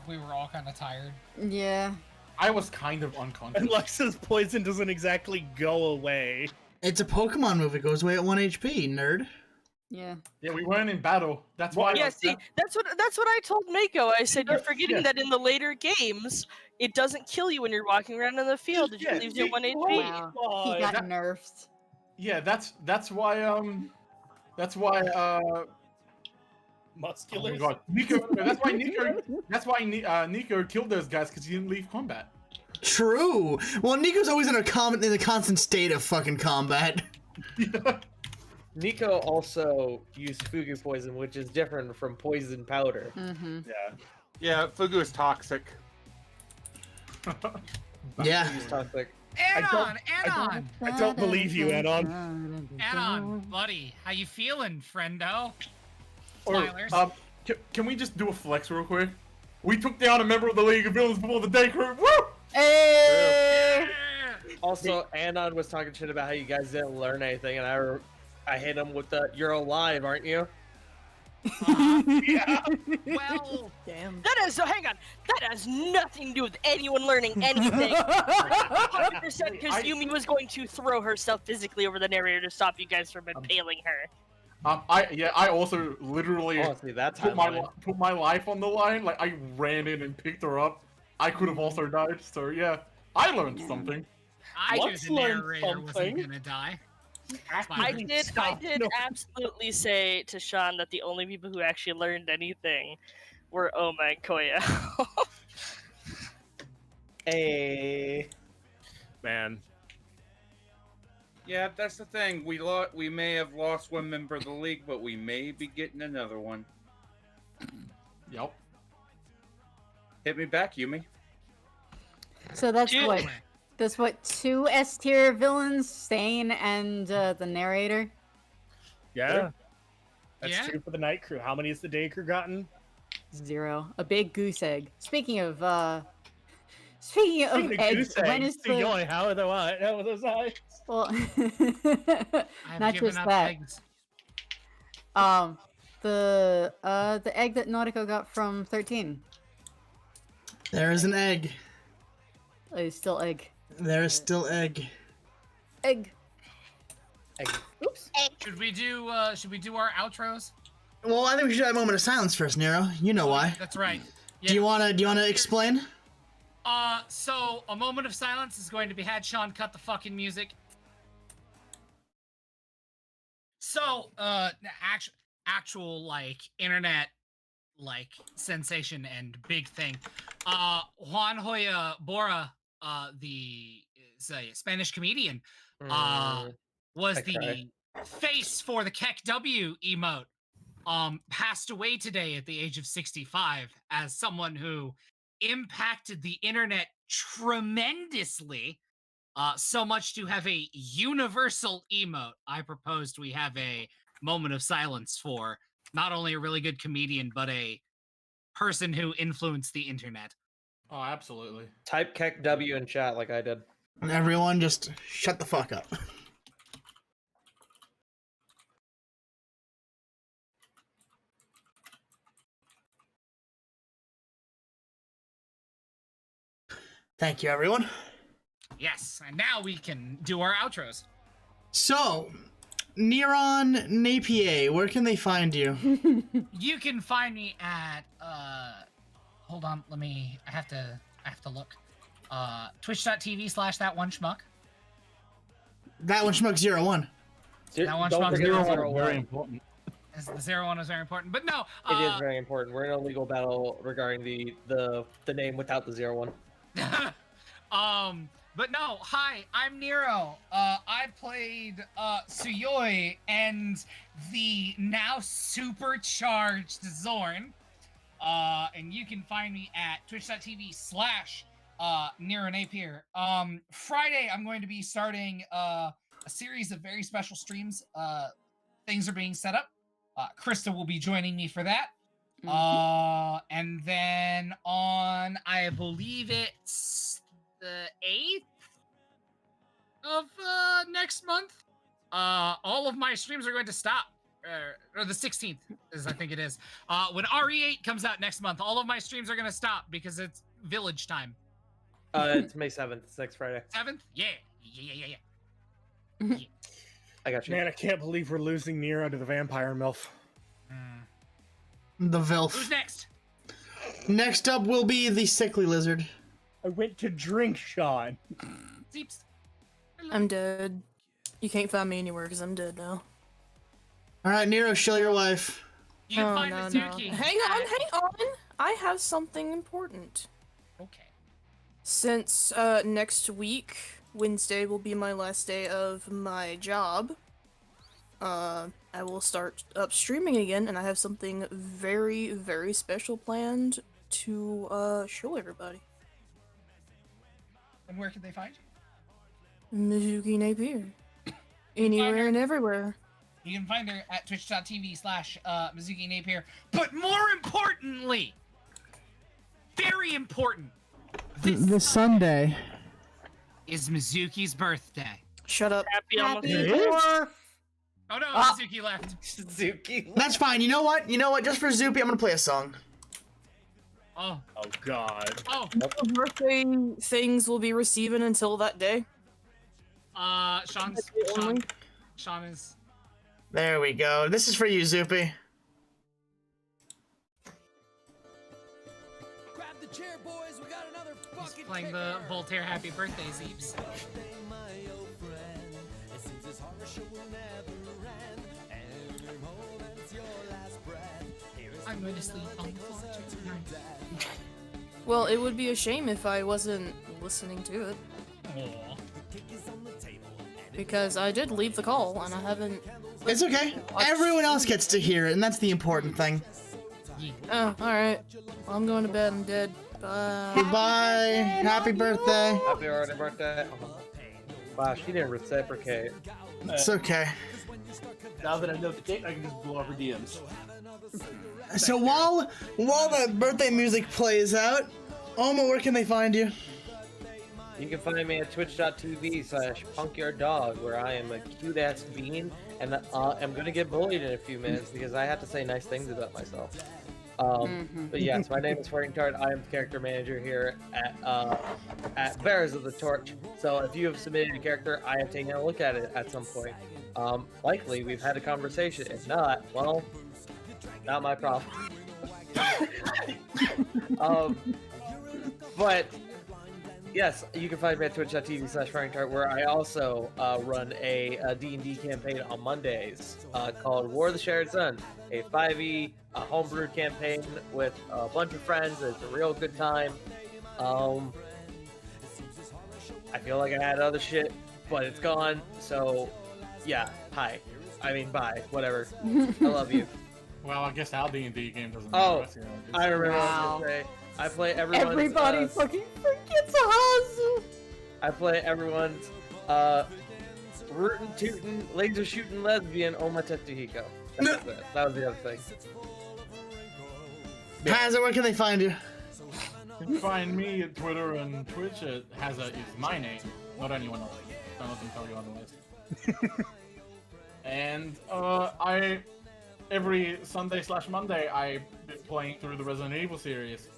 We were all kind of tired. Yeah. I was kind of unconscious. And Lux's poison doesn't exactly go away. It's a Pokemon move. It goes away at 1 HP, nerd. Yeah. Yeah, we weren't in battle. That's why. Yeah, see, that's what I told Mako. I said you're forgetting that in the later games, it doesn't kill you when you're walking around in the field. It just leaves you at 1 HP. Wow. He got that- nerfed. Yeah, that's why Muscular. Oh my god, Nico. That's why Nico killed those guys because he didn't leave combat. True. Well, Nico's always in a constant state of fucking combat. Nico also used Fugu poison, which is different from poison powder. Mm-hmm. Yeah, Fugu is toxic. Yeah. He's toxic. Anon! I don't believe you, Anon. Anon, buddy, how you feeling, friendo? Or, Smilers. Can we just do a flex real quick? We took down a member of the League of Villains before the day crew. Woo! Hey! Also, Anon was talking shit about how you guys didn't learn anything, and I hit him with the "You're alive, aren't you?" Yeah. Well, damn. That is so. Hang on. That has nothing to do with anyone learning anything. 100% because Yumi was going to throw herself physically over the narrator to stop you guys from impaling her. I also literally Honestly, that put my life on the line. Like I ran in and picked her up. I could have also died. So yeah, I learned something. I knew Let's the learn narrator wasn't something. gonna die. I did absolutely say to Sean that the only people who actually learned anything were Oma and Koya. Hey, man. Yeah, that's the thing. We may have lost one member of the league, but we may be getting another one. Yep. Hit me back, Yumi. So that's what. That's what, 2 S tier villains, Stain and the narrator. Yeah. That's 2 for the night crew. How many has the day crew gotten? 0. A big goose egg. Speaking of eggs, when is the... Yoy, how are those eyes? Well, I've not given just up that. eggs. The egg that Nautico got from 13. There is an egg. It's still egg. There is still egg. Egg. Oops. Should we do our outros? Well, I think we should have a moment of silence first, Nero. You know why. That's right. Do you wanna explain? So a moment of silence is going to be had Sean cut the fucking music. So, actual like internet like sensation and big thing. Juan Hoya Bora, the Spanish comedian, was the face for the Kek W emote. Passed away today at the age of 65 as someone who impacted the internet tremendously, so much to have a universal emote. I proposed we have a moment of silence for not only a really good comedian, but a person who influenced the internet. Oh, absolutely. Type Kek W in chat like I did. And everyone just shut the fuck up. Thank you, everyone. Yes, and now we can do our outros. So, Neron Napier, where can they find you? You can find me at hold on, I have to look. Twitch.tv/thatoneschmuck. That one schmuck 01. That one Don't schmuck forget 01. the 01. Very important. The 01 is very important. But no, It is very important. We're in a legal battle regarding the name without the 01. But no, hi, I'm Nero. I played Suyoi and the now supercharged Zorn. And you can find me at twitch.tv/Nero Napier. Friday, I'm going to be starting a series of very special streams. Things are being set up. Krista will be joining me for that. And then on, I believe it's the 8th of next month, all of my streams are going to stop. Or the 16th is, I think it is. When RE8 comes out next month, all of my streams are going to stop because it's village time. It's May 7th. It's next Friday. 7th? Yeah. I got you. Man, I can't believe we're losing Nero to the vampire MILF. The Vilf. Who's next? Next up will be the sickly lizard. I went to drink, Sean. Zeeps. I'm dead. You can't find me anywhere because I'm dead now. All right, Nero, show your wife. You can Oh, find no. Mizuki. Hang on. I have something important. Okay. Since next week, Wednesday, will be my last day of my job, I will start up streaming again, and I have something very, very special planned to show everybody. And where can they find you? Mizuki Napier. Anywhere and everywhere. You can find her at twitch.tv/Mizuki Napier. But more importantly, very important, This Sunday is Mizuki's birthday. Shut up. Happy Oh no, Mizuki left. Suzuki. That's fine. You know what? Just for Zoopy, I'm gonna play a song. Oh. Oh God. Oh. No birthday things will be receiving until that day. Sean is. There we go. This is for you, Zoopy. He's playing the Voltaire Happy Birthday Zeeps. I'm going to sleep on the floor tonight. Well, it would be a shame if I wasn't listening to it. Aw. Because I did leave the call and I haven't. It's okay. Everyone else gets to hear it, and that's the important thing. Oh, alright. Well, I'm going to bed. I'm dead. Bye. Goodbye. Happy birthday. Happy early birthday. Wow, she didn't reciprocate. It's okay. Now that I know the date, I can just blow up her DMs. So while the birthday music plays out, Oma, where can they find you? You can find me at twitch.tv/punkyardog, where I am a cute-ass bean, and I'm gonna get bullied in a few minutes because I have to say nice things about myself. But yes, my name is Farting Tart. I am the character manager here at Bearers of the Torch. So if you have submitted a character, I have taken a look at it at some point. Likely we've had a conversation. If not, well, not my problem. But yes, you can find me at twitch.tv/FartingTart, where I also run a D&D campaign on Mondays called War of the Shattered Sun, a 5e homebrew campaign with a bunch of friends. It's a real good time. I feel like I had other shit, but it's gone. So, yeah, hi. I mean, bye. Whatever. I love you. Well, I guess our D&D game doesn't Oh, matter. I remember what I was gonna say. I play everyone's... Everybody fucking forgets us! I play everyone's rootin' tootin' laser shooting lesbian Oma Tetsuhiko. That was the other thing. Hazard, where can they find you? You can find me at Twitter and Twitch at Hazard is my name, not anyone else. Don't let them tell you otherwise. And every Sunday/Monday I've been playing through the Resident Evil series,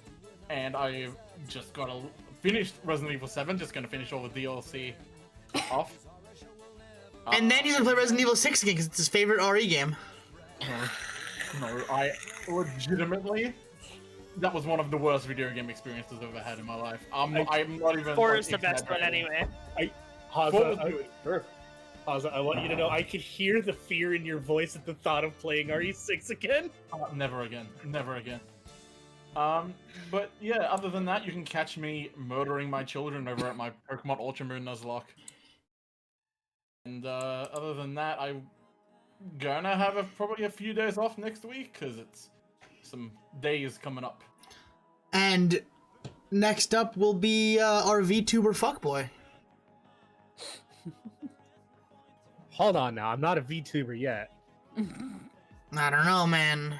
and I've just finished Resident Evil 7. Just gonna finish all the DLC off. And then he's gonna play Resident Evil 6 again because it's his favorite RE game. No, I legitimately. That was one of the worst video game experiences I've ever had in my life. I'm not even. 4 is the best one anyway. Hazza, I want you to know I could hear the fear in your voice at the thought of playing RE6 again. Never again. Never again. But yeah, other than that, you can catch me murdering my children over at my Pokemon Ultra Moon Nuzlocke. And other than that, I'm gonna have probably a few days off next week because it's some days coming up. And next up will be our VTuber fuckboy. Hold on now, I'm not a VTuber yet. I don't know, man.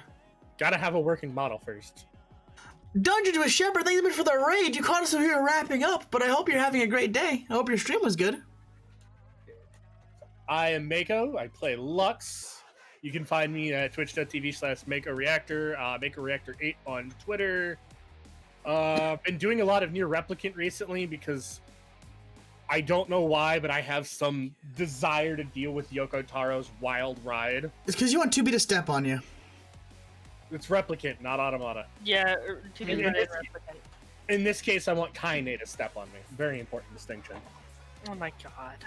Gotta have a working model first. Dungeon with Shepherd, thank you for the raid. You caught us here wrapping up, but I hope you're having a great day. I hope your stream was good. I am Mako. I play Lux. You can find me at twitch.tv/MakoReactor, MakoReactor8 on Twitter. Been doing a lot of Near Replicant recently because I don't know why, but I have some desire to deal with Yoko Taro's wild ride. It's because you want 2B to step on you. It's Replicant, not Automata. Yeah, to be honest. In this case, I want Kaine to step on me. Very important distinction. Oh my god.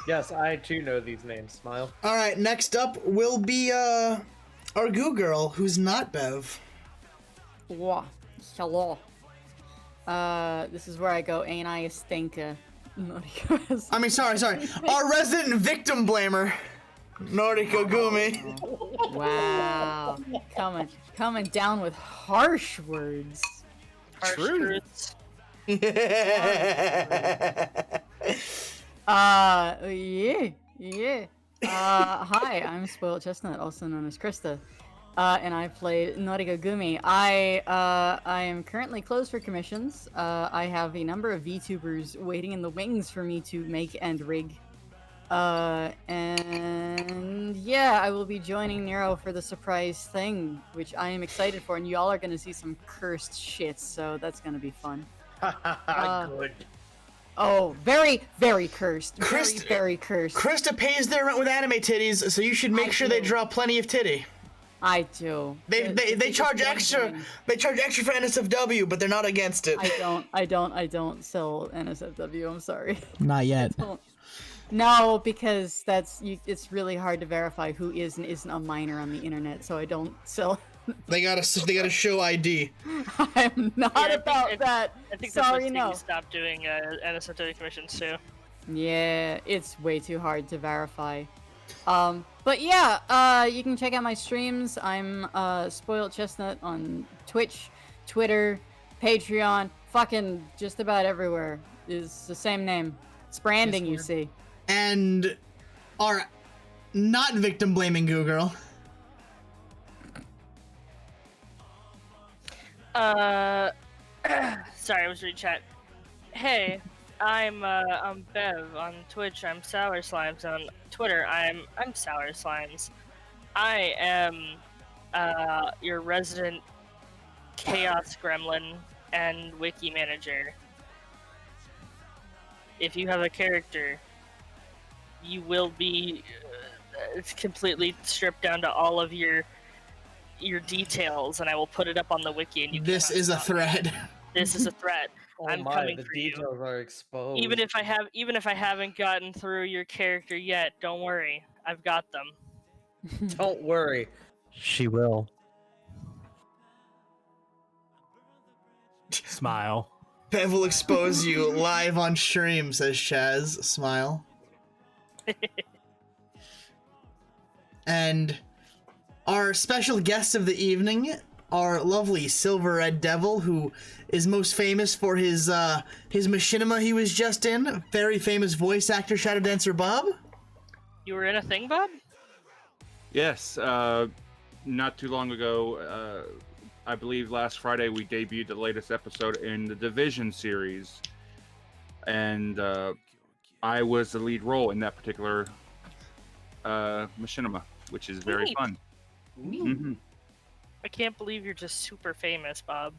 Yes, I too know these names. Smile. All right, next up will be our goo girl, who's not Bev. Wah. Hello. This is where I go, ain't I a stinker? I mean, sorry. Our resident victim blamer, Noriko Gumi. Wow. Coming down with harsh words. True. Yeah. Hi, I'm Spoiled Chestnut, also known as Krista, and I play Noriko Gumi. I am currently closed for commissions. I have a number of VTubers waiting in the wings for me to make and rig. And yeah, I will be joining Nero for the surprise thing, which I am excited for, and y'all are gonna see some cursed shit, so that's gonna be fun. Good. Oh, very, very cursed. Very cursed. Krista pays their rent with anime titties, so you should make sure they draw plenty of titty. I do. They charge extra. They charge extra for NSFW, but they're not against it. I don't sell NSFW. I'm sorry. Not yet. No, because it's really hard to verify who is and isn't a minor on the internet, so I don't sell. They gotta show ID. I'm not that. I think Sorry, that's no. why stopped doing NSFW commissions too. Yeah, it's way too hard to verify. But yeah, you can check out my streams. I'm Spoiled Chestnut on Twitch, Twitter, Patreon, fucking just about everywhere. Is the same name. It's branding, you see. And our not victim blaming Goo Girl. Sorry, I was reading chat. Hey, I'm Bev on Twitch. I'm Sour Slimes on Twitter. I'm Sour Slimes. I am your resident chaos gremlin and wiki manager. If you have a character, you will be completely stripped down to all of your details, and I will put it up on the wiki. And you This is a threat. This is a threat. I'm coming the for you. details are exposed. Even if I haven't gotten through your character yet, don't worry. I've got them. Don't worry. She will. Smile. Bev will expose you live on stream, says Chaz. Smile. And our special guest of the evening, our lovely Silver Red Devil, who is most famous for his machinima he was just in. Very famous voice actor, Shadow Dancer Bob. You were in a thing, Bob? Yes, not too long ago, I believe last Friday, we debuted the latest episode in the Division series. And I was the lead role in that particular machinima, which is very Neat. fun. Mm-hmm. I can't believe you're just super famous, Bob.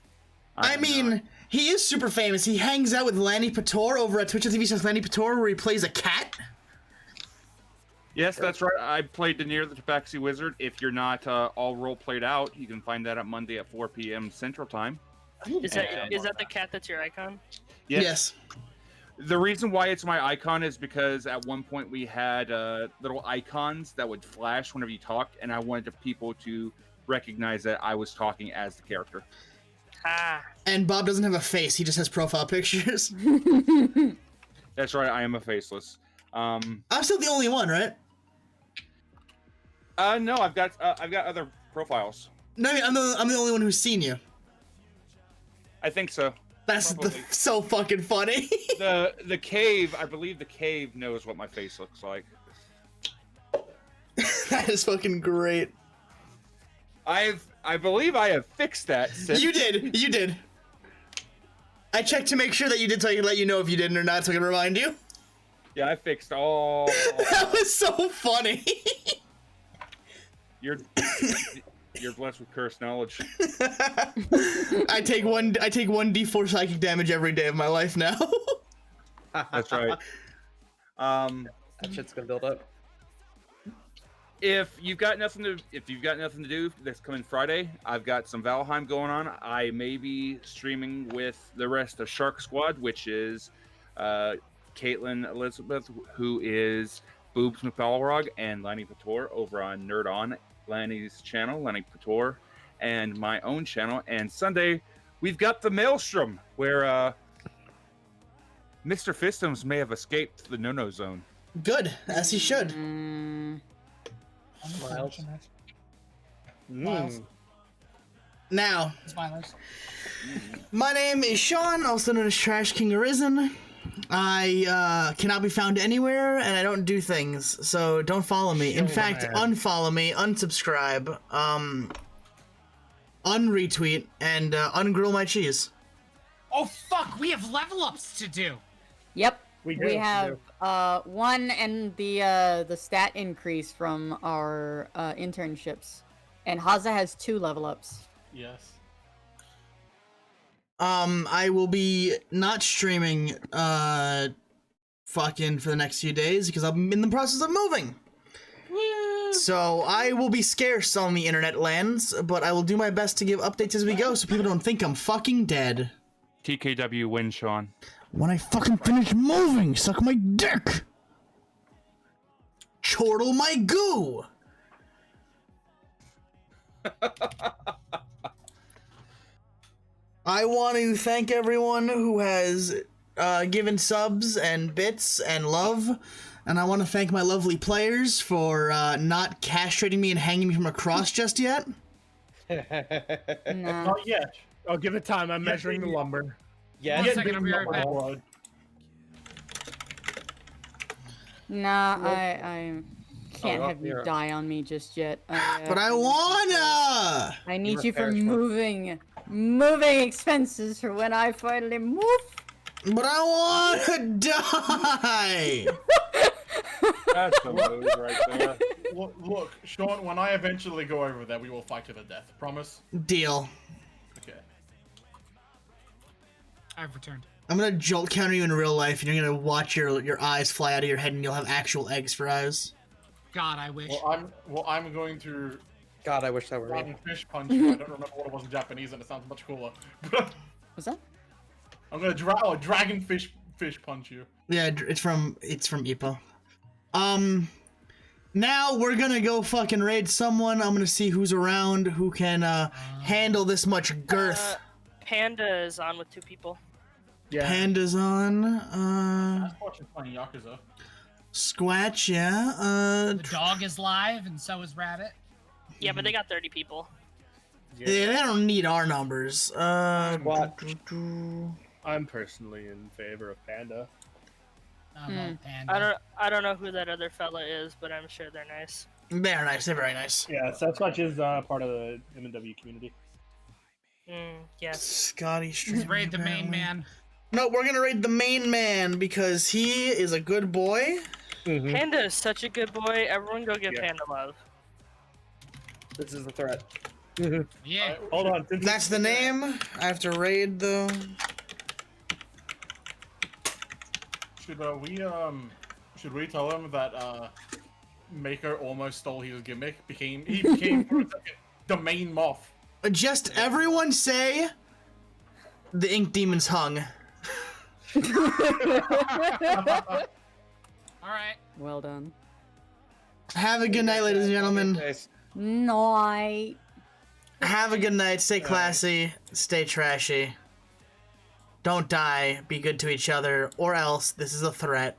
I mean, he is super famous. He hangs out with Lanny Pator over at Twitch.tv/Lanny Pator, where he plays a cat. Yes, that's right. I played Daenerys the Tabaxi Wizard. If you're not all role played out, you can find that on Monday at 4 p.m. Central Time. Is that the cat that's your icon? Yes. The reason why it's my icon is because at one point we had little icons that would flash whenever you talked, and I wanted people to recognize that I was talking as the character. Ah. And Bob doesn't have a face; he just has profile pictures. That's right. I am a faceless. I'm still the only one, right? No, I've got other profiles. No, I mean, I'm the only one who's seen you. I think so. That's so fucking funny. the cave, I believe the cave knows what my face looks like. That is fucking great. I believe I have fixed that. Since... You did. I checked to make sure that you did, so I could let you know if you didn't or not, so I can remind you. Yeah, I fixed all. That was so funny. You're blessed with cursed knowledge. I take one D4 psychic damage every day of my life now. That's right. That shit's gonna build up. If you've got nothing to do this coming Friday, I've got some Valheim going on. I may be streaming with the rest of Shark Squad, which is Caitlin Elizabeth, who is Boobs McBalrog, and Lanny Pator over on Nerd On, Lanny's channel, Lanny Pator, and my own channel. And Sunday, we've got the Maelstrom, where Mr. Fistums may have escaped the no-no zone. Good, as he should. Miles. Now, my name is Sean, also known as Trash King Arisen. I cannot be found anywhere, and I don't do things, so don't follow me. In fact, unfollow me, unsubscribe, unretweet, and ungrill my cheese. Oh fuck, we have level ups to do. Yep. We have one and the stat increase from our internships, and Haza has 2 level ups. Yes. I will be not streaming fucking for the next few days because I'm in the process of moving. So I will be scarce on the internet lands, but I will do my best to give updates as we go so people don't think I'm fucking dead. TKW win, Sean. When I fucking finish moving, suck my dick! Chortle my goo! I want to thank everyone who has given subs and bits and love, and I want to thank my lovely players for not castrating me and hanging me from a cross just yet. Not yet. I'll give it time. I'm measuring the lumber. Yeah. 1 second, I'll be right back. Nah, I can't have you die on me just yet. But I wanna! I need you for moving expenses for when I finally move. But I wanna die! That's a move right there. Look, Sean, when I eventually go over there, we will fight to the death. Promise? Deal. Okay. I've returned. I'm gonna jolt counter you in real life, and you're gonna watch your eyes fly out of your head, and you'll have actual eggs for eyes. God, I wish. Well, I'm going to. God, I wish that were me. Dragon fish punch you. I don't remember what it was in Japanese, and it sounds much cooler. What's that? I'm gonna dragon fish punch you. Yeah, it's from Ipo. Now we're gonna go fucking raid someone. I'm gonna see who's around who can handle this much girth. Panda is on with 2 people. Yeah. Panda's on. Squatch is playing Yakuza. Squatch, yeah. The dog is live, and so is Rabbit. Yeah, but they got 30 people. Yeah, they don't need our numbers. I'm personally in favor of Panda. Panda. I don't know who that other fella is, but I'm sure they're nice. They're nice. They're very nice. Yeah, Sasquatch is part of the M&W community. Yes. Scotty Street. Let's raid the main man. No, we're gonna raid the main man because he is a good boy. Panda is such a good boy. Everyone go give Panda love. This is the threat. Yeah. Hold on. That's the name. I have to raid though. Should we tell him that Mako almost stole his gimmick? He became for a second the main moth. Just everyone say the ink demon's hung. Alright. Well done. Have a good night, ladies and gentlemen. Night. Have a good night. Stay classy. Stay trashy. Don't die. Be good to each other, or else this is a threat.